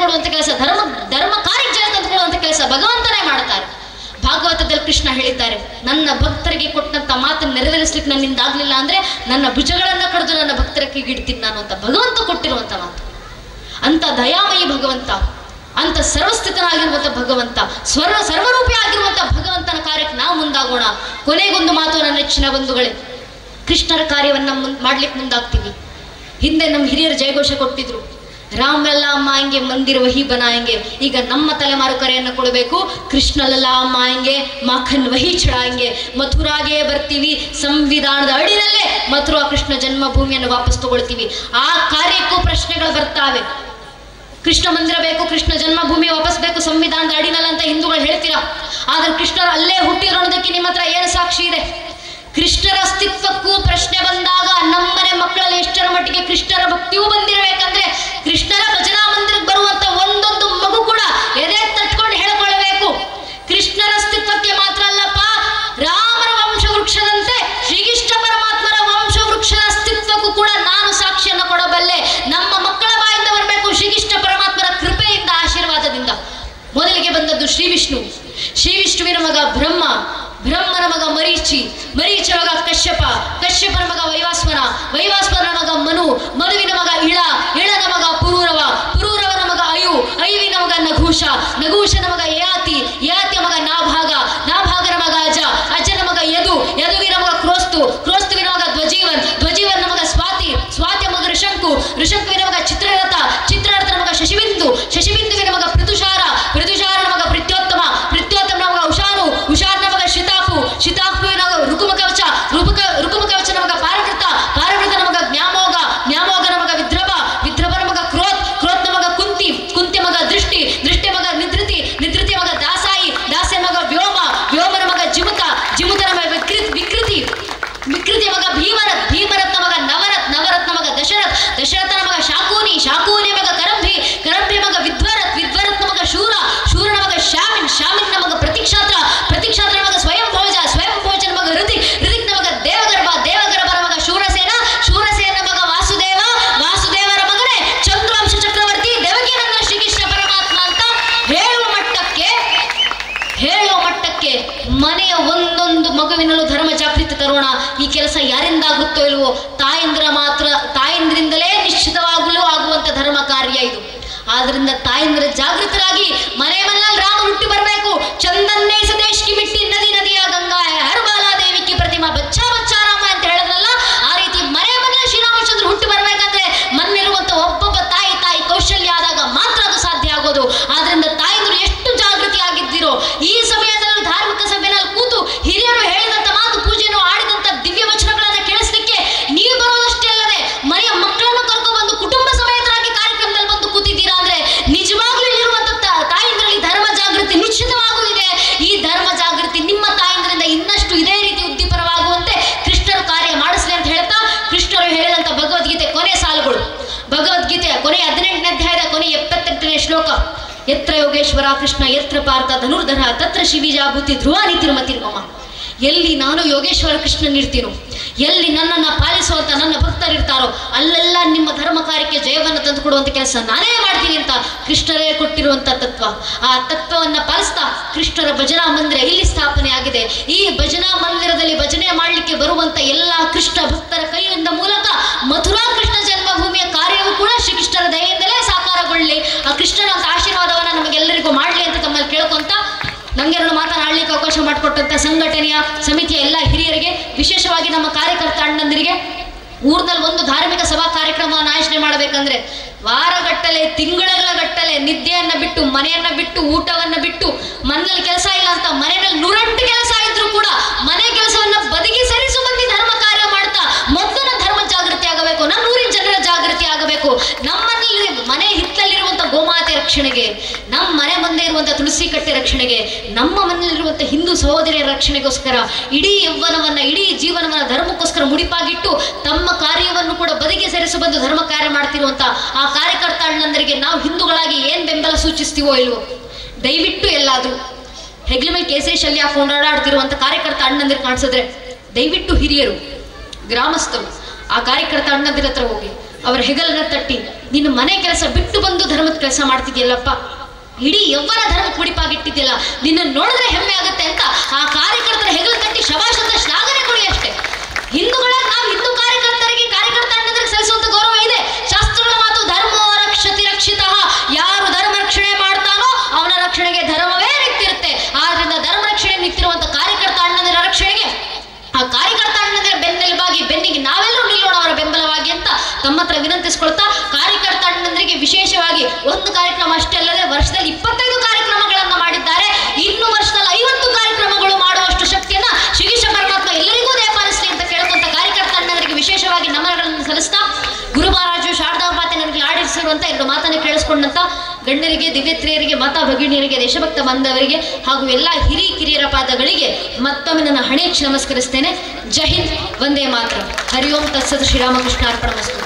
ತಂದುಕೊಡುವಂತ ಕೆಲಸ, ಧರ್ಮ ಕಾರ್ಯಕ್ಕೆ ಜಯ ತಂದುಕೊಡುವಂತ ಕೆಲಸ ಭಗವಂತನೇ ಮಾಡ್ತಾರೆ. ಭಾಗವತದಲ್ಲಿ ಕೃಷ್ಣ ಹೇಳಿದ್ದಾರೆ, ನನ್ನ ಭಕ್ತರಿಗೆ ಕೊಟ್ಟಂತ ಮಾತನ್ನು ನೆರವೇರಿಸ್ಲಿಕ್ಕೆ ನನ್ನಿಂದ ಆಗ್ಲಿಲ್ಲ ಅಂದ್ರೆ ನನ್ನ ಭುಜಗಳನ್ನ ಕಡಿದು ನನ್ನ ಭಕ್ತರ ಕೈಗಿಡ್ತೀನಿ ನಾನು ಅಂತ ಭಗವಂತ ಕೊಟ್ಟಿರುವಂತ ಮಾತು. ಅಂತ ದಯಾಮಯಿ ಭಗವಂತ, ಅಂತ ಸರ್ವಸ್ಥಿತನಾಗಿರುವಂತ ಭಗವಂತ, ಸರ್ವರೂಪಿ ಆಗಿರುವಂತ ಭಗವಂತನ ಕಾರ್ಯಕ್ಕೆ ನಾವು ಮುಂದಾಗೋಣ. ಕೊನೆಗೊಂದು ಮಾತು ನನ್ನ ನೆಚ್ಚಿನ ಬಂಧುಗಳೇ, ಕೃಷ್ಣರ ಕಾರ್ಯವನ್ನ ಮಾಡ್ಲಿಕ್ಕೆ ಮುಂದಾಗ್ತೀವಿ. ಹಿಂದೆ ನಮ್ಮ ಹಿರಿಯರು ಜಯಘೋಷ ಕೊಟ್ಟಿದ್ರು, ರಾಮಲಲ್ಲಾ ಮಾಯಂಗೆ ಮಂದಿರ ವಹಿ ಬನಾಯಂಗೆ. ಈಗ ನಮ್ಮ ತಲೆಮಾರು ಕರೆಯನ್ನು ಕೊಡಬೇಕು, ಕೃಷ್ಣಲಲ್ಲಾ ಮಾಯಂಗೆ ಮಾಖನ್ ವಹಿ ಚಡಾಯಂಗೆ. ಮಥುರಾಗೆ ಬರ್ತೀವಿ, ಸಂವಿಧಾನದ ಅಡಿನಲ್ಲೇ ಮಥುರಾ ಕೃಷ್ಣ ಜನ್ಮಭೂಮಿಯನ್ನು ವಾಪಸ್ ತಗೊಳ್ತೀವಿ. ಆ ಕಾರ್ಯಕ್ಕೂ ಪ್ರಶ್ನೆಗಳು ಬರ್ತಾವೆ. ಕೃಷ್ಣ ಮಂದಿರ ಬೇಕು, ಕೃಷ್ಣ ಜನ್ಮಭೂಮಿ ವಾಪಸ್ ಬೇಕು, ಸಂವಿಧಾನದ ಅಡಿನಲ್ಲ ಅಂತ ಹಿಂದೂಗಳು ಹೇಳ್ತೀರಾ. ಆದ್ರೆ ಕೃಷ್ಣರು ಅಲ್ಲೇ ಹುಟ್ಟಿರೋದಕ್ಕೆ ನಿಮ್ಮ ಹತ್ರ ಏನು ಸಾಕ್ಷಿ ಇದೆ? ಕೃಷ್ಣರ ಅಸ್ತಿತ್ವಕ್ಕೂ ಪ್ರಶ್ನೆ ಬಂದಾಗ ನಮ್ಮನೆ ಮಕ್ಕಳಲ್ಲಿ ಎಷ್ಟರ ಮಟ್ಟಿಗೆ ಕೃಷ್ಣರ ಭಕ್ತಿಯೂ ಬಂದಿರಬೇಕಂದ್ರೆ ಕೃಷ್ಣರ ಭಜನಾ ಮಂದಿರಕ್ಕೆ ಬರುವಂತ ಒಂದೊಂದು ಮಗು ಕೂಡ ಎದೆ ತಟ್ಕೊಂಡು ಹೇಳ್ಕೊಳ್ಬೇಕು, ಕೃಷ್ಣರ ಅಸ್ತಿತ್ವಕ್ಕೆ ಮಾತ್ರ ಅಲ್ಲಪ್ಪ, ರಾಮರ ವಂಶ ವೃಕ್ಷದಂತೆ ಶ್ರೀಕೃಷ್ಣ ಪರಮಾತ್ಮರ ವಂಶ ವೃಕ್ಷದ ಅಸ್ತಿತ್ವಕ್ಕೂ ಕೂಡ ನಾನು ಸಾಕ್ಷಿಯನ್ನು ಕೊಡಬಲ್ಲೆ. ನಮ್ಮ ಮಕ್ಕಳ ಬಾಯಿಂದ ಬರಬೇಕು ಶ್ರೀಕೃಷ್ಣ ಪರಮಾತ್ಮರ ಕೃಪೆಯಿಂದ, ಆಶೀರ್ವಾದದಿಂದ. ಮೊದಲಿಗೆ ಬಂದದ್ದು ಶ್ರೀ ವಿಷ್ಣು, ಶ್ರೀ ವಿಷ್ಣುವಿನ ಮಗ ಬ್ರಹ್ಮ, ಬ್ರಹ್ಮನ ಮಗ ಮರೀಚಿ, ಮರೀಚ ಮಗ ಕಶ್ಯಪ, ಕಶ್ಯಪನ ಮಗ ವೈವಾಸ್ವನ, ವೈವಾಸ್ವನ ಮಗ ಮನು, ಮನುವಿನ ಮಗ ಇಳನ ಮಗ ಪುರೂರವ, ಪುರೂರವನ ಮಗ ಅಯು, ಅಯುವಿನ ಮಗ ನಘೂಷ, ನಘೂಷನ ಮಗ ಯಯಾತಿ, ಯಯಾತಿಯ ಮಗ ನಾಭಾಗ, ನಾಭಾಗನ ಮಗ ಅಜ, ಅಜನ ಮಗ ಯದು, ಯದುವಿನ ಮಗ ಕ್ರೋಸ್ತು, ಕ್ರೋಸ್ತುವಿನ ಮಗ ಧ್ವಜೀವನ್, ಧ್ವಜೀವನ ಮಗ ಸ್ವಾತಿ, ಸ್ವಾತಿಯ ಮಗ ಋಷಂಕು, ಋಷಂಕುವಿನ ಮಗ ಚಿತ್ರರಥ, ಚಿತ್ರರಥನ ಮಗ ಶಶಿಬಿಂದು, ಶಶಿಬಿಂದುವಿನ ಮಗ ಪೃಥುಷಾರ, ಪೃಥುಷಾರನ ಮಗ ಪ್ರೀತ್ಯೋತ್ತಮ, ಪ್ರೀತ್ಯೋತ್ತಮನ ಮಗ ಉಷಾನು, ಉಷಾನ ಮಗ ಶಿತಾಪು, ಶಿತಾಪುವಿನ ಮಗ ರುಕುಮಕವಚ, ರುಕುಮಕವಚನ ಮಗ ಪಾರವೃತ, ಪಾರವೃತನ ಮಗ ಜ್ಞಾಮೋಗ, ಜ್ಞಾಮೋಗನ ಮಗ ವಿದ್ರಭ, ವಿದ್ರಭನ ಮಗ ಕ್ರೋತ್, ಕ್ರೋತ್ನ ಮಗ ಕುಂತಿ, ಕುಂತಿ ಮಗ ದೃಷ್ಟಿ, ದೃಷ್ಟಿ ಮಗ ನಿಧೃತಿ, ನಿಧೃತಿ ಮಗ ದಾಸಾಯಿ, ದಾಸನ ಮಗ ವ್ಯೋಮ, ವ್ಯೋಮನ ಮಗ ಜಿಮುತ, ಜಿಮುತನ ಮಗ ವಿಕೃತಿ, ವಿಕೃತಿ ಮಗ ಭೀಮರಥ್, ಭೀಮರಥನ ಮಗ ನವರಥ್, ನವರತ್ನ ಮಗ ದಶರಥ್, ದಶರಥನ ಮಗ ಶಾಕೂನಿ, ಶಾಕೂನಿ ಮಗ ಕರಂಭಿ, ಕರಂಭಿ ಮಗ ವಿದ್ವರಥ್, ವಿದ್ವರಥನ ಮಗ ಶೂರ, ಶೂರನ ಮಗ ಶಾಮಿನ್, ಶಾಮಿನ್ನ ಮಗ ಪ್ರತಿಕ್ಷಾತ್ರ, ಪ್ರತಿಕ್ಷಾತ್ರನ ಮಗ ಸ್ವಯಂ ಭೋಜ, ಸ್ವಯಂ ಭೋಜನ ಮಗ ಋತಿಕ್, ಋತಿಕ್ನ ಮಗ ದೇವಗರ್ಭ, ದೇವಗರ್ಭನ ಮಗ ಶೂರಸೇನ, ಶೂರಸೇನ ಮಗ ವಾಸುದೇವ, ವಾಸುದೇವರ ಮಗನೇ ಚಂದ್ರಾಂಶ ಚಕ್ರವರ್ತಿ, ದೇವಕೀನಂದನ ಶ್ರೀಕೃಷ್ಣ ಪರಮಾತ್ಮ ಅಂತ ಹೇಳುವ ಮಟ್ಟಕ್ಕೆ ಮನೆಯ ಒಂದೊಂದು ಮಗುವಿನಲ್ಲೂ ಧರ್ಮ ಜಾಗೃತಿ ತರೋಣ. ಈ ಕೆಲಸ ಯಾರಿಂದಾಗುತ್ತೋ ಇಲ್ವೋ, ತಾಯಿಂದ್ರಿಂದಲೇ ನಿಶ್ಚಿತವಾಗಲೂ ಆಗುವಂತ ಧರ್ಮ ಕಾರ್ಯ ಇದು. ಆದ್ರಿಂದ ತಾಯಿಂದ್ರ ಜಾಗೃತರಾಗಿ ಮನೆ ಮನೆಯಲ್ಲಿ ರಾಮ ಹುಟ್ಟಿ ಬರಬೇಕು. ಚಂದನ್ನೇ ಸದೇಶ್ ಕಿ ಮಿಟ್ಟಿ ನದಿ ನದಿಯ ಗಂಗಾ ಹರ್ ಬಾಲಾ ದೇವಿ ಕಿ ಪ್ರತಿಮಾ ಬಚ್ಚಾ ಬಚ್ಚಾ ರಾಮ ಅಂತ ಹೇಳಿದ್ರಲ್ಲ, ಆ ರೀತಿ ಮನೆ ಮನೆಯಲ್ಲಿ ಶ್ರೀರಾಮಚಂದ್ರ ಹುಟ್ಟಿ ಬರ್ಬೇಕಂದ್ರೆ ಮನೆಯಿರುವಂತ ಒಬ್ಬೊಬ್ಬ ತಾಯಿ ಕೌಶಲ್ಯ ಆದಾಗ ಮಾತ್ರ ಅದು ಸಾಧ್ಯ ಆಗೋದು. ಆದ್ರಿಂದ ತಾಯಿಂದ್ರು ಎಷ್ಟು ಜಾಗೃತಿ ಆಗಿದ್ದೀರೋ, ಈ ಸಮಯದಲ್ಲಿ ಧಾರ್ಮಿಕ ಸಭೆಯಲ್ಲಿ ಕೂತು ಹಿರಿಯರು ಹೇಳಿದಂತ ಮಾತು, ಪೂಜೆಯನ್ನು ಆಡಿದಂತ ದಿವ್ಯ ವಚನಗಳನ್ನ ಕೇಳಿಸ್ಲಿಕ್ಕೆ ನೀವು ಬರೋದಷ್ಟೇ ಅಲ್ಲದೆ ಮನೆಯ ಮಕ್ಕಳನ್ನು ಕರ್ಕೊಂಡ್ಬಂದು ಕುಟುಂಬ ಸಮೇತರಾಗಿ ಕಾರ್ಯಕ್ರಮದಲ್ಲಿ ಬಂದು ಕೂತಿದ್ದೀರಾ ಅಂದ್ರೆ ನಿಜವಾಗ್ಲೂ ಇರುವಂತ ತಾಯಿಂದ್ರಲ್ಲಿ ಧರ್ಮ ಜಾಗೃತಿ ನಿಶ್ಚಿತವಾಗುವುದಿದೆ. ಈ ಧರ್ಮ ಜಾಗೃತಿ ನಿಮ್ಮ ತಾಯಿಂದ್ರಿಂದ ಇನ್ನಷ್ಟು ಇದೇ ರೀತಿ ಉದ್ದೀಪನವಾಗುವಂತೆ ಕೃಷ್ಣರು ಕಾರ್ಯ ಮಾಡಿಸ್ಲಿ ಅಂತ ಹೇಳ್ತಾ, ಕೃಷ್ಣರು ಹೇಳಿದಂತ ಭಗವದ್ಗೀತೆ ಕೊನೆ ಸಾಲುಗಳು, ಭಗವದ್ಗೀತೆಯ ಕೊನೆಯ 18ನೇ ಅಧ್ಯಾಯದ ಕೊನೆಯ 78ನೇ ಶ್ಲೋಕ, ಯತ್ರ ಯೋಗೇಶ್ವರ ಕೃಷ್ಣ ಯತ್ರ ಪಾರ್ಥ ಧನುರ್ಧರ ತತ್ರ ಶಿವಿಜಾಭೂತಿ ಧ್ರುವಾನಿ ತಿರುಮತಿರ್ಮಮ. ಎಲ್ಲಿ ನಾನು ಯೋಗೇಶ್ವರ ಕೃಷ್ಣನಿರ್ತೀನೋ, ಎಲ್ಲಿ ನನ್ನನ್ನು ಪಾಲಿಸುವಂತ ನನ್ನ ಭಕ್ತರಿರ್ತಾರೋ ಅಲ್ಲೆಲ್ಲ ನಿಮ್ಮ ಧರ್ಮ ಕಾರ್ಯಕ್ಕೆ ಜಯವನ್ನು ತಂದುಕೊಡುವಂತ ಕೆಲಸ ನಾನೇ ಮಾಡ್ತೀನಿ ಅಂತ ಕೃಷ್ಣರೇ ಕೊಟ್ಟಿರುವಂತ ತತ್ವ. ಆ ತತ್ವವನ್ನು ಪಾಲಿಸ್ತಾ ಕೃಷ್ಣರ ಭಜನಾ ಮಂದಿರ ಇಲ್ಲಿ ಸ್ಥಾಪನೆ ಆಗಿದೆ. ಈ ಭಜನಾ ಮಂದಿರದಲ್ಲಿ ಭಜನೆ ಮಾಡಲಿಕ್ಕೆ ಬರುವಂತ ಎಲ್ಲ ಕೃಷ್ಣ ಭಕ್ತರ ಕೈಯಿಂದ ಮೂಲಕ ಮಥುರಾ ಕೃಷ್ಣ ಜನ್ಮಭೂಮಿಯ ಕಾರ್ಯವೂ ಕೂಡ ಶ್ರೀಕೃಷ್ಣರ ದಯೆಯಿಂದಲೇ ಸಾಕಾರಗೊಳ್ಳಿ. ಆ ಕೃಷ್ಣನ ಆಶೀರ್ವಾದವನ್ನ ನಮಗೆಲ್ಲರಿಗೂ ಮಾಡಲಿ ಅಂತ ತಮ್ಮಲ್ಲಿ ಕೇಳ್ಕೊಂತ, ನಮಗೆರಡು ಮಾತನಾಡಲಿಕ್ಕೆ ಅವಕಾಶ ಮಾಡಿಕೊಟ್ಟಂತ ಸಂಘಟನೆಯ ಸಮಿತಿಯ ಎಲ್ಲ ಹಿರಿಯರಿಗೆ, ವಿಶೇಷವಾಗಿ ನಮ್ಮ ಕಾರ್ಯಕರ್ತ ಅಣ್ಣಂದಿರಿಗೆ, ಊರಿನಲ್ಲಿ ಒಂದು ಧಾರ್ಮಿಕ ಸಭಾ ಕಾರ್ಯಕ್ರಮವನ್ನು ಆಯೋಜನೆ ಮಾಡಬೇಕಂದ್ರೆ ವಾರಗಟ್ಟಲೆ, ತಿಂಗಳ ಗಟ್ಟಲೆ ನಿದ್ದೆಯನ್ನ ಬಿಟ್ಟು, ಮನೆಯನ್ನ ಬಿಟ್ಟು, ಊಟವನ್ನ ಬಿಟ್ಟು, ಮನೆಯಲ್ಲಿ ಕೆಲಸ ಇಲ್ಲ ಅಂತ ಮನೆಯಲ್ಲಿ 108 ಕೆಲಸ ಇದ್ರು ಕೂಡ ಮನೆ ಕೆಲಸವನ್ನ ಬದಿಗೆ ಸರಿಸು ಬಂದು ಧರ್ಮ ಕಾರ್ಯ ಮಾಡ್ತಾ ಮೊದಲ ಧರ್ಮ ಜಾಗೃತಿ ಆಗಬೇಕು, ನಮ್ಮ ಊರಿನ ಜನರ ಜಾಗೃತಿ ಆಗಬೇಕು. ನಮ್ಮಲ್ಲಿ ಮನೆ ಹಿತ್ತಲಿರುವಂತ ಗೋಮಾತೆ ರಕ್ಷಣೆಗೆ, ನಮ್ಮ ಮನೆ ಮುಂದೆ ಇರುವಂತ ತುಳಸಿ ಕಟ್ಟೆ ರಕ್ಷಣೆಗೆ, ನಮ್ಮ ಮನೆಯಲ್ಲಿರುವಂತ ಹಿಂದೂ ಸಹೋದರಿಯರ ರಕ್ಷಣೆಗೋಸ್ಕರ ಇಡೀ ಯೌವನವನ್ನ, ಇಡೀ ಜೀವನವನ್ನ ಧರ್ಮಕ್ಕೋಸ್ಕರ ಮುಡಿಪಾಗಿಟ್ಟು ತಮ್ಮ ಕಾರ್ಯವನ್ನು ಕೂಡ ಬದಿಗೆ ಸರಿಸು ಬಂದು ಧರ್ಮ ಕಾರ್ಯ ಮಾಡ್ತಿರುವಂತ ಆ ಕಾರ್ಯಕರ್ತ ಅಣ್ಣಂದರಿಗೆ ನಾವು ಹಿಂದೂಗಳಾಗಿ ಏನ್ ಬೆಂಬಲ ಸೂಚಿಸ್ತೀವೋ ಇಲ್ವೋ, ದಯವಿಟ್ಟು ಎಲ್ಲಾದ್ರೂ ಹೆಗ್ಲ ಮೇಲೆ ಕೇಸರಿ ಶಲ್ಯ ಹಾಕೊಂಡು ಓಡಾಡ್ತಿರುವಂತ ಕಾರ್ಯಕರ್ತ ಅಣ್ಣಂದಿರು ಕಾಣಿಸಿದ್ರೆ ದಯವಿಟ್ಟು ಹಿರಿಯರು, ಗ್ರಾಮಸ್ಥರು ಆ ಕಾರ್ಯಕರ್ತ ಅಣ್ಣಂದಿರ ಹತ್ರ ಹೋಗಿ ಅವರ ಹೆಗಲನ್ನ ತಟ್ಟಿ ನಿನ್ನ ಮನೆ ಕೆಲಸ ಬಿಟ್ಟು ಬಂದು ಧರ್ಮದ ಕೆಲಸ ಮಾಡ್ತಿದ್ಯಲ್ಲಪ್ಪ, ಇಡೀ ಯವ್ವನ ಧರ್ಮಕ್ಕೆ ಮುಡಿಪಾಗಿಟ್ಟಿದ್ಯಲ್ಲ, ನಿನ್ನ ನೋಡಿದ್ರೆ ಹೆಮ್ಮೆ ಆಗುತ್ತೆ ಅಂತ ಆ ಕಾರ್ಯಕರ್ತರ ಹೆಗಲು ತಟ್ಟಿ ಶಬಾಷ್ ಅಂತ ಶ್ಲಾಘನೆ ಕೊಡಿ ಅಷ್ಟೇ. ಹಿಂದೂಗಳಾಗಿ ನಾವು ಹಿಂದೂ ಕಾರ್ಯಕರ್ತರಿಗೆ ಕಾರ್ಯಕರ್ತ ಅನ್ನೋದಕ್ಕೆ ಸಲ್ಲಿಸುವಂತ ಗೌರವ ಇದೆ. ಶಾಸ್ತ್ರಗಳ ಮಾತು ಧರ್ಮೋ ರಕ್ಷತಿ ರಕ್ಷಿತಃ, ಯಾರು ಧರ್ಮ ರಕ್ಷಣೆ ಮಾಡ್ತಾನೋ ಅವನ ರಕ್ಷಣೆಗೆ ಧರ್ಮವೇ ನಿಂತಿರುತ್ತೆ. ಆದ್ರಿಂದ ಧರ್ಮ ರಕ್ಷಣೆ ನಿಂತಿರುವಂತ ಕಾರ್ಯಕರ್ತ ಅಣ್ಣಂದಿರ ರಕ್ಷಣೆಗೆ ಆ ಕಾರ್ಯಕರ್ತ ಅಣ್ಣಂದಿರ ಬೆನ್ನೆಲುಬಾಗಿ ಬೆನ್ನಿಗೆ ನಾವೆಲ್ಲರೂ ನಿಲ್ಲೋಣ ಅವರ ಬೆಂಬಲವಾಗಿ ಅಂತ ತಮ್ಮ ಹತ್ರ ವಿನಂತಿಸ್ಕೊಳ್ತಾ, ಕಾರ್ಯಕರ್ತ ಅಣ್ಣಂದರಿಗೆ ವಿಶೇಷವಾಗಿ ಒಂದು ಕಾರ್ಯಕ್ರಮ ಅಷ್ಟೇ ಅಲ್ಲದೆ ವರ್ಷದಲ್ಲಿ 25 ಕಾರ್ಯಕ್ರಮಗಳನ್ನ ಮಾಡಿದ್ದಾರೆ. ಇನ್ನು ವರ್ಷದಲ್ಲಿ 50 ಕಾರ್ಯಕ್ರಮಗಳು ಮಾಡುವಷ್ಟು ಶಕ್ತಿಯನ್ನ ಶ್ರೀಕೃಷ್ಣ ಪರಮಾತ್ಮ ಎಲ್ಲರಿಗೂ ದಯಪಾಲಿಸಲಿ ಅಂತ ಕೇಳ್ಕೊಂತ ಕಾರ್ಯಕರ್ತ ಅಣ್ಣಂದರಿಗೆ ವಿಶೇಷವಾಗಿ ನಮನಗಳನ್ನು ಸಲ್ಲಿಸ್ತಾ, ಗುರು ಮಹಾರಾಜು ಶಾರದಾಂಬಾತೆ ನನಗೆ ಆಡಿಸಿರುವಂತ 2 ಮಾತನ್ನು ಕೇಳಿಸ್ಕೊಂಡಂತ ಗಣ್ಯರಿಗೆ, ದಿವ್ಯತ್ರಿಯರಿಗೆ, ಮಾತಾ ಭಗಿನಿಯರಿಗೆ, ದೇಶಭಕ್ತ ಬಾಂಧವರಿಗೆ ಹಾಗೂ ಎಲ್ಲ ಹಿರಿಕಿರಿಯರ ಪಾದಗಳಿಗೆ ಮತ್ತೊಮ್ಮೆ ನನ್ನ ಹಣೆ ನಮಸ್ಕರಿಸ್ತೇನೆ. ಜೈ ಹಿಂದ್, ವಂದೇ ಮಾತರಂ. ಹರಿ ಓಂ ತತ್ಸತ್. ಶ್ರೀರಾಮಕೃಷ್ಣ ಅರ್ಪಣಮಸ್ತು.